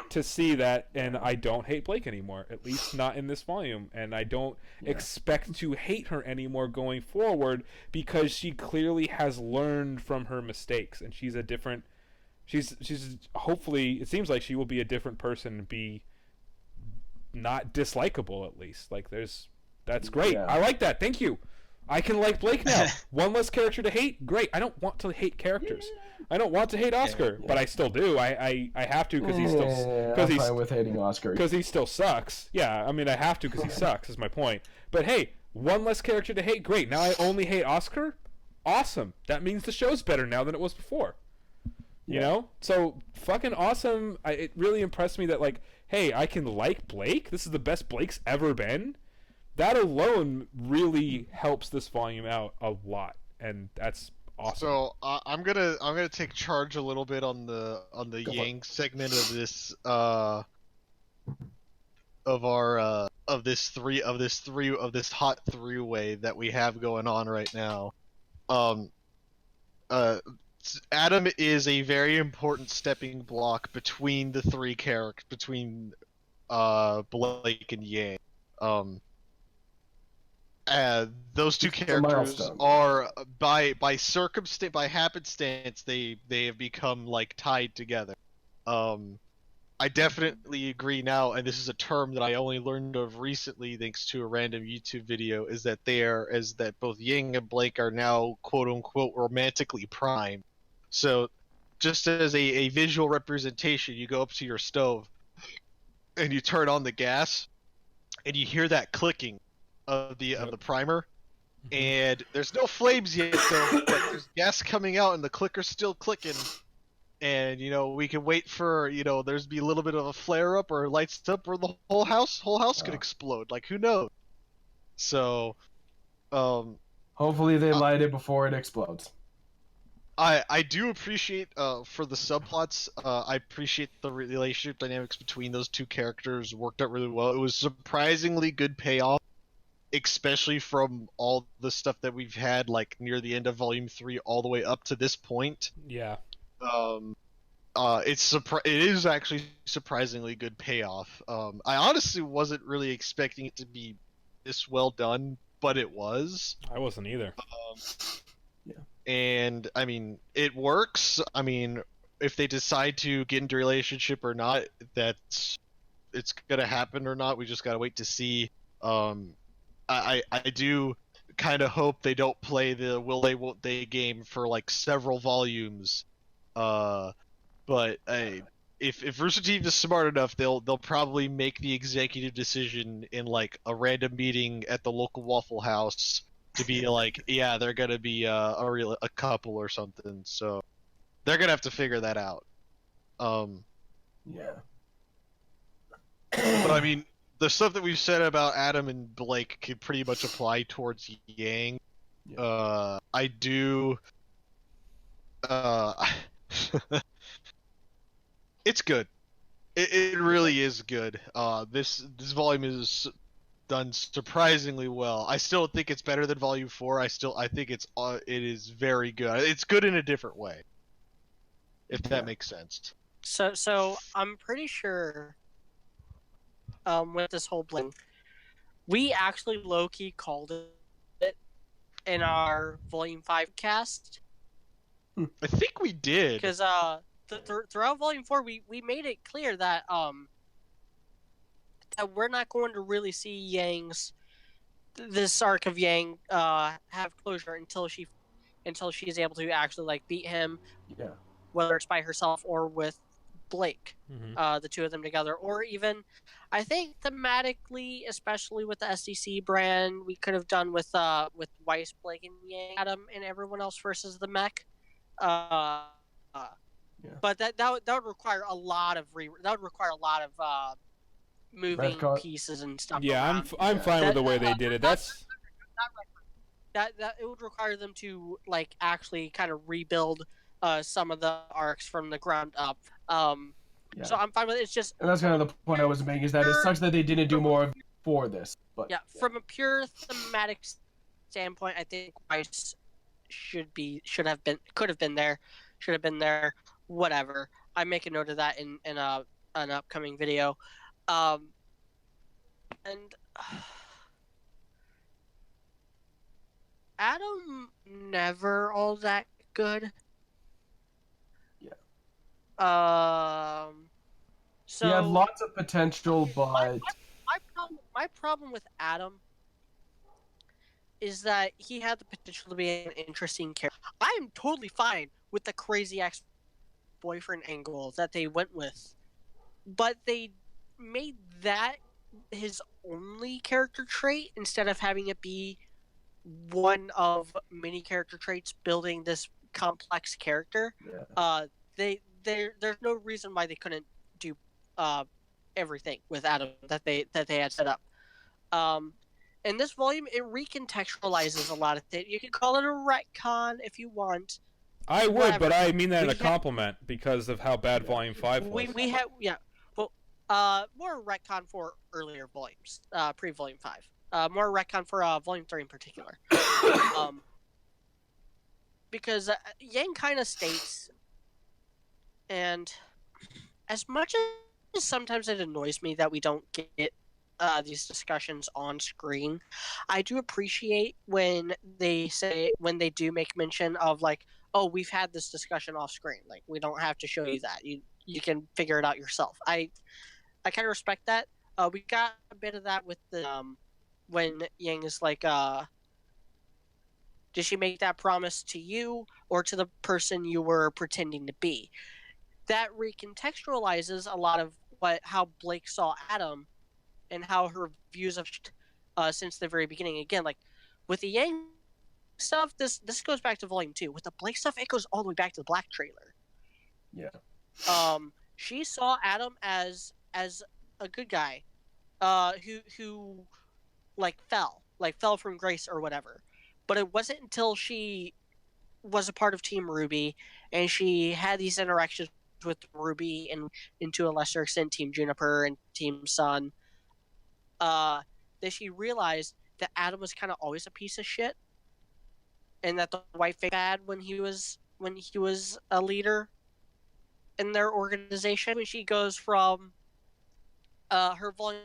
to see that, and I don't hate Blake anymore, at least not in this volume, and I don't expect to hate her anymore going forward, because she clearly has learned from her mistakes, and she's hopefully, it seems like she will be a different person and be not dislikable, at least. Like, that's great. Yeah. I like that. Thank you. I can like Blake now. One less character to hate? Great. I don't want to hate characters. I don't want to hate Oscar, but I still do. I have to, because he's still... I'm fine with hating Oscar. Because he still sucks. Yeah, I mean, I have to because he sucks, is my point. But hey, one less character to hate? Great. Now I only hate Oscar? Awesome. That means the show's better now than it was before. You know? So, fucking awesome. It really impressed me that, like, hey, I can like Blake? This is the best Blake's ever been? That alone really helps this volume out a lot, and that's awesome. So I'm gonna take charge a little bit on the Yang segment of this of this hot three-way that we have going on right now. Adam is a very important stepping block between the three characters, between Blake and Yang. Those two characters are by happenstance they have become like tied together. I definitely agree now, and this is a term that I only learned of recently thanks to a random YouTube video, is that both Yang and Blake are now quote unquote romantically primed. So just as a visual representation, you go up to your stove and you turn on the gas and you hear that clicking of the primer, and there's no flames yet though, but there's gas coming out and the clicker's still clicking, and we can wait for there's be a little bit of a flare up or lights up, or the whole house could explode, like who knows. So hopefully they light it before it explodes. I do appreciate for the subplots, I appreciate the relationship dynamics between those two characters worked out really well. It was surprisingly good payoff, especially from all the stuff that we've had like near the end of volume 3 all the way up to this point. Yeah. It is actually surprisingly good payoff. I honestly wasn't really expecting it to be this well done, but it was. I wasn't either. Yeah. And I mean, it works. I mean, if they decide to get into a relationship or not, it's gonna happen or not. We just gotta wait to see. I do kind of hope they don't play the will they won't they game for like several volumes. But if Rooster Teeth is smart enough, they'll probably make the executive decision in like a random meeting at the local Waffle House to be like, yeah, they're gonna be a couple or something. So they're gonna have to figure that out. Yeah. But I mean, the stuff that we've said about Adam and Blake could pretty much apply towards Yang. Yeah. I do. It's good. It really is good. This volume is done surprisingly well. I still think it's better than volume 4. I think it is very good. It's good in a different way, if that makes sense. So I'm pretty sure with this whole bling, we actually low-key called it in our volume 5 cast. I think we did. Because throughout volume 4 we made it clear that that we're not going to really see this arc of Yang have closure until she's able to actually like beat him, whether it's by herself or with Blake, the two of them together, or even I think thematically, especially with the SDC brand, we could have done with Weiss, Blake, and Yang, Adam, and everyone else versus the mech. But that would require a lot of moving pieces and stuff. Yeah, I'm fine with the way they did it. That it would require them to like actually kind of rebuild some of the arcs from the ground up. So I'm fine with it. It's just, and that's kind of the point I was making, is that it sucks that they didn't do more for this. But from a pure thematic standpoint, I think Weiss could have been there. Whatever. I make a note of that in an upcoming video. And Adam never all that good. Yeah. So he had lots of potential, but my problem with Adam is that he had the potential to be an interesting character. I am totally fine with the crazy ex-boyfriend angle that they went with, but they made that his only character trait instead of having it be one of many character traits building this complex character. yeah. There's no reason why they couldn't do everything with Adam that they had set up. In this volume, it recontextualizes a lot of things. You could call it a retcon if you want. I would, Whatever. but I mean that in a compliment because of how bad Volume 5 was. We have well, more retcon for earlier volumes, pre-Volume 5. More retcon for Volume 3 in particular. Because Yang kind of states, and as much as sometimes it annoys me that we don't get these discussions on screen, I do appreciate when they do make mention of like, oh, we've had this discussion off screen. Like, we don't have to show you that. You can figure it out yourself. I kind of respect that. We got a bit of that with the when Yang is like, did she make that promise to you or to the person you were pretending to be? That recontextualizes a lot of how Blake saw Adam and how her views of since the very beginning. Again, like with the Yang stuff, this goes back to Volume 2. With the Blake stuff, it goes all the way back to the Black trailer. Yeah. She saw Adam as a good guy, who fell from grace or whatever. But it wasn't until she was a part of Team RWBY and she had these interactions with RWBY and to a lesser extent Team Juniper and Team Sun, that she realized that Adam was kind of always a piece of shit, and that the White Fang bad when he was a leader in their organization. When she goes from her volume,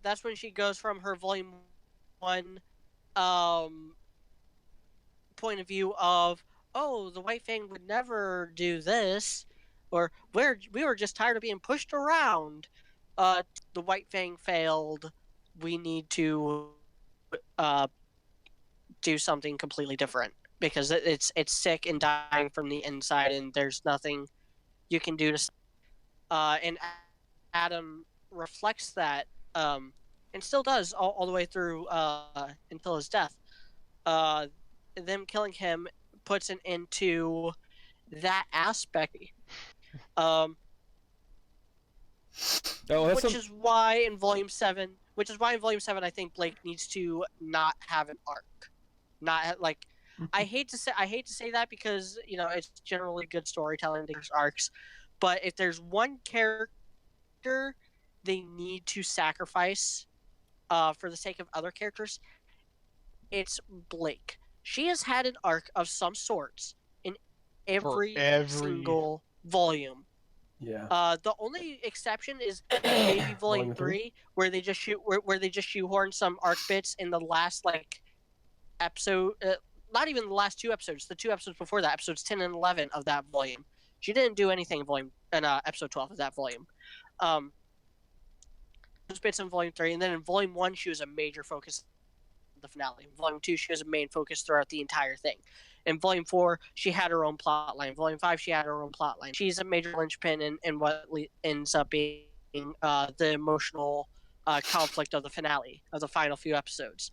that's when she goes from her Volume 1 point of view of, oh, the White Fang would never do this, or we were just tired of being pushed around. The White Fang failed. We need to do something completely different because it's sick and dying from the inside, and there's nothing you can do to. And Adam reflects that, and still does all the way through until his death. Them killing him puts an end to that aspect. Which is why in Volume 7 I think Blake needs to not have an arc. Not like I hate to say that because, you know, it's generally good storytelling, there's arcs, but if there's one character they need to sacrifice for the sake of other characters, it's Blake. She has had an arc of some sorts in every single volume. Yeah. The only exception is maybe Volume 3, where they just shoehorn some arc bits in the last episode. Not even the last two episodes. The two episodes before that, episodes 10 and 11 of that volume. She didn't do anything in episode 12 of that volume. Those bits in Volume 3, and then in Volume 1, she was a major focus of the finale. In Volume 2, she was a main focus throughout the entire thing. In Volume 4, she had her own plot line. Volume 5, she had her own plot line. She's a major linchpin in what ends up being the emotional conflict of the finale, of the final few episodes.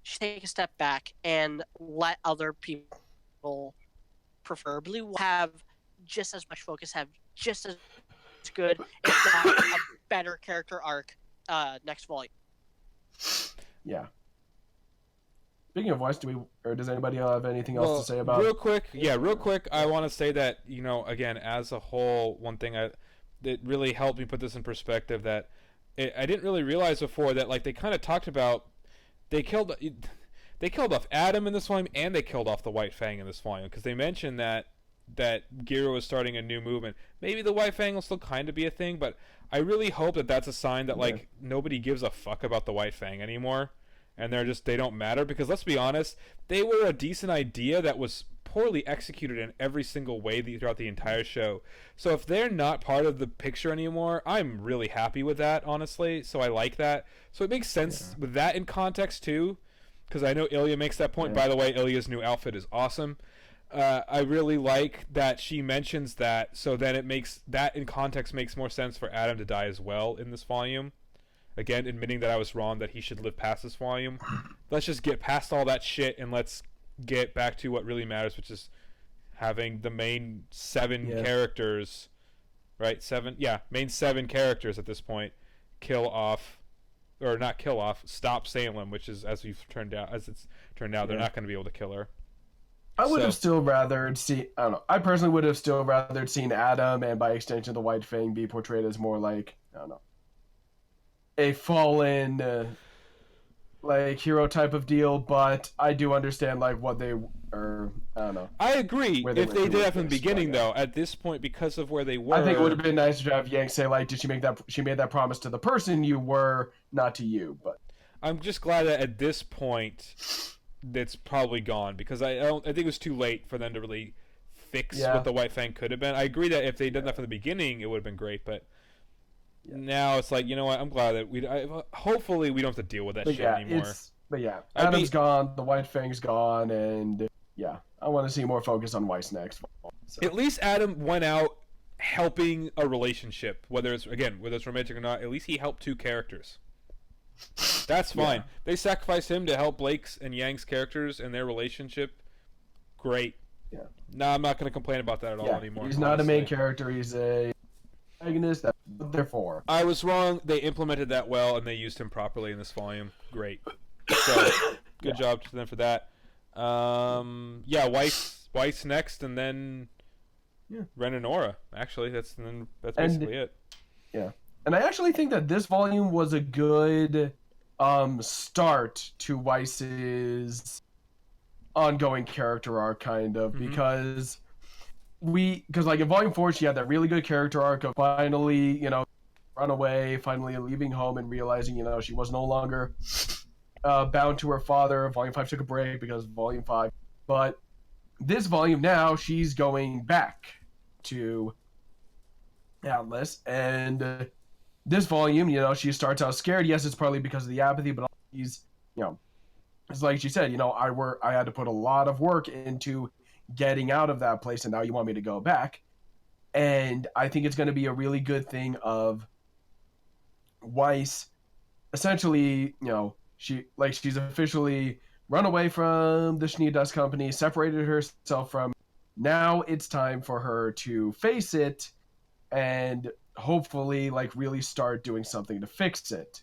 She take a step back and let other people, preferably, have just as much focus, have just as good, if not a better character arc next volume. Yeah. Speaking of which, does anybody have anything else to say about? Real quick, I want to say that, you know, again, as a whole, one thing that really helped me put this in perspective, that I didn't really realize before that, like, they kind of talked about they killed off Adam in this volume, and they killed off the White Fang in this volume, because they mentioned that Giro was starting a new movement. Maybe the White Fang will still kind of be a thing, but I really hope that that's a sign that like nobody gives a fuck about the White Fang anymore, and they don't matter, because let's be honest, they were a decent idea that was poorly executed in every single way throughout the entire show. So if they're not part of the picture anymore, I'm really happy with that, honestly. So I like that. So it makes sense with that in context too, because I know Ilya makes that point. By the way, Ilya's new outfit is awesome. I really like that she mentions that, so then it makes that in context makes more sense for Adam to die as well in this volume. Again, admitting that I was wrong, that he should live past this volume. Let's just get past all that shit and let's get back to what really matters, which is having the main 7 characters, right? Main 7 characters at this point stop Salem, which is as it's turned out, they're not going to be able to kill her. I would have still rather see. I don't know. I personally would have still rather seen Adam, and by extension the White Fang, be portrayed as more like, I don't know, a fallen like hero type of deal. But I do understand like what they are. I don't know. I agree. If they did that from the beginning, though, at this point, because of where they were, I think it would have been nicer to have Yang say like, "Did she make that? She made that promise to the person you were, not to you." But I'm just glad that at this point, it's probably gone, because I think it was too late for them to really fix what the White Fang could have been. I agree that if they'd done that from the beginning, it would have been great, but now it's like, you know what? I'm glad that hopefully we don't have to deal with that shit anymore. Adam's gone, the White Fang's gone, and I want to see more focus on Weiss next. So. At least Adam went out helping a relationship, whether it's romantic or not. At least he helped 2 characters. That's fine. They sacrificed him to help Blake's and Yang's characters and their relationship. Great. Yeah. No, I'm not going to complain about that at all anymore. He's not a main character. He's a protagonist. That's what they're for. I was wrong. They implemented that well, and they used him properly in this volume. Great. So, good job to them for that. Weiss next, and then Ren and Nora. Actually, that's basically it. Yeah. And I actually think that this volume was a good start to Weiss's ongoing character arc, kind of, because like in volume 4, she had that really good character arc of finally, run away, finally leaving home and realizing, she was no longer bound to her father. Volume 5 took a break because of volume 5. But this volume now, she's going back to Atlas, and this volume, she starts out scared. Yes, it's partly because of the apathy, but she's, it's like she said, I had to put a lot of work into getting out of that place, and now you want me to go back. And I think it's going to be a really good thing of Weiss, essentially, she's officially run away from the Schnee Dust Company, separated herself from. Now it's time for her to face it, and hopefully really start doing something to fix it.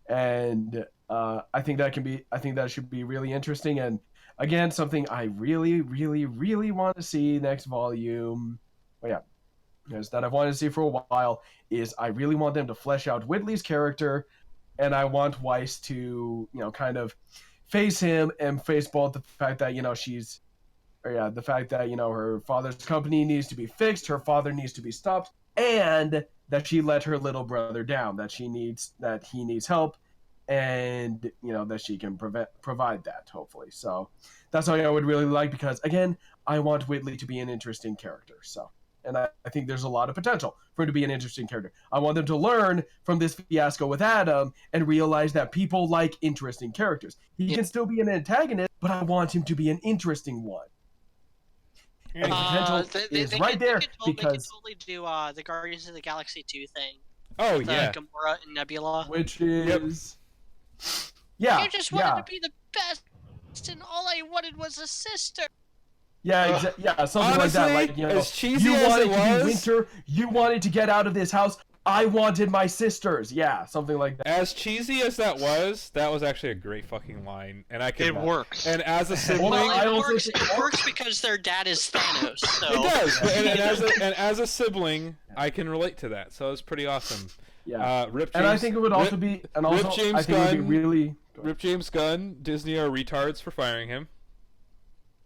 And I think that should be really interesting, and again, something I really, really, really want to see next volume. That I've wanted to see for a while is I really want them to flesh out Whitley's character, and I want Weiss to kind of face him and face both the fact that the fact that her father's company needs to be fixed, her father needs to be stopped, and that she let her little brother down, that he needs help, and that she can provide that, hopefully. So that's something I would really like, because again, I want Whitley to be an interesting character. So, and I think there's a lot of potential for him to be an interesting character. I want them to learn from this fiasco with Adam and realize that people like interesting characters. He can still be an antagonist, but I want him to be an interesting one. And the potential is right there, because they could totally do the Guardians of the Galaxy 2 thing. Oh with, Gamora and Nebula, which is You just wanted to be the best, and all I wanted was a sister. Something honestly, like that. Like, as cheesy you as wanted it to was, be Winter, you wanted to get out of this house. I wanted my sisters. Yeah, something like that. As cheesy as that was actually a great fucking line, and it works. And as a sibling, it works because their dad is Thanos. So. It does. And as a sibling, I can relate to that. So it's pretty awesome. Yeah. Rip James, And I think it would also be, and also Rip James I think it would be Gunn. really. Rip James Gunn, Disney are retards for firing him.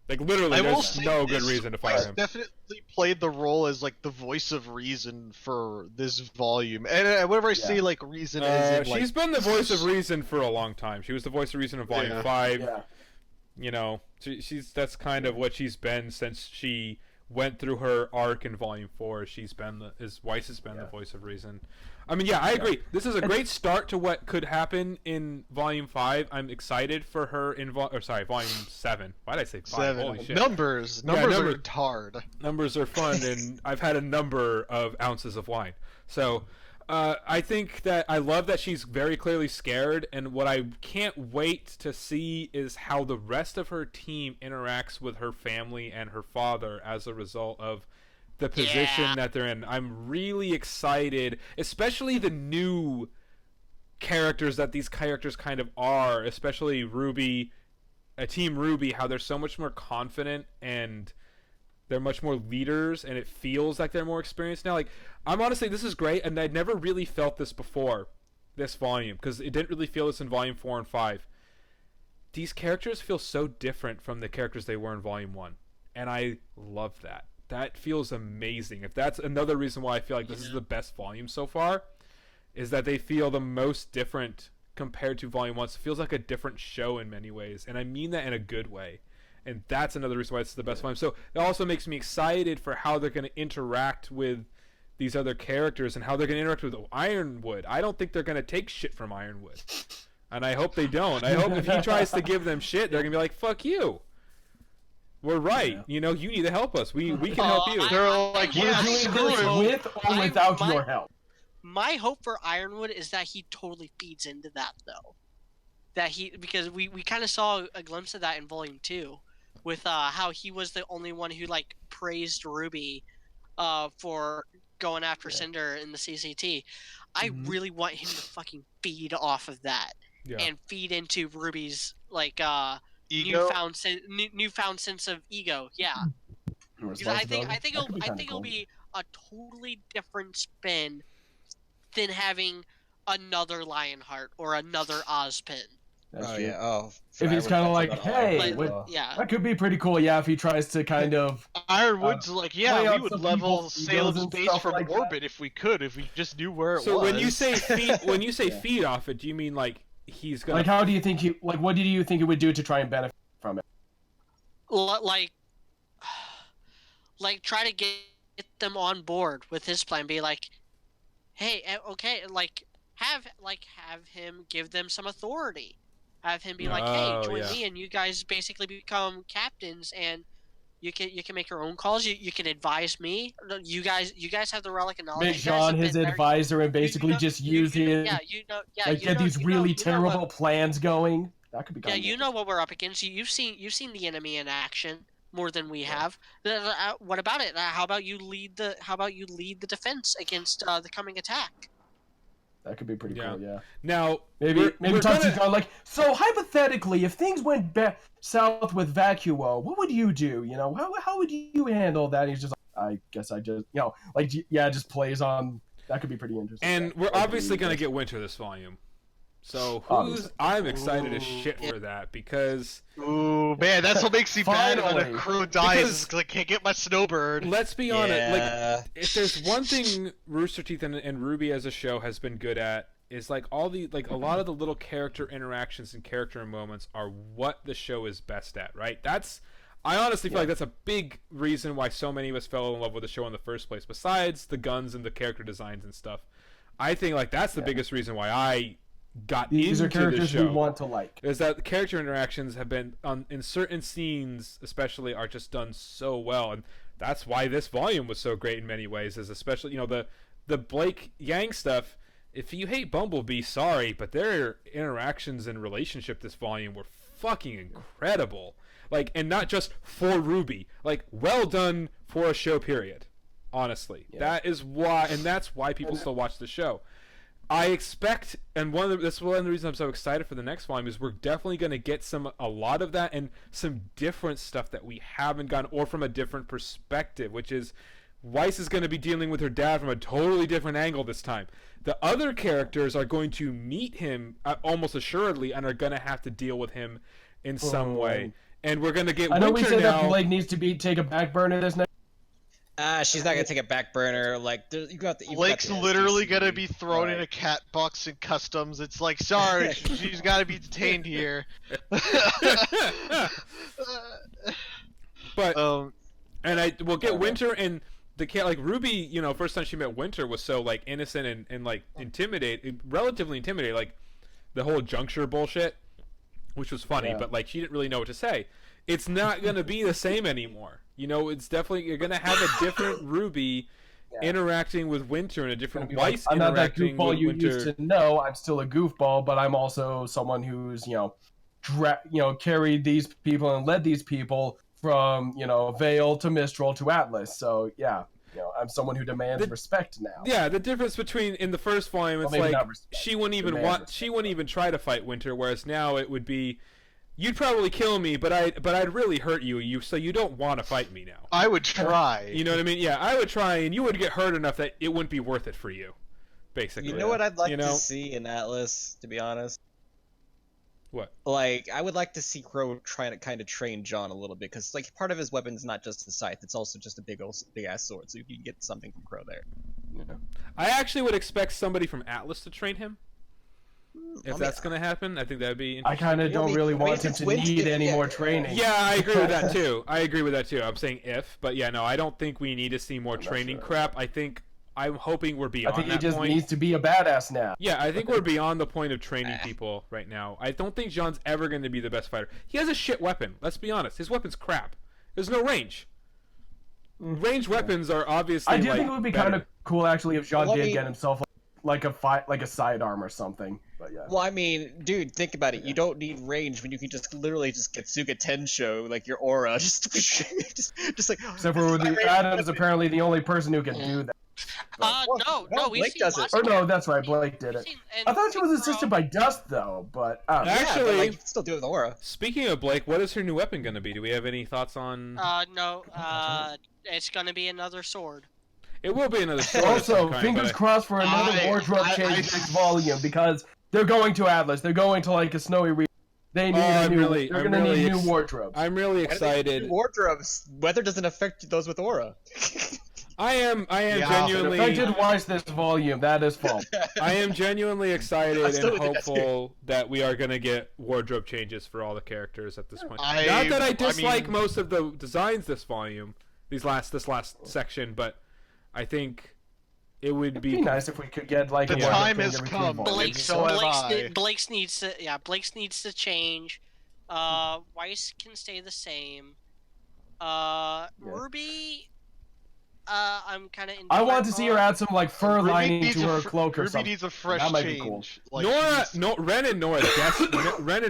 Like literally, I will there's say no good this, reason to fire He's him. definitely played the role as like the voice of reason for this volume, and whenever I say like reason, is in, like, she's been the voice of reason for a long time. She was the voice of reason in Volume 5. Yeah. You know, she's that's kind of what she's been since she went through her arc in Volume 4. She's been Weiss has been the voice of reason. I mean, yeah, I agree. This is a great start to what could happen in Volume 5. I'm excited for her in Volume 7. Why did I say 5? 7. Holy shit. Numbers are hard. Numbers are fun, and I've had a number of ounces of wine. So, I think that I love that she's very clearly scared, and what I can't wait to see is how the rest of her team interacts with her family and her father as a result of the position that they're in. I'm really excited, especially the new characters that these characters kind of are, especially RWBY, Team RWBY, how they're so much more confident and they're much more leaders, and it feels like they're more experienced now. Like, I'm honestly, this is great, and I'd never really felt this before, this volume, because it didn't really feel this in Volume 4 and 5. These characters feel so different from the characters they were in Volume 1, and I love that. That feels amazing. If that's another reason why I feel like this is the best volume so far, is that they feel the most different compared to Volume 1. So it feels like a different show in many ways, and I mean that in a good way. And that's another reason why it's the best volume. So it also makes me excited for how they're going to interact with these other characters and how they're going to interact with Ironwood. I don't think they're going to take shit from Ironwood. And I hope they don't. I hope if he tries to give them shit, they're going to be like, fuck you. We're right. You know, you need to help us. We can help you. They're like, We're yeah, doing screw this it. with or without your help. My hope for Ironwood is that he totally feeds into that, though. Because we kind of saw a glimpse of that in Volume 2, with how he was the only one who like praised RWBY for going after Cinder in the CCT. I really want him to fucking feed off of that and feed into RWBY's like Ego? newfound sense of ego. Yeah. Because I think it'll be a totally different spin than having another Lionheart or another Ozpin. If he's kind of like, hey, that could be pretty cool. Yeah, if he tries to kind of. Ironwood's like, yeah, we would level Salem's and base stuff from like orbit if we could, if we just knew where it was. So when you say feed off it, do you mean like he's gonna like? How do you think he like? What do you think he would do to try and benefit from it? Like try to get them on board with his plan. Be like, hey, okay, like have him give them some authority. Have him be like, hey, join me, and you guys basically become captains, and you can make your own calls. You can advise me. You guys have the relic of knowledge. Make John his advisor and basically just use him. Get these really terrible plans going. That could be. Yeah, you know what we're up against. You've seen the enemy in action more than we have. What about it? How about you lead the defense against the coming attack? That could be pretty cool, yeah. Now, maybe talk to John like, so hypothetically, if things went south with Vacuo, what would you do? You know, how would you handle that? And he's just like, I guess I just, you know, like, yeah, just plays on. That could be pretty interesting. And we're obviously going to get Winter this volume. So I'm excited as shit for that because... Ooh, man, that's what makes me bad when a crew dies. I can't get my Snowbird. Let's be honest. Like, if there's one thing Rooster Teeth and RWBY as a show has been good at, is like a lot of the little character interactions and character moments are what the show is best at, right? I honestly feel like that's a big reason why so many of us fell in love with the show in the first place, besides the guns and the character designs and stuff. I think like that's the biggest reason why I got These into are characters the show. we want to like. Is that the character interactions have been in certain scenes, especially, are just done so well, and that's why this volume was so great in many ways. Is especially the Blake Yang stuff. If you hate Bumblebee, sorry, but their interactions and relationship this volume were fucking incredible. Like, and not just for RWBY, like well done for a show. Period. Honestly, that's why people still watch the show. I expect, and that's one of the reasons I'm so excited for the next volume is we're definitely going to get a lot of that and some different stuff that we haven't gotten, or from a different perspective, which is Weiss is going to be dealing with her dad from a totally different angle this time. The other characters are going to meet him almost assuredly and are going to have to deal with him in some way. And we're going to get I know Winter we said now. that Blake needs to take a back burner this next. She's not gonna take a back burner. Like you got the. Blake's literally gonna be thrown in a cat box in customs. It's like, sorry, she's got to be detained here. But and we'll get Winter and the cat, like Ruby. You know, first time she met Winter was so like innocent and like relatively intimidated, like the whole juncture bullshit, which was funny, but like she didn't really know what to say. It's not gonna be the same anymore. You know, it's definitely you're gonna have a different Ruby interacting with Winter and a different Weiss I'm not that interacting goofball with you Winter. used to know. I'm still a goofball, but I'm also someone who's carried these people and led these people from Vale to Mistral to Atlas. So yeah, I'm someone who demands respect now. Yeah, the difference between in the first volume, it's like she wouldn't even try to fight Winter, whereas now it would be. You'd probably kill me, but I'd really hurt you. So you don't want to fight me now. I would try. You know what I mean? Yeah, I would try, and you would get hurt enough that it wouldn't be worth it for you. Basically. You know what I'd like to see in Atlas, to be honest? What? Like, I would like to see Crow try to kind of train John a little bit, because like part of his weapon's not just the scythe; it's also just a big ass sword. So you can get something from Crow there. Yeah. I actually would expect somebody from Atlas to train him. If that's going to happen, I think that'd be interesting. I kind of don't really want him to need any more training. Yeah, I agree with that too. I'm saying if, but yeah, no, I don't think we need to see more training crap. I'm hoping we're beyond that point. I think he just needs to be a badass now. Yeah, I think we're beyond the point of training people right now. I don't think Jean's ever going to be the best fighter. He has a shit weapon. Let's be honest. His weapon's crap. There's no range. Ranged weapons are obviously. I do think it would be kind of cool actually if Jean did get himself like a sidearm or something. But yeah. Well, I mean, dude, think about it. You don't need range when you can just literally just get Suga Tensho, like your aura, just like. Except for Adam is apparently the only person who can do that. No, Blake does it. Or no, that's right, Blake did it. I thought she was assisted by Dust though, but actually, but, like, you can still do it with aura. Speaking of Blake, what is her new weapon going to be? Do we have any thoughts on? No. It's going to be another sword. It will be another sword. Also, fingers crossed for another wardrobe change next volume because they're going to Atlas. They're going to like a snowy region. They need they're going to need new wardrobes. I'm really excited. Wardrobes. Weather doesn't affect those with aura. I am genuinely. It affected Weiss this volume. That is fault. I am genuinely excited and hopeful that we are going to get wardrobe changes for all the characters at this point. Not that I dislike most of the designs this volume, this last section, but I think it would be nice if we could get like the time has come. Blake's needs to change. Weiss can stay the same. RWBY. I'm kind of. I want to see her add some like fur lining to her cloak or something. RWBY needs a fresh that might change. Be cool. Like, Ren and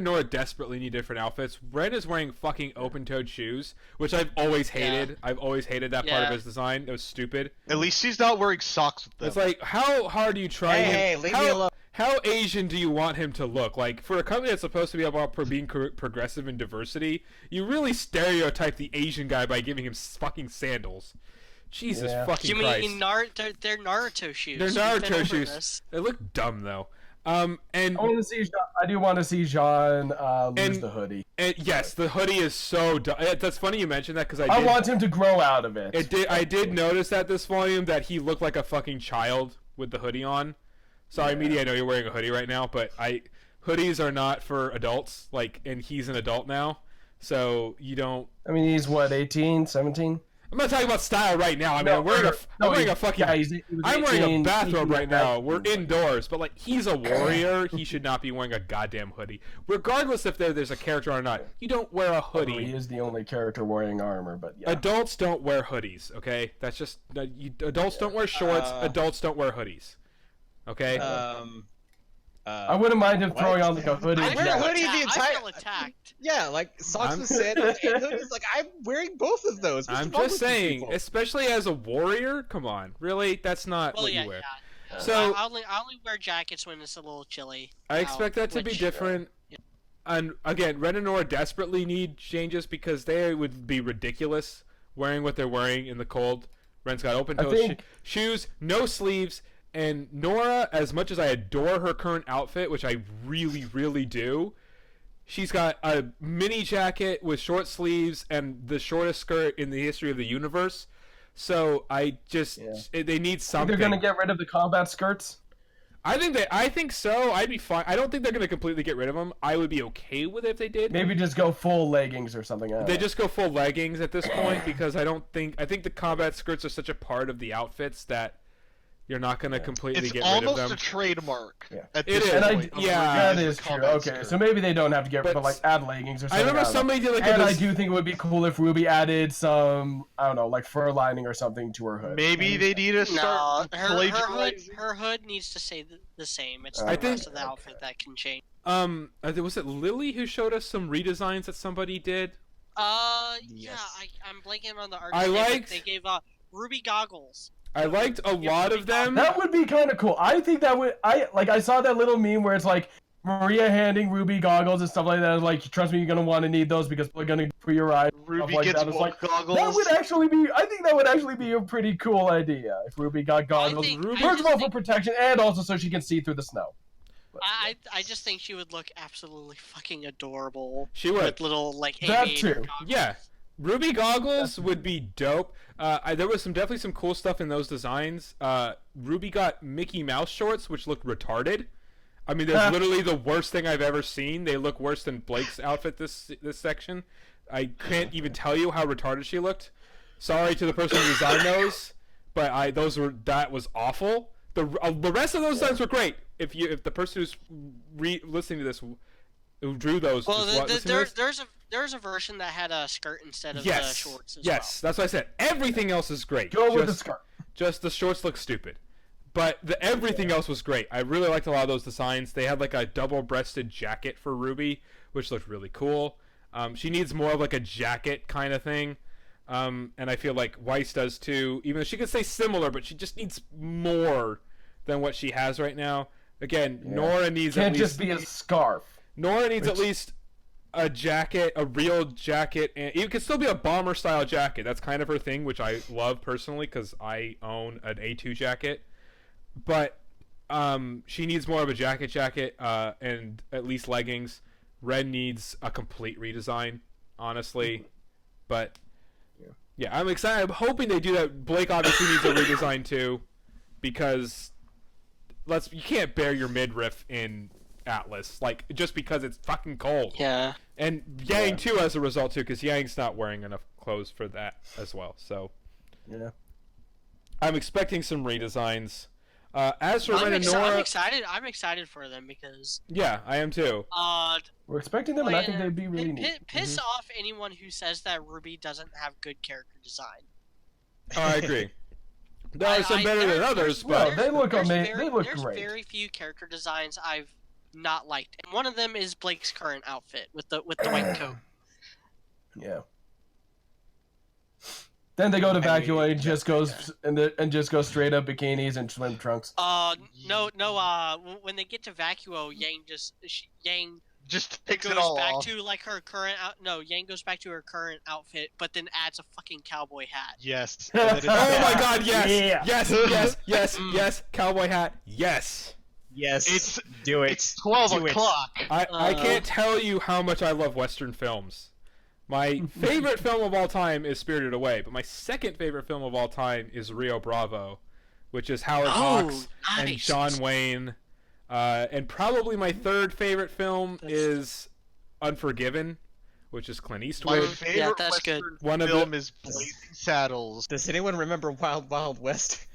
Nora desperately need different outfits. Ren is wearing fucking open-toed shoes, which I've always hated. Yeah. I've always hated that part of his design. It was stupid. At least he's not wearing socks with them. It's like, how hard do you try him? Hey, leave me alone. How Asian do you want him to look? Like, for a company that's supposed to be about being progressive and diversity, you really stereotype the Asian guy by giving him fucking sandals. Jesus fucking Christ. You mean they're Naruto shoes? They're Naruto shoes. They look dumb though. And I do want to see Jean lose the hoodie. And yes, the hoodie is so dumb. That's funny you mentioned that because I want him to grow out of it. I did notice that this volume that he looked like a fucking child with the hoodie on. Sorry, media. I know you're wearing a hoodie right now, but hoodies are not for adults. Like, and he's an adult now, so you don't. I mean, he's what, 18, 17? I'm not talking about style right now. I mean, I'm wearing a bathrobe right now. We're indoors, but like he's a warrior. He should not be wearing a goddamn hoodie, regardless if there's a character or not. You don't wear a hoodie. He is the only character wearing armor, but yeah. Adults don't wear hoodies. Okay, that's just adults don't wear shorts. Adults don't wear hoodies. Okay. I wouldn't mind him throwing on like a hoodie. I wear a hoodie the entire. I feel attacked. Yeah, like socks with sandals and hoodies. Like I'm wearing both of those. I'm just saying, especially as a warrior. Come on, really? That's not what you wear. Yeah. So I only wear jackets when it's a little chilly. I expect that to be different. And again, Ren and Nora desperately need changes because they would be ridiculous wearing what they're wearing in the cold. Ren's got open-toed shoes, no sleeves, and Nora, as much as I adore her current outfit, which I really, really do, she's got a mini jacket with short sleeves and the shortest skirt in the history of the universe. So I just they need something. They're gonna get rid of the combat skirts. I think so. I'd be fine. I don't think they're gonna completely get rid of them. I would be okay with it if they did. Maybe just go full leggings or something. They just go full leggings at this point because I think the combat skirts are such a part of the outfits that you're not going to completely get rid of them. It's almost a trademark. Yeah. At this It is. point. That is true. Okay, skirt. so maybe they don't have to get rid of like add leggings or something. I remember somebody did and I do think it would be cool if Ruby added some, I don't know, like fur lining or something to her hood. Maybe they need to start her hood needs to stay the same. It's the rest of the outfit that can change. Was it Lily who showed us some redesigns that somebody did? Yeah, I'm blanking on the artist. They gave Ruby goggles. I liked a lot of them. That would be kind of cool. I think that would. I saw that little meme where it's like Maria handing Ruby goggles and stuff like that. Like, trust me, you're gonna want to need those because they're gonna for your eyes. Ruby like gets that. Like, goggles. That would actually be. I think that would actually be a pretty cool idea if Ruby got goggles. First of all, for protection, and also so she can see through the snow. I just think she would look absolutely fucking adorable. She would. With little like that aviator too. goggles. Yeah. Ruby goggles would be dope. There was definitely some cool stuff in those designs. Ruby got Mickey Mouse shorts, which looked retarded. I mean, they're literally the worst thing I've ever seen. They look worse than Blake's outfit this section. I can't even tell you how retarded she looked. Sorry to the person who designed those, but that was awful. The rest of those designs were great. If the person who's listening to this who drew those, there's a version that had a skirt instead of the shorts as well. That's what I said. Everything else is great. Go with the skirt. Just the shorts look stupid. But everything else was great. I really liked a lot of those designs. They had like a double-breasted jacket for Ruby, which looked really cool. She needs more of like a jacket kind of thing. And I feel like Weiss does too. Even though she could stay similar, but she just needs more than what she has right now. Again, Nora needs Can't just be a scarf. Nora needs at least a jacket, a real jacket, and it can still be a bomber style jacket. That's kind of her thing, which I love personally because I own an A2 jacket. But she needs more of a jacket, and at least leggings. Ren needs a complete redesign, honestly. But yeah, I'm excited. I'm hoping they do that. Blake obviously needs a redesign too, because you can't bear your midriff in Atlas, like, just because it's fucking cold. Yeah. And Yang too, as a result too, because Yang's not wearing enough clothes for that as well. So yeah, I'm expecting some redesigns. As for Ren and Nora, I'm excited for them because I am too. We're expecting them, and I think they'd be really neat. Piss off anyone who says that Ruby doesn't have good character design. Oh, I agree. There are some better than others, but they look amazing. They look great. There's very few character designs I've not liked, and one of them is Blake's current outfit with the white coat. Yeah. Then they go to Vacuo and just goes straight up bikinis and swim trunks. No. When they get to Vacuo, Yang takes goes it all back off. to like her current Yang goes back to her current outfit, but then adds a fucking cowboy hat. Yes. Oh my god, yes! Yeah. Yes, cowboy hat, yes! Yes, do it. It's 12 o'clock. I can't tell you how much I love Western films. My favorite film of all time is Spirited Away, but my second favorite film of all time is Rio Bravo, which is Howard Hawks and John Wayne. And probably my third favorite film is Unforgiven, which is Clint Eastwood. My favorite Western film is Blazing Saddles. Does anyone remember Wild Wild West?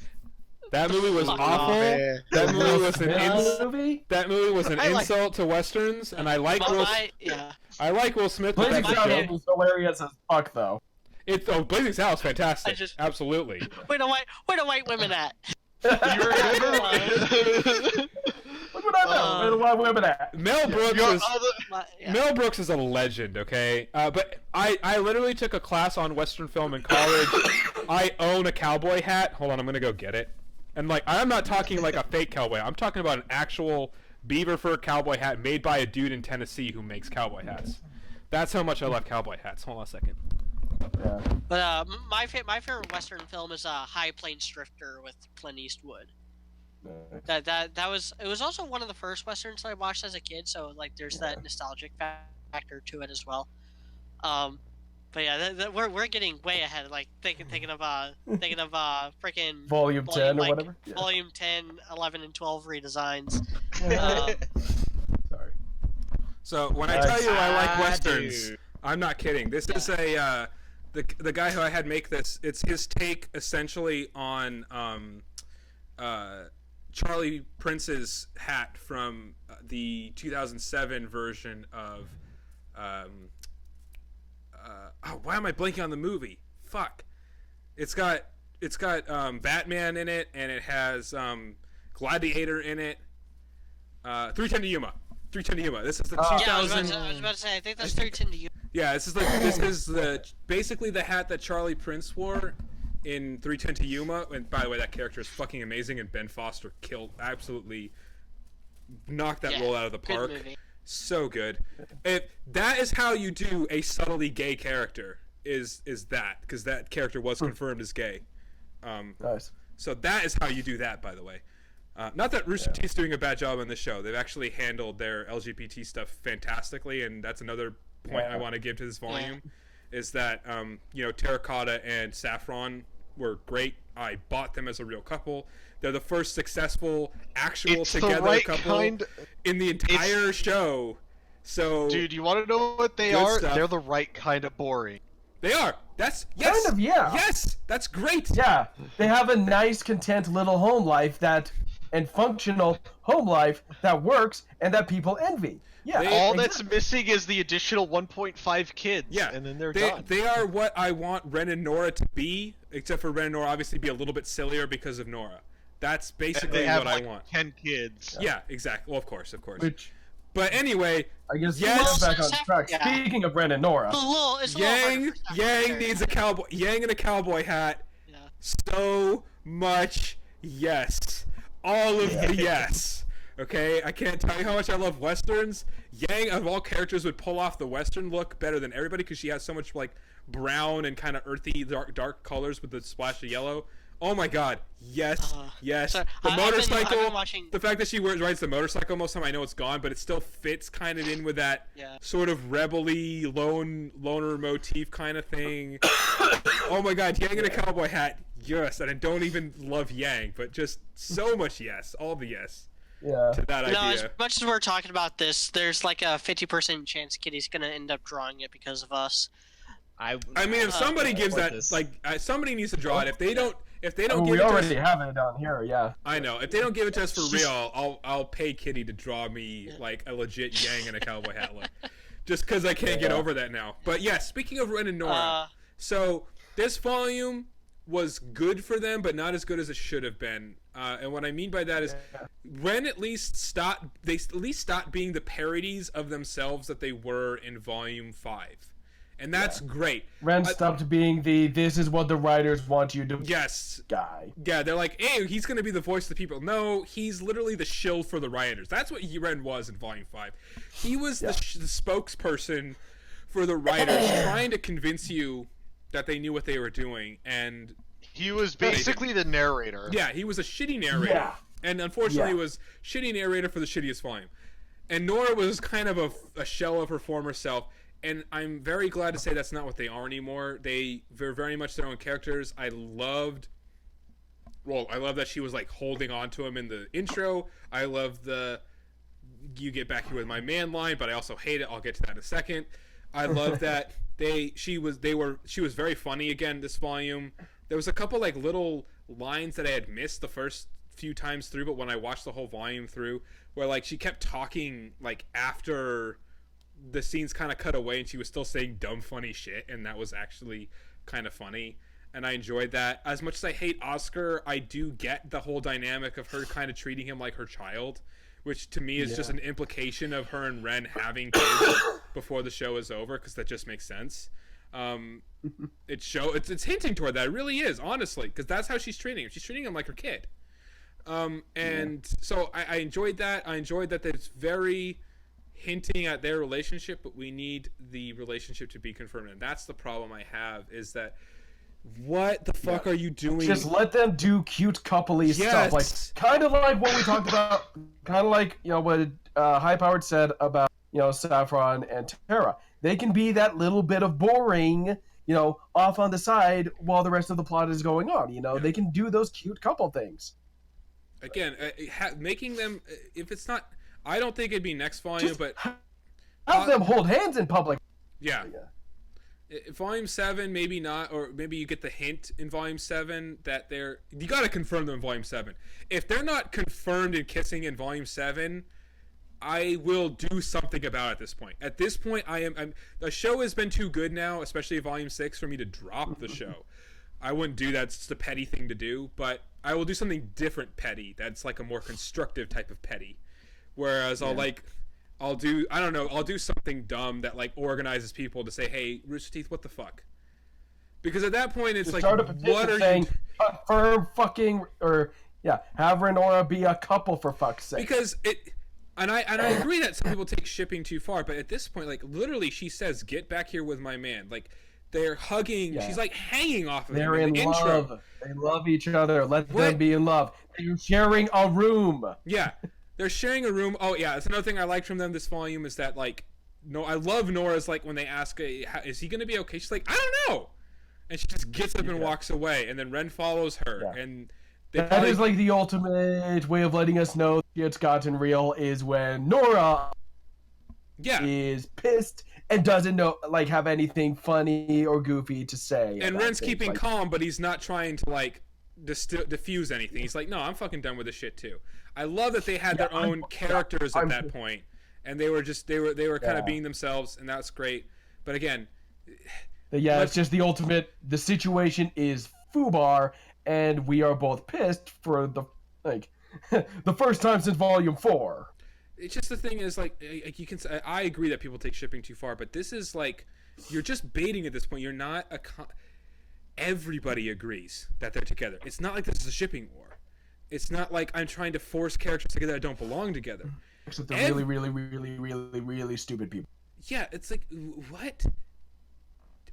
That movie was awful. Man. That movie was an movie? insult to westerns, and I like Will. I like Will Smith. Blazing Saddles was hilarious as fuck, though. Blazing Saddles, fantastic. Absolutely. Where the white women at? You remember? Look what I know. Where the white women at? Mel Brooks is a legend, okay? But I literally took a class on Western film in college. I own a cowboy hat. Hold on, I'm gonna go get it. And like, I'm not talking like a fake cowboy. I'm talking about an actual beaver fur cowboy hat made by a dude in Tennessee who makes cowboy hats. That's how much I love cowboy hats. Hold on a second. Yeah. But my favorite Western film is High Plains Drifter with Clint Eastwood. Nice. That was it was also one of the first westerns I watched as a kid, so like there's that nostalgic factor to it as well. But yeah, we're getting way ahead. Like thinking of freaking Volume 10 or like, whatever. Yeah. Volume 10, 11, and 12 redesigns. Sorry. So when I tell you I like westerns, dude. I'm not kidding. This is a the guy who I had make this. It's his take essentially on Charlie Prince's hat from the 2007 version of why am I blanking on the movie? Fuck. It's got Batman in it, and it has Gladiator in it. 310 to Yuma. 310 to Yuma. This is the 2000. Yeah, I was about to say. I think that's 310 to you. Yeah, this is basically the hat that Charlie Prince wore in 310 to Yuma. And by the way, that character is fucking amazing, and Ben Foster absolutely knocked that role out of the park. Good movie. So good. If that is how you do a subtly gay character, is that, because that character was confirmed as gay. Nice. So that is how you do that, by the way. Not that Rooster Teeth's doing a bad job on this show. They've actually handled their LGBT stuff fantastically, and that's another point I want to give to this volume, is that Terracotta and Saffron were great. I bought them as a real couple. They're the first successful actual together couple in the entire show. So, dude, you want to know what they are? Stuff. They're the right kind of boring. They are. That's Kind of, yeah. Yes, that's great. Yeah, they have a nice, content little home life and functional home life that works and that people envy. Yeah. All that's missing is the additional 1.5 kids. Yeah, and then they're done. They are what I want Ren and Nora to be, except for Ren and Nora obviously be a little bit sillier because of Nora. That's basically what I want. 10 kids. Yeah, exactly. Well, of course. But anyway, I guess yes. back on track. Yeah. Speaking of Ren and Nora, Yang needs a cowboy. Yang in a cowboy hat. Yeah. So much yes. All of the yes. Okay, I can't tell you how much I love westerns. Yang, of all characters, would pull off the western look better than everybody because she has so much like brown and kind of earthy, dark colors with the splash of yellow. Oh my god, yes, yes. So, the motorcycle, I've been watching... the fact that she rides the motorcycle most of the time, I know it's gone, but it still fits kind of in with that sort of rebel-y, loner motif kind of thing. Oh my god, Yang in a cowboy hat, yes. And I don't even love Yang, but just so much yes, all the yes. Yeah. To that idea. As much as we're talking about this, there's like a 50% chance Kitty's gonna end up drawing it because of us. I mean, if somebody gives that, somebody needs to draw it. If they don't give it to us, we already have it down here. Yeah. I know. If they don't give it to us for real, I'll pay Kitty to draw me like a legit Yang in a cowboy hat look, just because I can't get over that now. But yeah, speaking of Ren and Nora, so this volume was good for them, but not as good as it should have been. And what I mean by that is, Ren at least stopped being the parodies of themselves that they were in Volume 5. And that's great. Ren stopped being the "this is what the writers want you to" guy. Yeah, they're like, hey, he's going to be the voice of the people. No, he's literally the shill for the writers. That's what Ren was in Volume 5. He was the spokesperson for the writers, trying to convince you that they knew what they were doing. And he was basically the narrator. Yeah, he was a shitty narrator. Yeah. And unfortunately, was shitty narrator for the shittiest volume. And Nora was kind of a shell of her former self. And I'm very glad to say that's not what they are anymore. They're very much their own characters. I love that she was like holding on to him in the intro. I love the "you get back here with my man" line, but I also hate it. I'll get to that in a second. I love that she was very funny again this volume. There was a couple like little lines that I had missed the first few times through, but when I watched the whole volume through, where like she kept talking like after the scenes kind of cut away and she was still saying dumb funny shit, and that was actually kind of funny, and I enjoyed that. As much as I hate Oscar, I do get the whole dynamic of her kind of treating him like her child, which to me is just an implication of her and Ren having kids before the show is over, because that just makes sense. It's hinting toward that. It really is, honestly, because that's how she's treating him. She's treating him like her kid. So I enjoyed that. I enjoyed that it's very hinting at their relationship, but we need the relationship to be confirmed, and that's the problem I have. Is that what the fuck are you doing? Just let them do cute coupley stuff, like kind of like what we talked about, kind of like what High Powered said about Saffron and Tara. They can be that little bit of boring, off on the side while the rest of the plot is going on. They can do those cute couple things. Again, making them, if it's not, I don't think it'd be next volume, but have them hold hands in public. Yeah. Volume 7, maybe not, or maybe you get the hint in Volume 7 that you gotta confirm them in Volume 7. If they're not confirmed in kissing in Volume 7, I will do something about it at this point. At this point, the show has been too good now, especially Volume 6, for me to drop the show. I wouldn't do that. It's just a petty thing to do, but I will do something different petty. That's like a more constructive type of petty. Whereas I'll do something dumb that like organizes people to say, hey, Rooster Teeth, what the fuck? Because at that point, it's just like, start a petition what are saying, you... confirm fucking, or have Renora be a couple for fuck's sake. Because and I agree that some people take shipping too far, but at this point, like, literally, she says, get back here with my man. Like, they're hugging. Yeah. She's like hanging off of him. They're in love. Intro. They love each other. Let them be in love. They're sharing a room. Yeah, they're sharing a room. Oh yeah, that's another thing I liked from them this volume is that like, no, I love Nora's like when they ask, is he gonna be okay? She's like, I don't know, and she just gets up and walks away, and then Ren follows her, and that is like the ultimate way of letting us know it's gotten real is when Nora is pissed and doesn't know have anything funny or goofy to say. And Ren's keeping calm, but he's not trying to like diffuse anything. He's like, no, I'm fucking done with this shit too. I love that they had their own characters at that point, and they were kind of being themselves, and that's great. But again, it's just the ultimate. The situation is FUBAR, and we are both pissed for the the first time since Volume 4. It's just the thing is like you can. I agree that people take shipping too far, but this is like you're just baiting at this point. You're not everybody agrees that they're together. It's not like this is a shipping war. It's not like I'm trying to force characters together that don't belong together. Except they're really, really, really, really, really stupid people. Yeah, it's like, what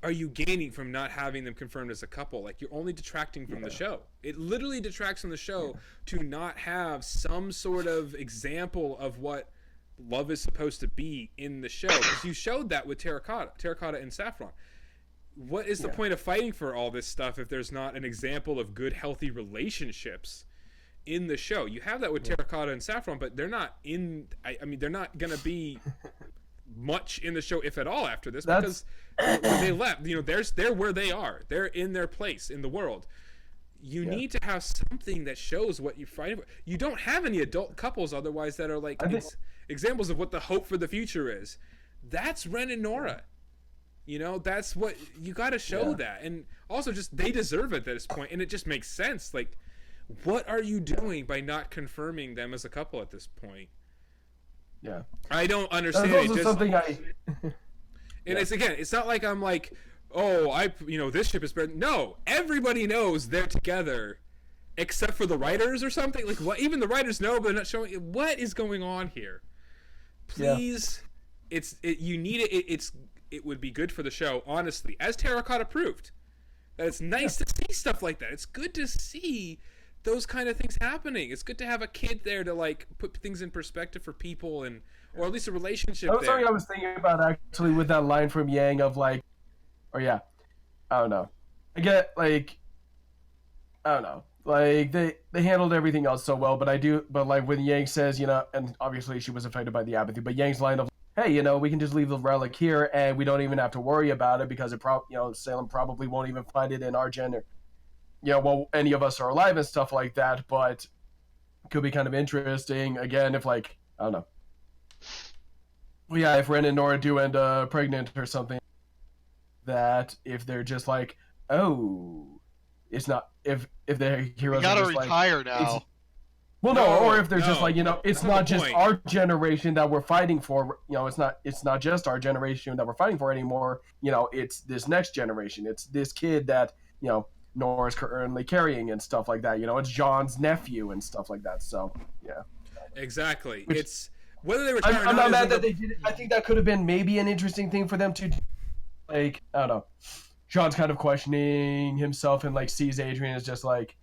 are you gaining from not having them confirmed as a couple? Like, you're only detracting from the show. It literally detracts from the show to not have some sort of example of what love is supposed to be in the show. Because you showed that with Terracotta and Saffron. What is the point of fighting for all this stuff if there's not an example of good, healthy relationships in the show? You have that with Terracotta and Saffron, but they're not in... I mean, they're not going to be much in the show, if at all, after this, because when they left, they're where they are. They're in their place in the world. You need to have something that shows what you're fighting for. You don't have any adult couples otherwise that are like examples of what the hope for the future is. That's Ren and Nora. That's what you got to show that. And also just they deserve it at this point, and it just makes sense. Like, what are you doing by not confirming them as a couple at this point? Yeah. I don't understand. That's also something And it's not like I'm like, oh, this ship is better. No, everybody knows they're together, except for the writers or something. Like, what? Even the writers know, but they're not showing. What is going on here? Please, you need it. It would be good for the show, honestly, as Terracotta proved. That it's nice to see stuff like that. It's good to see those kind of things happening. It's good to have a kid there to like put things in perspective for people, or at least a relationship. That was something I was thinking about actually with that line from Yang of like, I don't know. I get I don't know. Like they handled everything else so well, but like when Yang says, and obviously she was affected by the apathy, but Yang's line of, hey, we can just leave the relic here and we don't even have to worry about it because Salem probably won't even find it in our gender. Any of us are alive and stuff like that, but it could be kind of interesting, again, if, I don't know. Well, yeah, if Ren and Nora do end up pregnant or something, that if they're just like, oh, it's not, if the heroes gotta are just retire now. Well, no, or if they're just like, it's not just our generation that we're fighting for, it's not just our generation that we're fighting for anymore, it's this next generation, it's this kid that, Nora's currently carrying and stuff like that. It's John's nephew and stuff like that. So, yeah. Exactly. Whether they retire or I'm not mad that they they did it. I think that could have been maybe an interesting thing for them to do. Like, I don't know. Sean's kind of questioning himself and like sees Adrian as just like,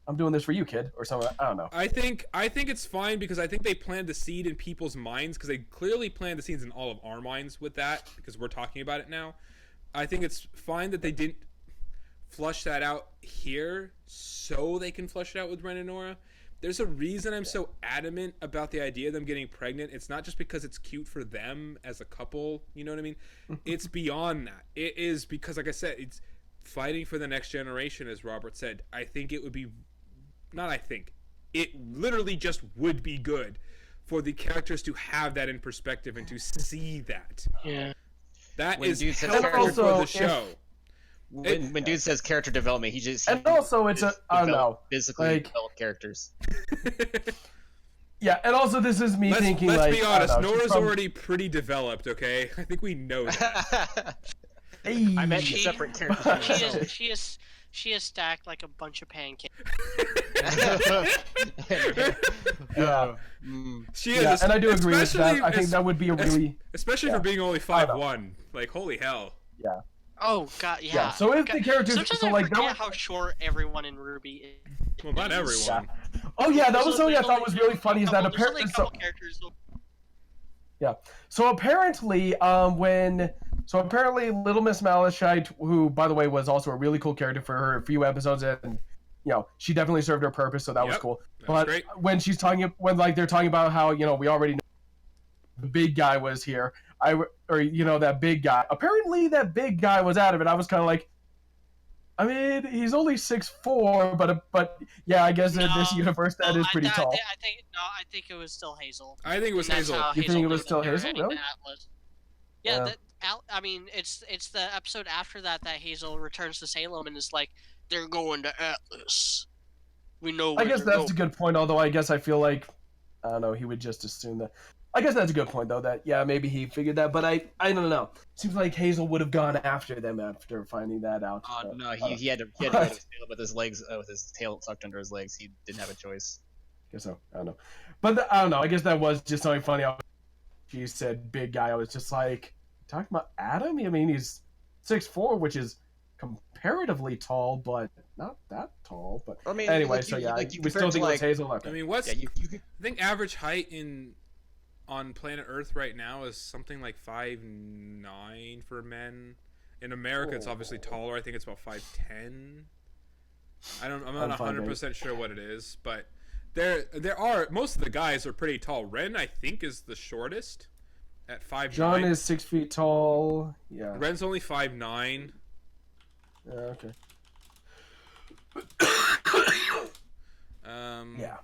I'm doing this for you, kid, or something. I don't know. I think it's fine because I think they planted the seed in people's minds because they clearly planted the seeds in all of our minds with that because we're talking about it now. I think it's fine that they didn't flush that out here so they can flush it out with Ren and Nora. There's a reason I'm so adamant about the idea of them getting pregnant. It's not just because it's cute for them as a couple, you know what I mean? It's beyond that. It is because, like I said, it's fighting for the next generation, as Robert said. I think it would be, not I think, it literally just would be good for the characters to have that in perspective and to see that. Yeah. That When is dude says helpful character- for the show. When dude says character development, he just And also, it's a I don't know. physically Like- developed characters. Yeah, and also this is me thinking let's like. be I don't honest, know, she's Nora's from- already pretty developed, okay? I think we know that. Hey. I meant She- separate characters. She is stacked like a bunch of pancakes. Yeah. She is, Yeah, and I do agree with especially that. I think that would be a really. especially yeah. for being only I know. 5'1". Like, holy hell. Yeah. Oh god, yeah. Yeah. So if the characters, Sometimes so I like forget that was, how short everyone in RWBY is. Well, not everyone. oh yeah, that was There's something I only thought was really funny is that there's only apparently a couple characters. so apparently apparently Little Miss Malachite, who by the way was also a really cool character for her few episodes, and she definitely served her purpose, so that was Yep, cool. that's But great. when they're talking about how we already know the big guy was here, that big guy. Apparently that big guy was out of it. I was kind of like, I mean, he's only 6'4", but yeah, I guess in this universe that is pretty tall. I think it was still Hazel. I think it was And that's Hazel. how You think it was lived still in her Hazel? heading Really? to Atlas. Yeah, Yeah. I mean, it's the episode after that Hazel returns to Salem and is like, they're going to Atlas. We know. I guess where they're that's a good point, although I guess I feel like, I don't know, he would just assume that. I guess that's a good point, though, that, yeah, maybe he figured that, but I don't know. Seems like Hazel would have gone after them after finding that out. Oh no, he had to go to his tail with his legs, with his tail tucked under his legs. He didn't have a choice. Guess so. I don't know. But I don't know. I guess that was just something funny. She said big guy. I was just like, talking about Adam? I mean, he's 6'4", which is comparatively tall, but not that tall. But I mean, anyway, like, so you- yeah, like, you we still compare think to, it was like- Hazel. Okay. I mean, what's Yeah, you I think average height on planet Earth right now is something like 5'9" for men. In America, it's obviously taller. I think it's about 5'10". I'm not 100% sure what it is, but there are most of the guys are pretty tall. Ren, I think, is the shortest at 5'9". John is 6 feet tall. Yeah. Ren's only 5'9". Yeah. Okay. Yeah.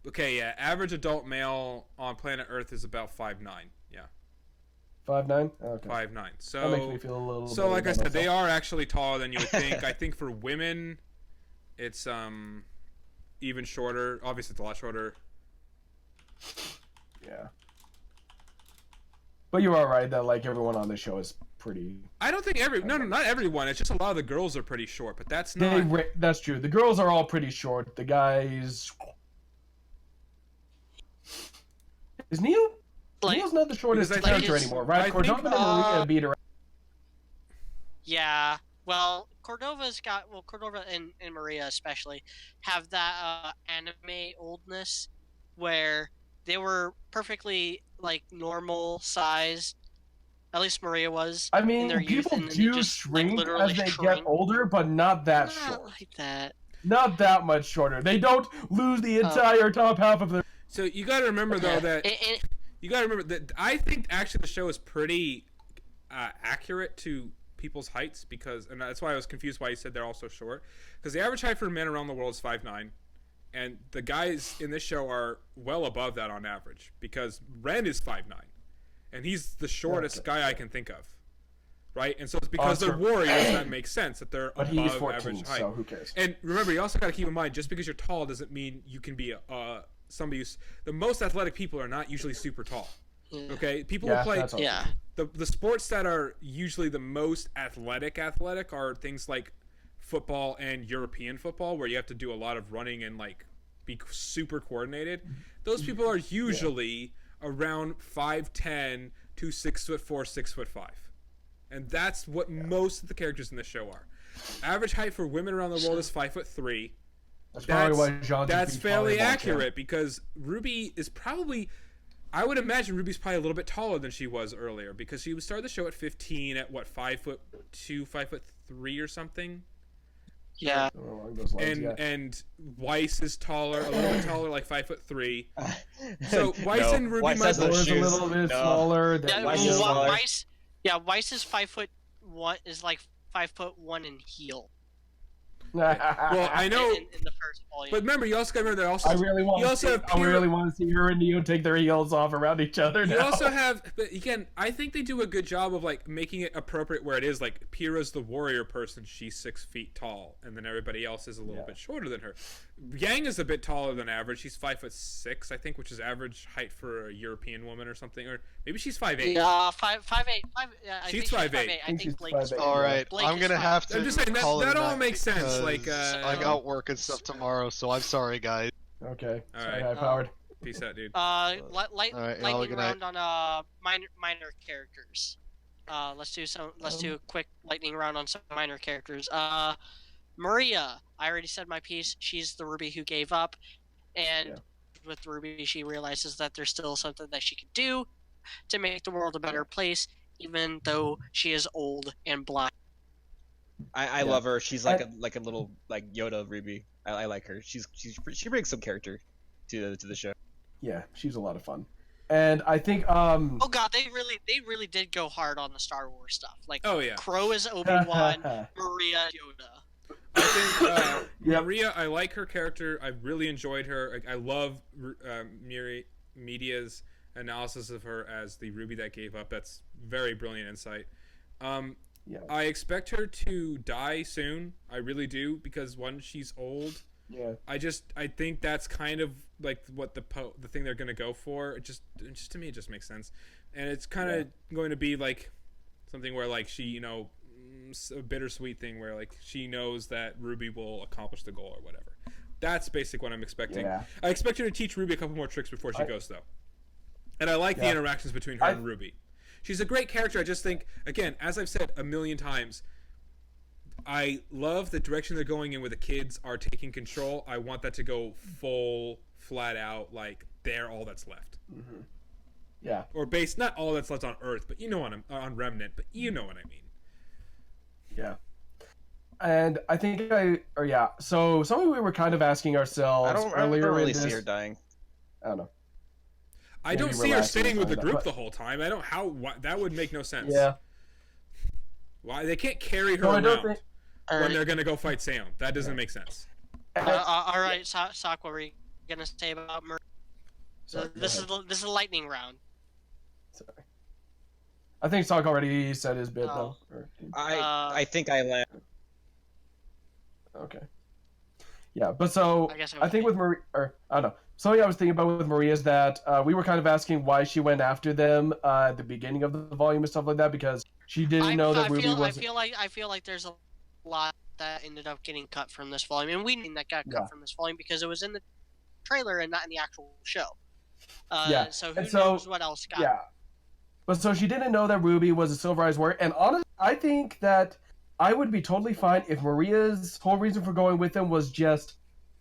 Okay, yeah. Average adult male on planet Earth is about 5'9". Yeah, 5'9". Okay. 5'9". That makes me So, feel a little. so better like I about said, they myself. are actually taller than you would think. I think for women, it's even shorter. Obviously, it's a lot shorter. Yeah. But you are right that like everyone on the show is pretty. I don't think not everyone. It's just a lot of the girls are pretty short, but that's not. That's true. The girls are all pretty short. The guys. Is Neil? Like, Neil's not the shortest because I think character his- anymore, right? I think, Cordova and Maria beat her. Yeah. Well, Cordova and Maria especially have that anime oldness where they were perfectly like normal sized. At least Maria was. I in mean, their youth, people and then they do just, like, shrink literally as they get shrink. older, but not that Not short. like that. Not that much shorter. They don't lose the entire top half of their. So you got to remember though that It- you got to remember that I think actually the show is pretty accurate to people's heights and that's why I was confused why you said they're all so short, because the average height for men around the world is 5'9", and the guys in this show are well above that on average, because Ren is 5'9", and he's the shortest guy I can think of, right? And so it's because they're warriors that makes sense that they're But above he's 14, average height. so who cares? And remember, you also got to keep in mind, just because you're tall doesn't mean you can be somebody who's the most athletic. People are not usually super tall. Okay, people who play that's awesome. Yeah. the sports that are usually the most athletic are things like football and European football, where you have to do a lot of running and like be super coordinated, those people are usually around 5'10" to 6'4", 6'5", and that's what most of the characters in the show are. Average height for women around the world is 5'3". That's probably why Jean. That's fairly accurate because RWBY is probably. I would imagine RWBY's probably a little bit taller than she was earlier because she started the show at 15 at what 5'2", 5'3" or something. Yeah. And Weiss is taller, a little bit taller, like 5'3". So Weiss and RWBY Weiss might has be those a shoes. little bit No. smaller. Yeah, Weiss is smaller. Weiss is 5'1", is like 5'1" in heel. Well, I know, in the first volume. but remember, you also got to remember that also. I really want to see her and Neo take their heels off around each other now. You also have, but again, I think they do a good job of like making it appropriate where it is. Like Pyrrha's the warrior person; she's 6 feet tall, and then everybody else is a little bit shorter than her. Yang is a bit taller than average; she's 5'6", I think, which is average height for a European woman or something, or maybe she's 5'8". Yeah, 5'8". She's 5'8". I think Blake is 5'8". All right, Blake I'm is gonna 5'8". have to. I'm just saying call that it all makes sense. Like, I got work and stuff tomorrow, so I'm sorry, guys. Okay. All Sorry, right. high powered. Peace out, dude. Lightning round on minor characters. Let's do a quick lightning round on some minor characters. Maria, I already said my piece. She's the RWBY who gave up, and with RWBY, she realizes that there's still something that she can do to make the world a better place, even though she is old and blind. I love her. She's like a little like Yoda RWBY. I like her. She brings some character to the show. Yeah, she's a lot of fun. And I think Oh god, they really did go hard on the Star Wars stuff. Like, Oh yeah. Crow is Obi-Wan, Maria Yoda. I think Maria, I like her character. I really enjoyed her. I love Media's analysis of her as the RWBY that gave up. That's very brilliant insight. I expect her to die soon. I really do, because one, she's old. Yeah. I think that's kind of like what the thing they're gonna go for. It just to me, it just makes sense, and it's kind of going to be like something where like she, a bittersweet thing where like she knows that RWBY will accomplish the goal or whatever. That's basically what I'm expecting. Yeah. I expect her to teach RWBY a couple more tricks before she goes though, and I like the interactions between her and RWBY. She's a great character. I just think, again, as I've said a million times, I love the direction they're going in where the kids are taking control. I want that to go full, flat out, like they're all that's left. Mm-hmm. Yeah. Or not all that's left on Earth, but on Remnant, but you know what I mean. Yeah. And I think so something we were kind of asking ourselves I don't really in this, see her dying. I don't know. I don't see her staying with the group the whole time. I don't that would make no sense. Yeah. Why they can't carry her around when they're gonna go fight Sam? That doesn't make sense. All right, Sock, what were you gonna say about Maria? This is a lightning round. Sorry. I think Sock already said his bit though. I think I land. Okay. Yeah, but so I think with Maria, I don't know. Something I was thinking about with Maria is that we were kind of asking why she went after them at the beginning of the volume and stuff like that, because she didn't know that RWBY was. I feel like there's a lot that ended up getting cut from this volume, and we knew that got cut from this volume because it was in the trailer and not in the actual show. So who knows what else got? Yeah. But so she didn't know that RWBY was a Silver Eyes warrior, and honestly, I think that I would be totally fine if Maria's whole reason for going with them was just,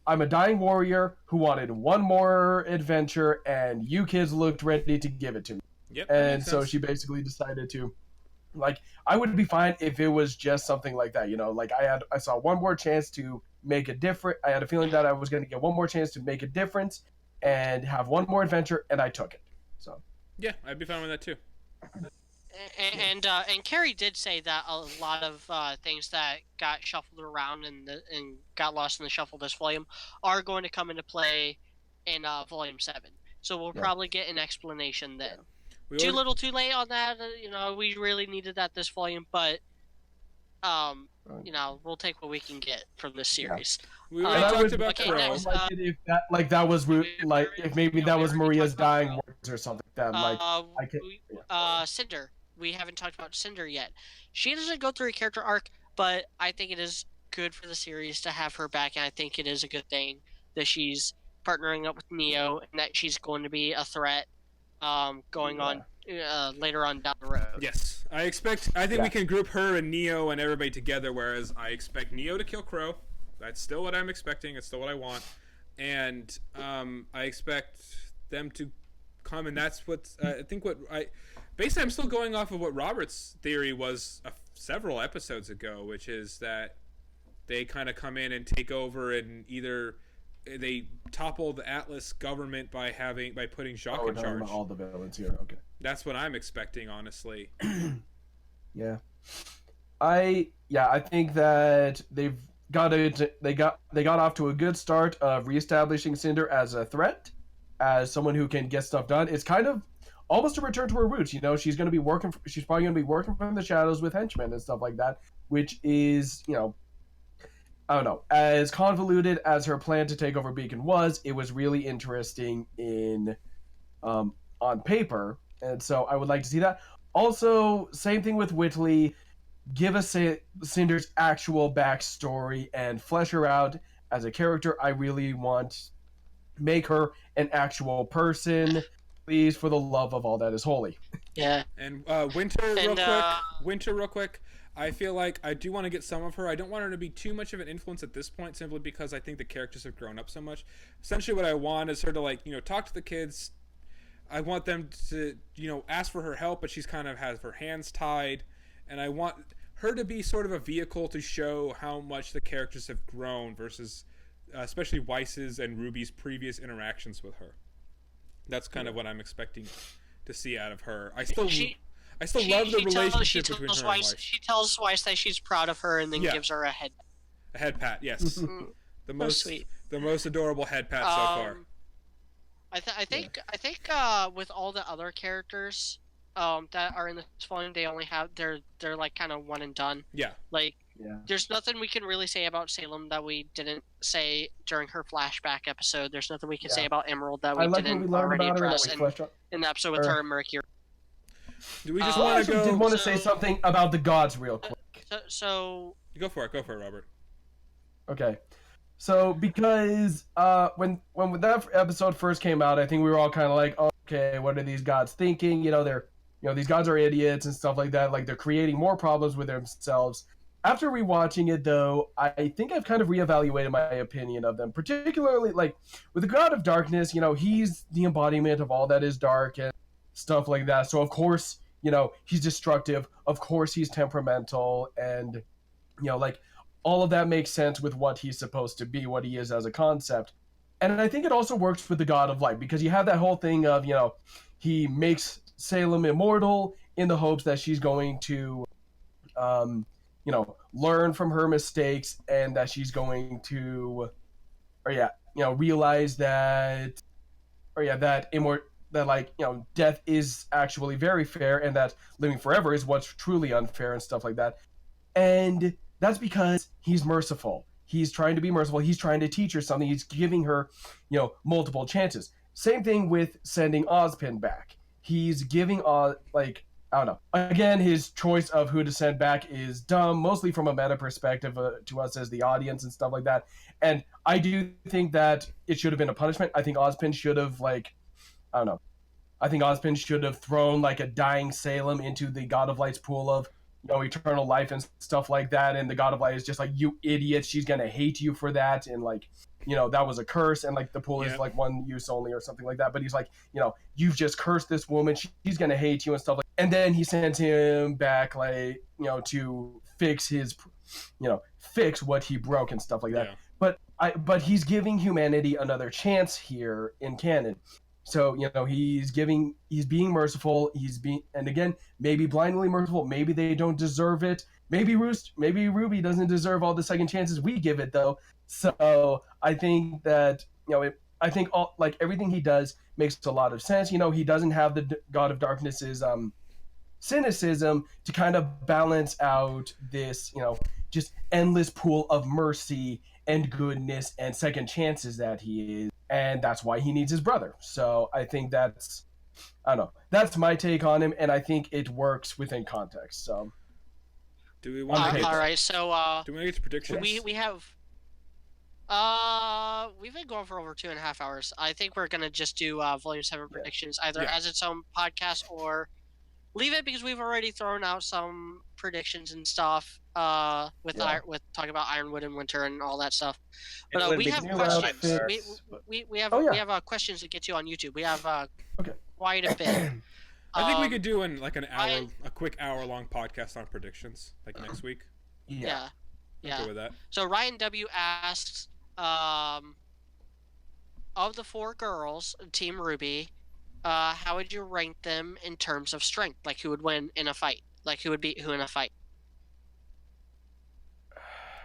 I'm a dying warrior who wanted one more adventure, and you kids looked ready to give it to me. Yep. And so she basically decided to, I would be fine if it was just something like that, I saw one more chance to make a difference. I had a feeling that I was going to get one more chance to make a difference and have one more adventure, and I took it. So. Yeah, I'd be fine with that too. And Carrie did say that a lot of things that got shuffled around and got lost in the shuffle this volume are going to come into play in volume 7. So we'll probably get an explanation then. Too little, too late on that. We really needed that this volume, but we'll take what we can get from this series. We already talked about Crow. Next, if that was if maybe that was Maria's dying words or something. Cinder. We haven't talked about Cinder yet. She doesn't go through a character arc, but I think it is good for the series to have her back, and I think it is a good thing that she's partnering up with Neo, and that she's going to be a threat going on later on down the road. Yes, I think we can group her and Neo and everybody together. Whereas I expect Neo to kill Crow. That's still what I'm expecting. It's still what I want, and I expect them to come, and that's what I think. Basically, I'm still going off of what Robert's theory was several episodes ago, which is that they kind of come in and take over, and either they topple the Atlas government by putting Jacques in charge. All the villains here. Okay. That's what I'm expecting, honestly. Yeah. I think that they got off to a good start of reestablishing Cinder as a threat, as someone who can get stuff done. It's kind of almost a return to her roots. She's probably going to be working from the shadows with henchmen and stuff like that, which is, I don't know, as convoluted as her plan to take over Beacon was, it was really interesting on paper, and so I would like to see that. Also, same thing with Whitley. Give us Cinder's actual backstory and flesh her out as a character. I really want make her an actual person. Please, for the love of all that is holy. Yeah. And Winter, real quick. I feel like I do want to get some of her. I don't want her to be too much of an influence at this point, simply because I think the characters have grown up so much. Essentially, what I want is her to talk to the kids. I want them to ask for her help, but she's kind of has her hands tied, and I want her to be sort of a vehicle to show how much the characters have grown versus, especially Weiss's and Ruby's previous interactions with her. That's kind of what I'm expecting to see out of her. I still love the relationship between her and Weiss. She tells Weiss that she's proud of her, and then gives her a head pat. Yes, the most adorable head pat so far. I think with all the other characters that are in this volume, they only have they're like kind of one and done. Yeah. There's nothing we can really say about Salem that we didn't say during her flashback episode. There's nothing we can say about Emerald that we didn't already address in the episode with her and Mercury. Do we just want to go? I did want to say something about the gods real quick. So go for it, Robert. Okay. So because when that episode first came out, I think we were all kind of like, okay, what are these gods thinking? These gods are idiots and stuff like that. Like, they're creating more problems with themselves. After rewatching it, though, I think I've kind of reevaluated my opinion of them, particularly like with the God of Darkness. He's the embodiment of all that is dark and stuff like that. So of course, he's destructive. Of course, he's temperamental, and all of that makes sense with what he's supposed to be, what he is as a concept. And I think it also works with the God of Light, because you have that whole thing of, he makes Salem immortal in the hopes that she's going to, learn from her mistakes, and that she's going to, realize that, death is actually very fair, and that living forever is what's truly unfair and stuff like that. And that's because he's merciful. He's trying to be merciful. He's trying to teach her something. He's giving her, multiple chances. Same thing with sending Ozpin back. He's giving I don't know. Again, his choice of who to send back is dumb, mostly from a meta perspective to us as the audience and stuff like that. And I do think that it should have been a punishment. I think Ozpin should have, I don't know. I think Ozpin should have thrown, a dying Salem into the God of Light's pool of, eternal life and stuff like that. And the God of Light is just like, you idiot, she's going to hate you for that. And, that was a curse. And, the pool is, one use only or something like that. But he's like, you've just cursed this woman. She's going to hate you and stuff like that. And then he sends him back, to fix his, fix what he broke and stuff like that. Yeah. But he's giving humanity another chance here in canon. So, he's being merciful. And again, maybe blindly merciful. Maybe they don't deserve it. Maybe RWBY doesn't deserve all the second chances we give it, though. So I think that, I think everything he does makes a lot of sense. He doesn't have the God of Darkness's cynicism to kind of balance out this, just endless pool of mercy and goodness and second chances that he is. And that's why he needs his brother. So I think that's my take on him, and I think it works within context. So do we want to all right, so do we want to get to predictions? We have We've been going for over 2.5 hours. I think we're gonna just do Volume 7 predictions, either Yeah. as its own podcast or leave it because we've already thrown out some predictions and stuff. With with talking about Ironwood and Winter and all that stuff. It But would we be have new questions. outfits, We have Oh, yeah. we have questions to get to on YouTube. We have Okay. quite a bit. I think we could do an Ryan- a quick hour-long podcast on predictions, like next week. Yeah. I'm good with that. So Ryan W asks, of the 4 girls, Team RWBY, how would you rank them in terms of strength? Like who would win in a fight? Like who would beat who in a fight?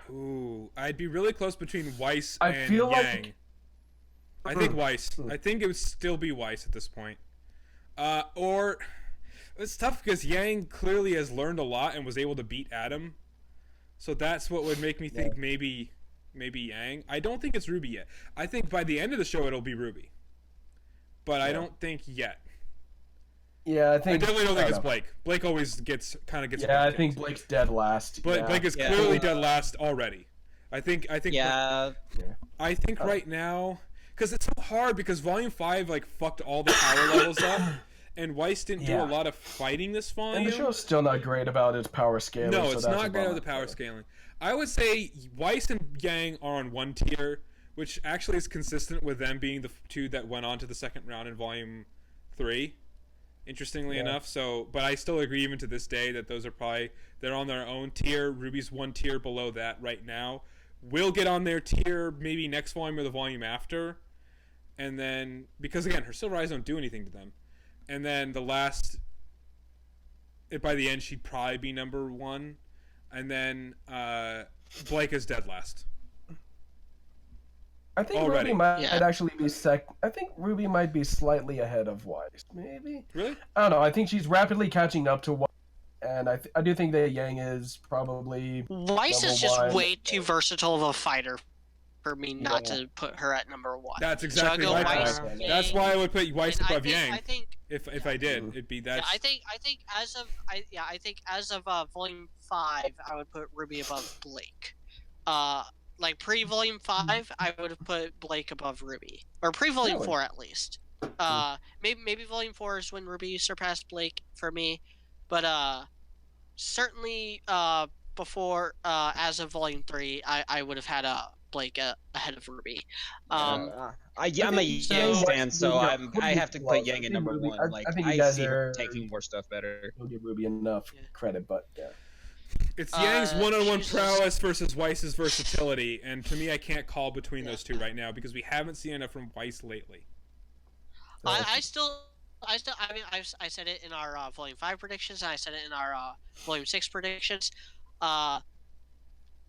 Ooh, I'd be really close between Weiss I and feel like- Yang. I think Weiss. I think it would still be Weiss at this point. Or it's tough because Yang clearly has learned a lot and was able to beat Adam. So that's what would make me think maybe Yang. I don't think it's RWBY yet. I think by the end of the show it'll be RWBY. But I don't think yet. Yeah, I I think. definitely don't think it's know. Blake. Blake always gets. Yeah, I think Blake's dead last. Blake is Yeah. clearly dead last already. I think. Yeah. I think right now, because it's so hard because Volume 5 like fucked all the power levels up, and Weiss didn't do a lot of fighting this volume. And the show's still not great about its power scaling. No, so it's that's not a great bummer. with the power scaling. I would say Weiss and Yang are on one tier, which actually is consistent with them being the 2 that went on to the second round in Volume 3. Interestingly enough, but I still agree even to this day that those are they're on their own tier. RWBY's one tier below that right now. We'll get on their tier maybe next volume or the volume after, and then because again her silver eyes don't do anything to them, and then the last, by the end she'd probably be number 1, and then Blake is dead last. I think Already. RWBY might actually be I think RWBY might be slightly ahead of Weiss, maybe. Really? I don't know. I think she's rapidly catching up to Weiss, and I do think that Yang is probably. Weiss is just way too versatile of a fighter for me not to put her at number 1. That's exactly so my Weiss, point. Yang, That's why I would put Weiss above Yang. I think if I did, it'd be that. I think as of Volume 5, I would put RWBY above Blake. Like pre-Volume 5, I would have put Blake above RWBY, or pre-Volume 4 at least. Maybe Volume 4 is when RWBY surpassed Blake for me, but certainly before as of Volume 3, I would have had Blake ahead of RWBY. I'm a Yang fan, so I have to put Yang at number 1. Like I see her taking more stuff better. Don't give RWBY enough credit, but yeah. It's Yang's one-on-one prowess versus Weiss's versatility, and to me, I can't call between those two right now because we haven't seen enough from Weiss lately. I mean, I said it in our Volume 5 predictions, and I said it in our Volume 6 predictions.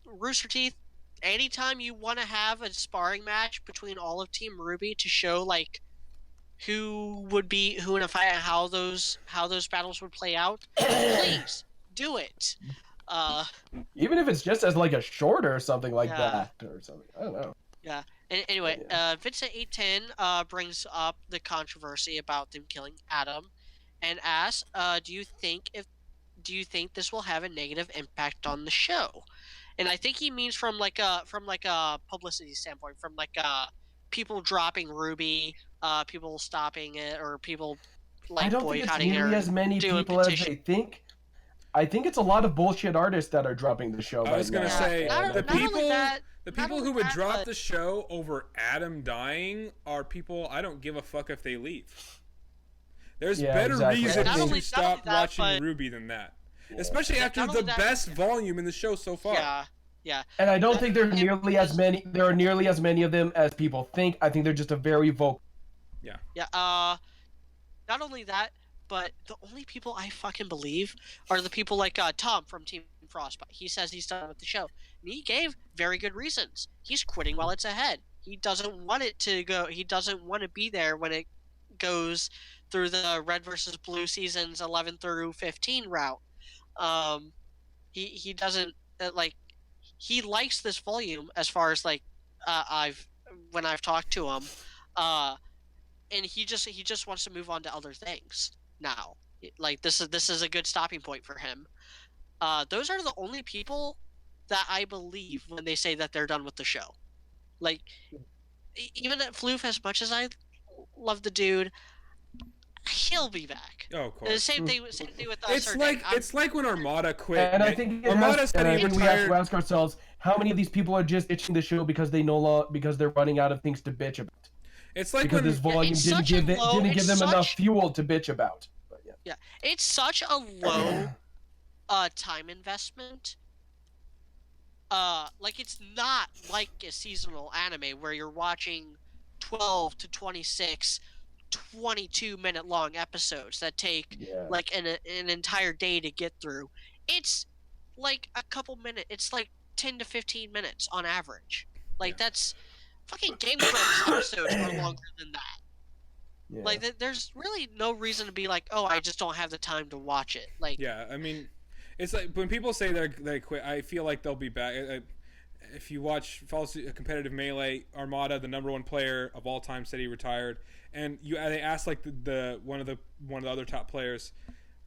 Rooster Teeth, anytime you want to have a sparring match between all of Team RWBY to show like who would be who in a fight and how those battles would play out, please do it. Even if it's just as like a short or something like that or something. I don't know. Yeah. And anyway, Vincent 810 brings up the controversy about them killing Adam, and asks, do you think this will have a negative impact on the show? And I think he means from like a publicity standpoint, from like people dropping RWBY, people stopping it, or people like boycotting it. I don't think it's nearly as many people as they think. I think it's a lot of bullshit artists that are dropping the show. I was gonna say the people who would drop but the show over Adam dying are people I don't give a fuck if they leave. There's better reasons to stop watching RWBY than that, especially after the best volume in the show so far. Yeah. And I don't think there are nearly as many. There are nearly as many of them as people think. I think they're just a very vocal. Yeah. Not only that, but the only people I fucking believe are the people like Tom from Team Frostbite. He says he's done with the show, and he gave very good reasons. He's quitting while it's ahead. He doesn't want it to go. He doesn't want to be there when it goes through the Red versus Blue seasons 11 through 15 route. He doesn't like. He likes this volume as far as like when I've talked to him, and he just wants to move on to other things now. Like this is a good stopping point for him. Those are the only people that I believe when they say that they're done with the show. Like, even at Floof, as much as I love the dude, he'll be back. Oh, of course. Same thing with It's like when Armada quit. And I think Armada said he we have retired. to ask ourselves, how many of these people are just itching the show because because they're running out of things to bitch about? It's like Because when this volume it's didn't such a give them enough fuel to bitch about. But yeah, it's such a low time investment. Like, it's not like a seasonal anime where you're watching 12 to 26 22-minute long episodes that take like an entire day to get through. It's like a couple minutes. It's like 10 to 15 minutes on average. Like, that's fucking Game of Thrones episodes are longer than that. Yeah. Like, there's really no reason to be like, oh, I just don't have the time to watch it. Like, yeah, I mean, it's like when people say they quit, I feel like they'll be back. If you follow competitive Melee, Armada, the #1 player of all time, said he retired, and they asked like the one of the other top players,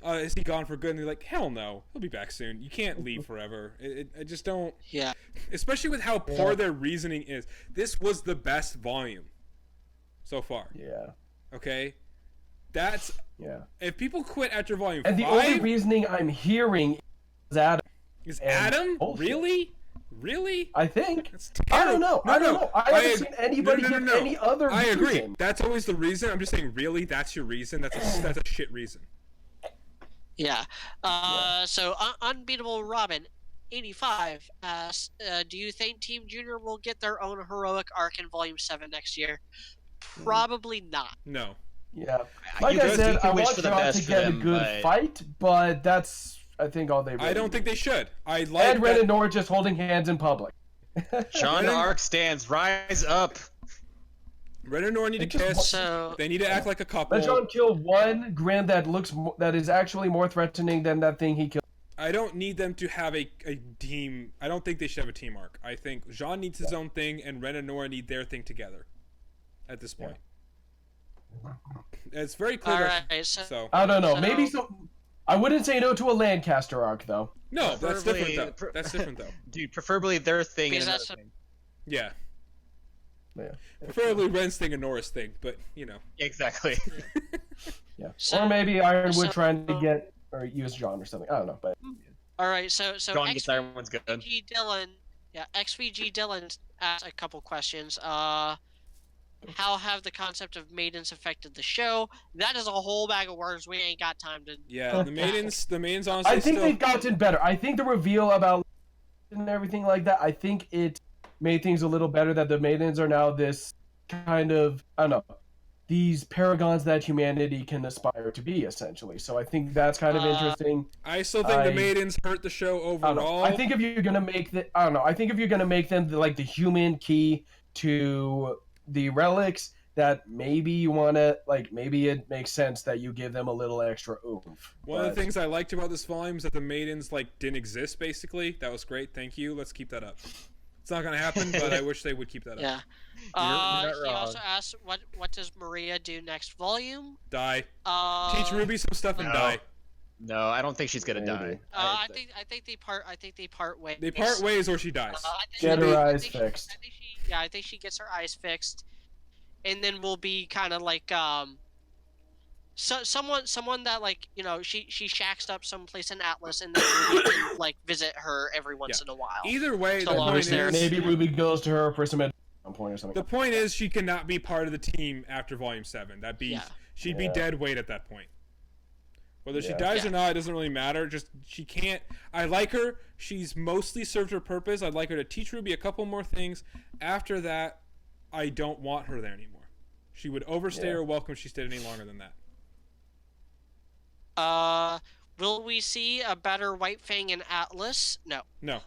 is he gone for good? And they're like, hell no, he'll be back soon. You can't leave forever. I just don't. Yeah. Especially with how poor their reasoning is. This was the best volume so far. Yeah. Okay. That's If people quit after volume 5, and the only reasoning I'm hearing is Adam. Is Adam really? Really? I think. That's I don't know. No, I don't know. I haven't seen anybody give any other reason. I agree. That's always the reason. I'm just saying, really, that's your reason. That's a shit reason. Yeah. So Unbeatable Robin 85 asks, do you think Team Junior will get their own heroic arc in Volume 7 next year? Probably not. No. Yeah. Like I said, I want John to get a good fight, but that's, I think, all they really I don't think they should. And Ren and Nora just holding hands in public. John Arc stands. Rise up. Ren and Nora need to kiss. They need to act like a couple. Let John kill one Grand that is actually more threatening than that thing he killed. I don't need them to have a team. I don't think they should have a team arc. I think Jean needs his own thing, and Ren and Nora need their thing together. At this point, it's very clear. All right, so I don't know. Maybe so. I wouldn't say no to a Lancaster arc, though. No, that's different though. That's different though. Dude, preferably their thing. And thing. Yeah. Preferably Ren's thing and Nora's thing, but you know. Exactly. Yeah. Or maybe Ironwood trying to get or use John or something. I don't know, but. All right, so John gets Ironwood's good. XVG Dylan, XVG Dylan asked a couple questions. How have the concept of maidens affected the show? That is a whole bag of words. We ain't got time to. Yeah, the maidens honestly. I think they've gotten better. I think the reveal about and everything like that, I think it made things a little better that the maidens are now this kind of, I don't know, these paragons that humanity can aspire to be, essentially. So I think that's kind of interesting. I still think the maidens hurt the show overall. I think if you're gonna make I think if you're gonna make them like the human key to the relics, that maybe you want to, like, maybe it makes sense that you give them a little extra oomph. One of the things I liked about this volume is that the maidens, like, didn't exist, basically. That was great. Thank you. Let's keep that up. It's not going to happen, but I wish they would keep that up. Yeah. He also asked, what does Maria do next volume? Die. Teach RWBY some stuff and die. No, I don't think she's gonna die. I think they part ways. They part ways, or she dies. Get her eyes fixed. I think she gets her eyes fixed, and then we'll be kind of like someone that, like, you know, she shacks up someplace in Atlas, and then we can like visit her every once in a while. Either way, the point is, maybe RWBY goes to her for some point or something. The point is, she cannot be part of the team after Volume 7. She'd be dead weight at that point. Whether she dies or not, it doesn't really matter. Just, she can't. I like her. She's mostly served her purpose. I'd like her to teach RWBY a couple more things. After that, I don't want her there anymore. She would overstay her welcome if she stayed any longer than that. Will we see a better White Fang in Atlas? No. No.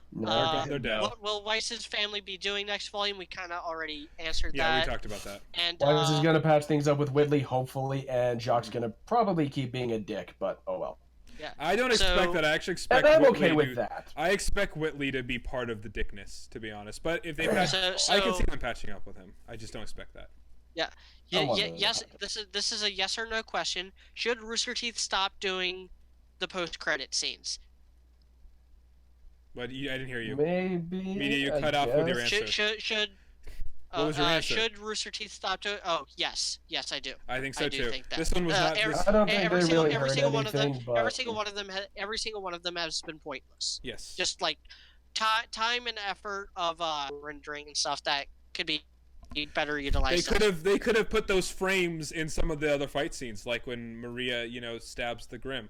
They're dead. What will Weiss's family be doing next volume? We kind of already answered that. Yeah, we talked about that. And Weiss is going to patch things up with Whitley, hopefully, and Jacques going to probably keep being a dick, but oh well. Yeah. I don't expect that. I actually expect and I'm Whitley okay with that. I expect Whitley to be part of the dickness, to be honest. But if they patch, I can see them patching up with him. I just don't expect that. Yeah. Yes. This is a yes or no question. Should Rooster Teeth stop doing the post-credit scenes? But I didn't hear you. Maybe. Media, you cut off with your answer. What was your answer? Should Rooster Teeth stop to? Oh, yes, I do. I think so I do too. think that. This one was not. I don't think they really heard single one of them, anything, but every single one of them, every single one of them has been pointless. Yes. Just like time and effort of rendering and stuff that could be better utilized. They could have put those frames in some of the other fight scenes, like when Maria, stabs the Grim.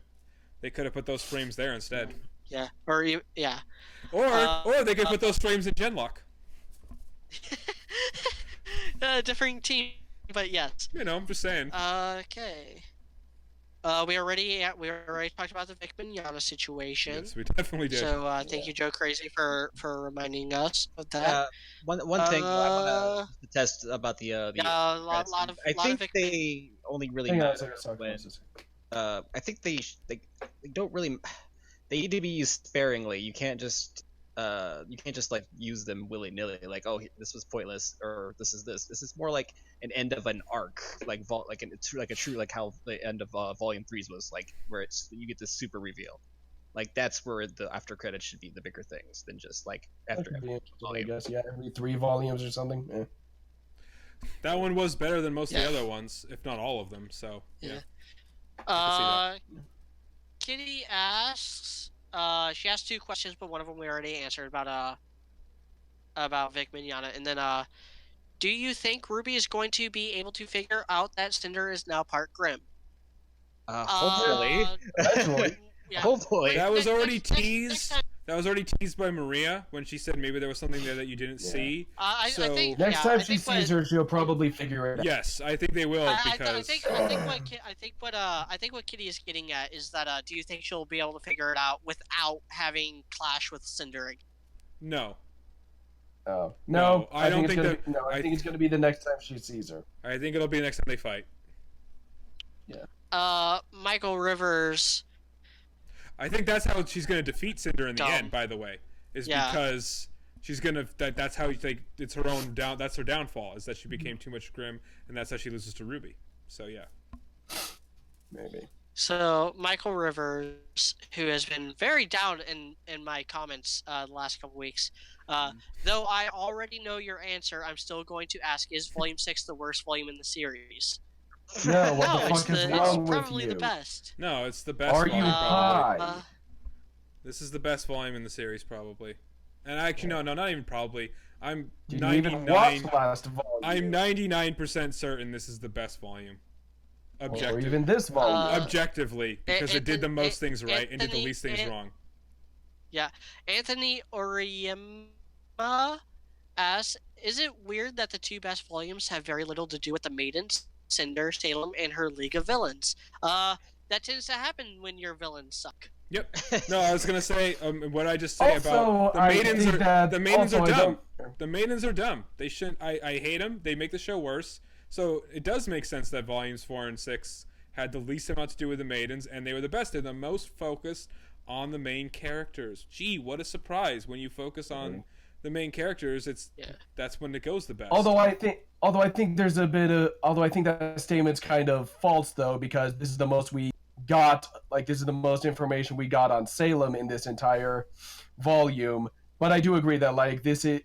They could have put those frames there instead. Yeah. Or yeah. Or they could put those frames in Genlock. Differing team, but yes. I'm just saying. Okay. We already talked about the Vic Mignogna situation. Yes, we definitely did. So thank you, Joe Crazy, for reminding us of that. One thing I want to test about the a lot of they only really matter when I think they don't really. They need to be used sparingly. You can't just like use them willy nilly. Like, oh, this was pointless, or this is this. This is more like an end of an arc, like how the end of Volume 3's was, like where you get this super reveal. Like that's where the after credits should be the bigger things than just like after every volume. I guess every 3 volumes or something. Yeah. That one was better than most of the other ones, if not all of them. So yeah. Kitty asks. She asked 2 questions, but one of them we already answered about Vic Mignogna. And then do you think RWBY is going to be able to figure out that Cinder is now part Grim? Hopefully. Yeah. Hopefully. That was already teased. That was already teased by Maria when she said maybe there was something there that you didn't see. I think next time she sees her, she'll probably figure it out. Yes, I think they will because I think what Kitty is getting at is that do you think she'll be able to figure it out without having clash with Cinder again? No. No, I don't think that. I think it's gonna be the next time she sees her. I think it'll be the next time they fight. Yeah. Michael Rivers. I think that's how she's going to defeat Cinder in the end. By the way, because she's gonna. That's how it's her own down. That's her downfall. Is that she became too much Grim, and that's how she loses to RWBY. So yeah. Maybe. So Michael Rivers, who has been very down in my comments the last couple weeks, though I already know your answer, I'm still going to ask: is Volume 6 the worst volume in the series? No, what the fuck is wrong it's probably with you? the best. No, it's the best. Are you volume, high? This is the best volume in the series, probably. And actually, no, not even probably. I'm Did you even watch the last volume? I'm 99% certain this is the volume. Or even this volume. Objectively, because it did the most things right and did the least things wrong. Yeah. Anthony Oriema asks, is it weird that the 2 best volumes have very little to do with the Maidens, Cinder, Salem, and her League of Villains? That tends to happen when your villains suck. Yep. No, I was gonna say what I just say also, about the maidens are dumb. Don't... The maidens are dumb. They shouldn't. I hate them. They make the show worse. So it does make sense that volumes 4 and 6 had the least amount to do with the maidens, and they were the best. They're the most focused on the main characters. Gee, what a surprise! When you focus on the main characters, that's when it goes the best. Although I think there's a bit of I think that statement's kind of false though, because this is the most we got. Like, this is the most information we got on Salem in this entire volume. But I do agree that like this is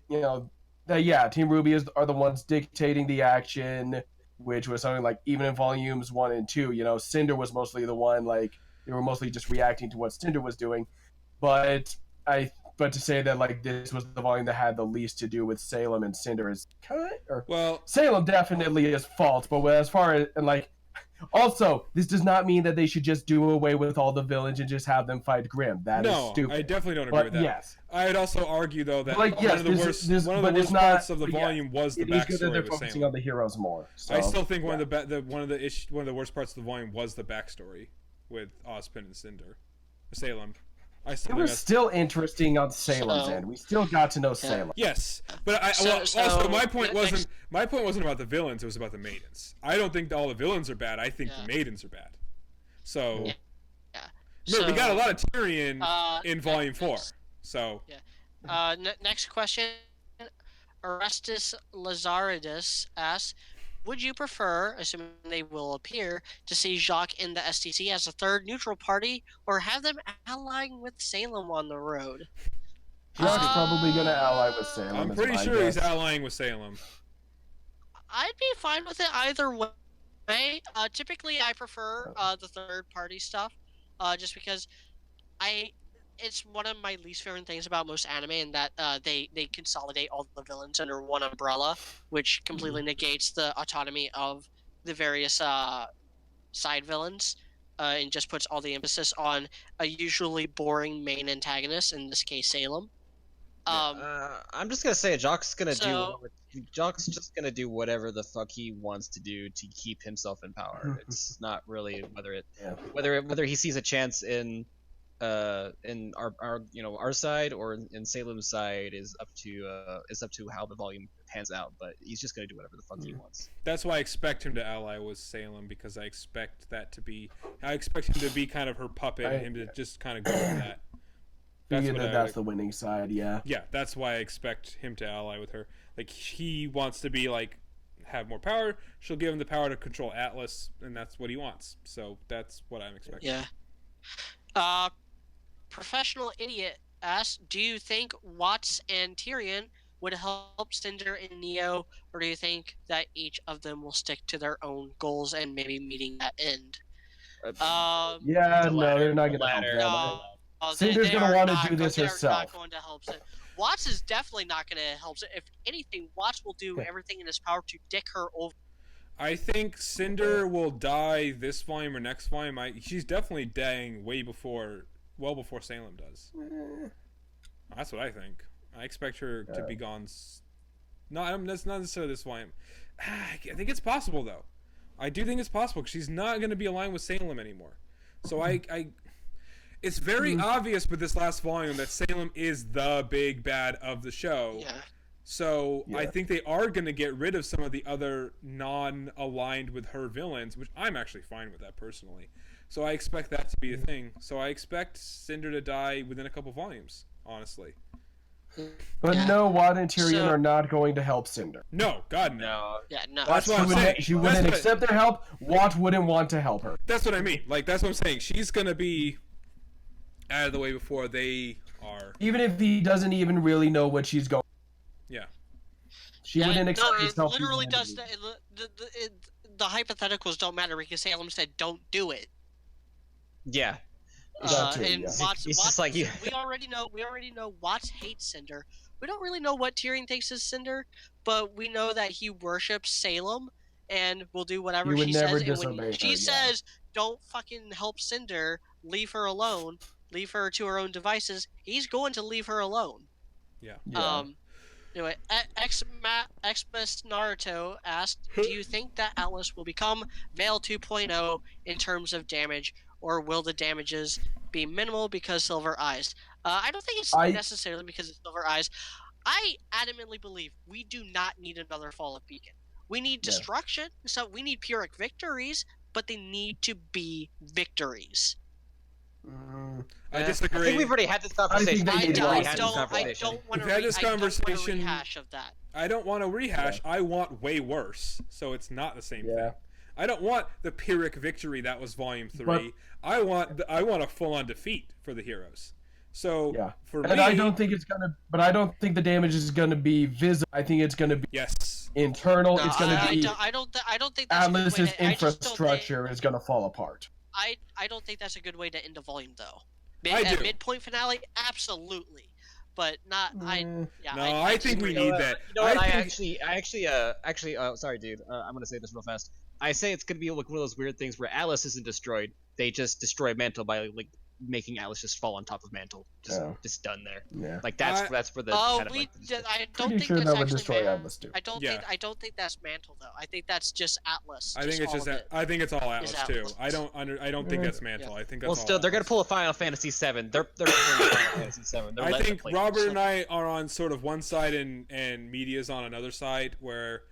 that Team RWBY are the ones dictating the action, which was something like even in volumes 1 and 2, Cinder was mostly the one, like they were mostly just reacting to what Cinder was doing. But to say that like this was the volume that had the least to do with Salem and Cinder is Salem definitely is false. But as far as also, this does not mean that they should just do away with all the villains and just have them fight Grim. That is stupid. I definitely don't agree with that. Yes. I would also argue though that one of the worst parts of the volume was the backstory. It is good that they're focusing on the heroes more. So, I still think one of the worst parts of the volume was the backstory with Ozpin and Cinder, Salem. It was still interesting on Salem's end. We still got to know Salem. Yes, but also my point wasn't about the villains. It was about the maidens. I don't think all the villains are bad. I think the maidens are bad. So, we got a lot of Tyrion in Volume 4. So, next question. Orestes Lazaridis asks, would you prefer, assuming they will appear, to see Jacques in the STC as a third neutral party, or have them allying with Salem on the road? Jacques probably going to ally with Salem. I'm pretty sure he's allying with Salem. I'd be fine with it either way. Typically, I prefer the third-party stuff, just because I it's one of my least favorite things about most anime, in that they consolidate all the villains under one umbrella, which completely negates the autonomy of the various side villains, and just puts all the emphasis on a usually boring main antagonist, in this case Salem. I'm just gonna say So Jock's just gonna do whatever the fuck he wants to do to keep himself in power. It's not really whether he sees a chance in our our side or in Salem's side is up to how the volume pans out. But he's just gonna do whatever the fuck he wants. That's why I expect him to ally with Salem, because I expect him to be kind of her puppet, and him to just kind of go with that. That's the winning side, yeah. Yeah, that's why I expect him to ally with her. Like, he wants to be like have more power. She'll give him the power to control Atlas, and that's what he wants. So that's what I'm expecting. Yeah. Professional Idiot asks, do you think Watts and Tyrion would help Cinder and Neo, or do you think that each of them will stick to their own goals and maybe meeting that end? They're not gonna help them. No, Cinder's they gonna are want to not do this they're herself. not going to help Cinder. Watts is definitely not going to help Cinder. If anything, Watts will do everything in his power to dick her over. I think Cinder will die this volume or next volume. She's definitely dying well before Salem does. That's what I think. I expect her to be gone. That's not necessarily this volume. I think it's possible, though. I do think it's possible, because she's not going to be aligned with Salem anymore. So it's very obvious with this last volume that Salem is the big bad of the show. Yeah. So I think they are going to get rid of some of the other non-aligned with her villains, which I'm actually fine with that personally. So I expect that to be a thing. So I expect Cinder to die within a couple volumes, honestly. But no, Watt and Tyrion are not going to help Cinder. No, God no. Yeah, no. That's what I'm saying. She wouldn't accept their help. Watt wouldn't want to help her. That's what I mean. Like, that's what I'm saying. She's going to be out of the way before they are. Even if he doesn't even really know what she's going. Yeah. She wouldn't accept his help. It literally does. The hypotheticals don't matter, because Salem said, "Don't do it." Yeah. Watts, just like you. We already know Watts hates Cinder. We don't really know what Tyrion thinks is Cinder, but we know that he worships Salem and will do whatever she says. And when she says, "Don't fucking help Cinder, leave her alone, leave her to her own devices," he's going to leave her alone. Yeah. Anyway, Xmas Naruto asked, do you think that Atlas will become Male 2.0 in terms of damage, or will the damages be minimal because Silver Eyes? I don't think it's necessarily because of Silver Eyes. I adamantly believe we do not need another Fall of Beacon. We need destruction, so we need Pyrrhic victories, but they need to be victories. I disagree. I think we've already had this conversation. I don't want to rehash of that. I don't want to rehash. I want way worse. So it's not the same thing. I don't want the Pyrrhic victory that was Volume 3. I want a full-on defeat for the heroes. So for me, I don't think it's gonna. But I don't think the damage is gonna be visible. I think it's gonna be internal. It's gonna be. I don't think that's Atlas's infrastructure is gonna fall apart. I don't think that's a good way to end a volume, though. At midpoint finale, absolutely, but not. I think we need that. You know what? I actually, sorry, dude. I'm gonna say this real fast. I say it's gonna be like one of those weird things where Atlas isn't destroyed. They just destroy Mantle by like making Atlas just fall on top of Mantle, just done there. Yeah. Like that's for the. Oh, kind of like, I don't think sure that's would actually destroy Atlas too. I don't think that's Mantle though. I think that's just Atlas. I think it's just. I think it's all Atlas too. I don't think that's Mantle. I think that's. Well, still, they're gonna pull a Final Fantasy VII. They're pulling Final Fantasy VII. I think Robert and I are on sort of one side, and media's on another side where.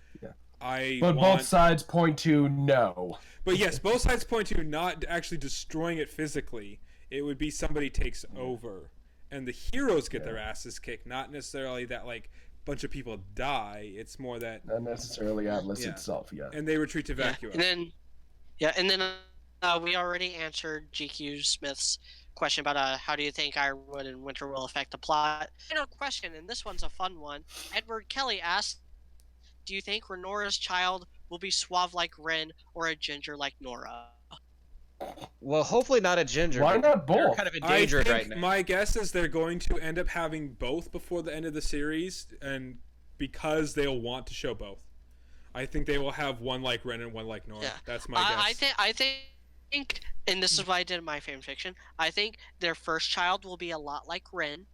Both sides point to no. But yes, both sides point to not actually destroying it physically. It would be somebody takes over, and the heroes get their asses kicked. Not necessarily that like bunch of people die. It's more that not necessarily Atlas itself. Yeah. And they retreat to Vacuum. And then we already answered GQ Smith's question about how do you think Ironwood and Winter will affect the plot. Final question, and this one's a fun one. Edward Kelly asked, do you think Renora's child will be suave like Ren or a ginger like Nora? Well, hopefully not a ginger. Why not They're both? kind of I endangered think right now. my guess is they're going to end up having both before the end of the series, and because they'll want to show both. I think they will have one like Ren and one like Nora. Yeah. That's my guess. I think, and this is what I did in my fan fiction. I think their first child will be a lot like Ren.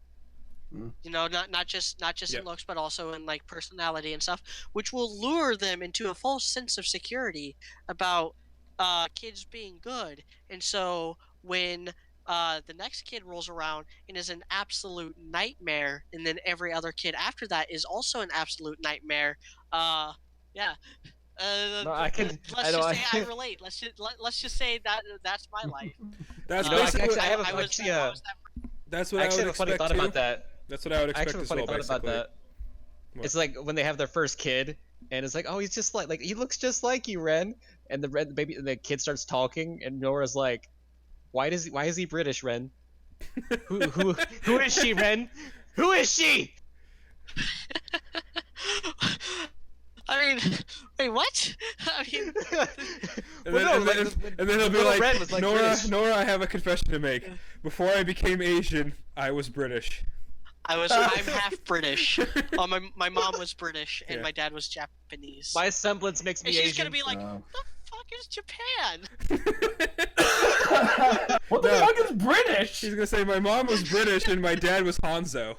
You know, not just in looks, but also in like personality and stuff, which will lure them into a false sense of security about kids being good. And so when the next kid rolls around and is an absolute nightmare, and then every other kid after that is also an absolute nightmare. Yeah. No, I can. Let's I know. just say I relate. Let's just say that's my life. That's You know, basically. I have a, I was- actually, I was that- That's what I I actually would have a funny expect thought too. about that. That's what I would I expect actually have a as funny well. thought about Basically. that. What? It's like when they have their first kid, and it's like, oh, he's just like he looks just like you, Ren. And the kid starts talking, and Nora's like, why is he British, Ren? Who is she, Ren? Who is she? I mean, wait, what? I mean, And then he'll be little like, Ren was like Nora, British. Nora, I have a confession to make. Before I became Asian, I was British. I'm half British. My mom was British and Yeah. my dad was Japanese. My semblance makes and me she's Asian. gonna be like, "What the fuck is Japan?" What the No. fuck is British? She's gonna say my mom was British and my dad was Hanzo.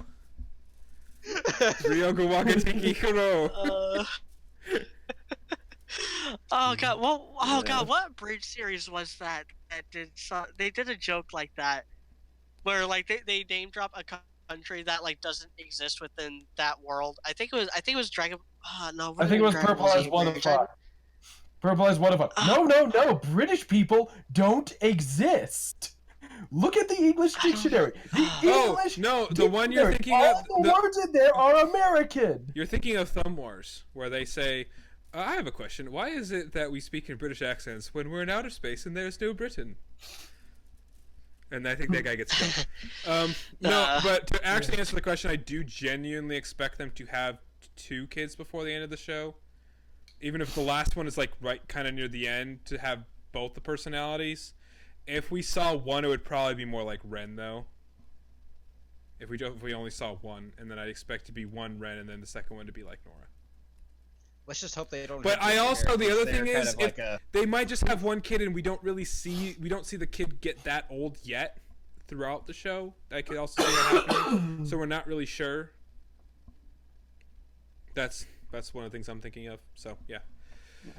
Ryoga Wakatiki Kuro. Oh god, what bridge series was that they did a joke like that, where like they name drop a country that like doesn't exist within that world. I think it was Dragon. No, I think it was Dragon Purple Ball Eyes Z One of bridge. Five. Purple Eyes One of Five. No. British people don't exist. Look at the English dictionary. The Oh, English no, the one you're dictionary. thinking All of- the words in there are American. You're thinking of Thumb Wars, where they say, I have a question. Why is it that we speak in British accents when we're in outer space and there's no Britain? And I think that guy gets killed. No, but to actually answer the question, I do genuinely expect them to have 2 kids before the end of the show. Even if the last one is like right kind of near the end, to have both the personalities. If we saw one, it would probably be more like Ren, though. If we only saw one, and then I'd expect to be one Ren, and then the second one to be like Nora. Let's just hope they don't. But have I also the other they're thing kind is of like a, they might just have one kid, and we don't see the kid get that old yet throughout the show. I could also see that happening, so we're not really sure. That's one of the things I'm thinking of. So yeah.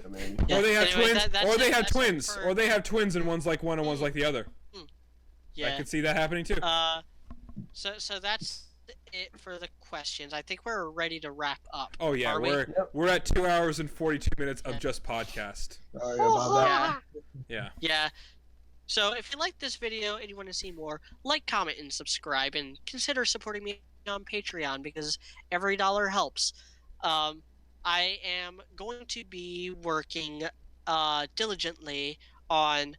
I mean, Yeah, Or they have anyway, twins, that's or they it- have that's it twins, for- or they have twins, and one's like one and one's like the other. I Yeah. could see that happening too. So that's it for the questions. I think we're ready to wrap up. Oh yeah, Are we? we're at 2 hours and 42 minutes of just podcast. sorry about that. Yeah. Yeah. Yeah. So if you like this video and you want to see more, like, comment, and subscribe, and consider supporting me on Patreon because every dollar helps. I am going to be working diligently on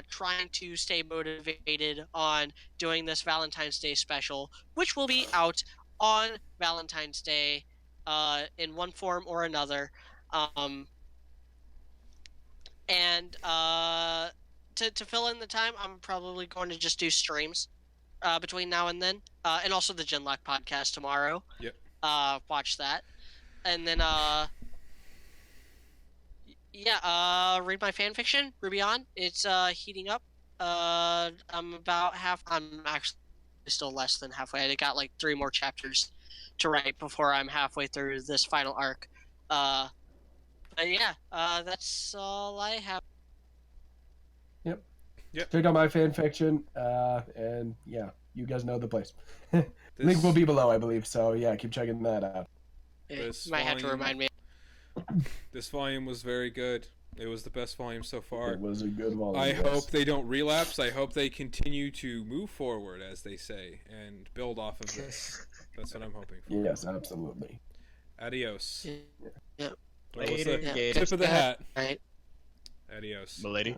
trying to stay motivated on doing this Valentine's Day special, which will be out on Valentine's Day in one form or another. And to fill in the time, I'm probably going to just do streams between now and then, and also the Genlock podcast tomorrow. Yep. Watch that, and then read my fan fiction, Ruby On. It's heating up. I'm actually still less than halfway. I got like 3 more chapters to write before I'm halfway through this final arc. But yeah, that's all I have. Check out my fan fiction, and yeah, you guys know the place. This, Link will be below, I believe. So yeah, keep checking that out. This You might have to volume- remind me. This volume was very good. It was the best volume so far. It was a good volume. I yes. hope they don't relapse. I hope they continue to move forward, as they say, and build off of this. That's what I'm hoping for. Yes, absolutely. Adios. Yeah. What was Later, the Gator. tip of the hat? Right. Adios. Milady.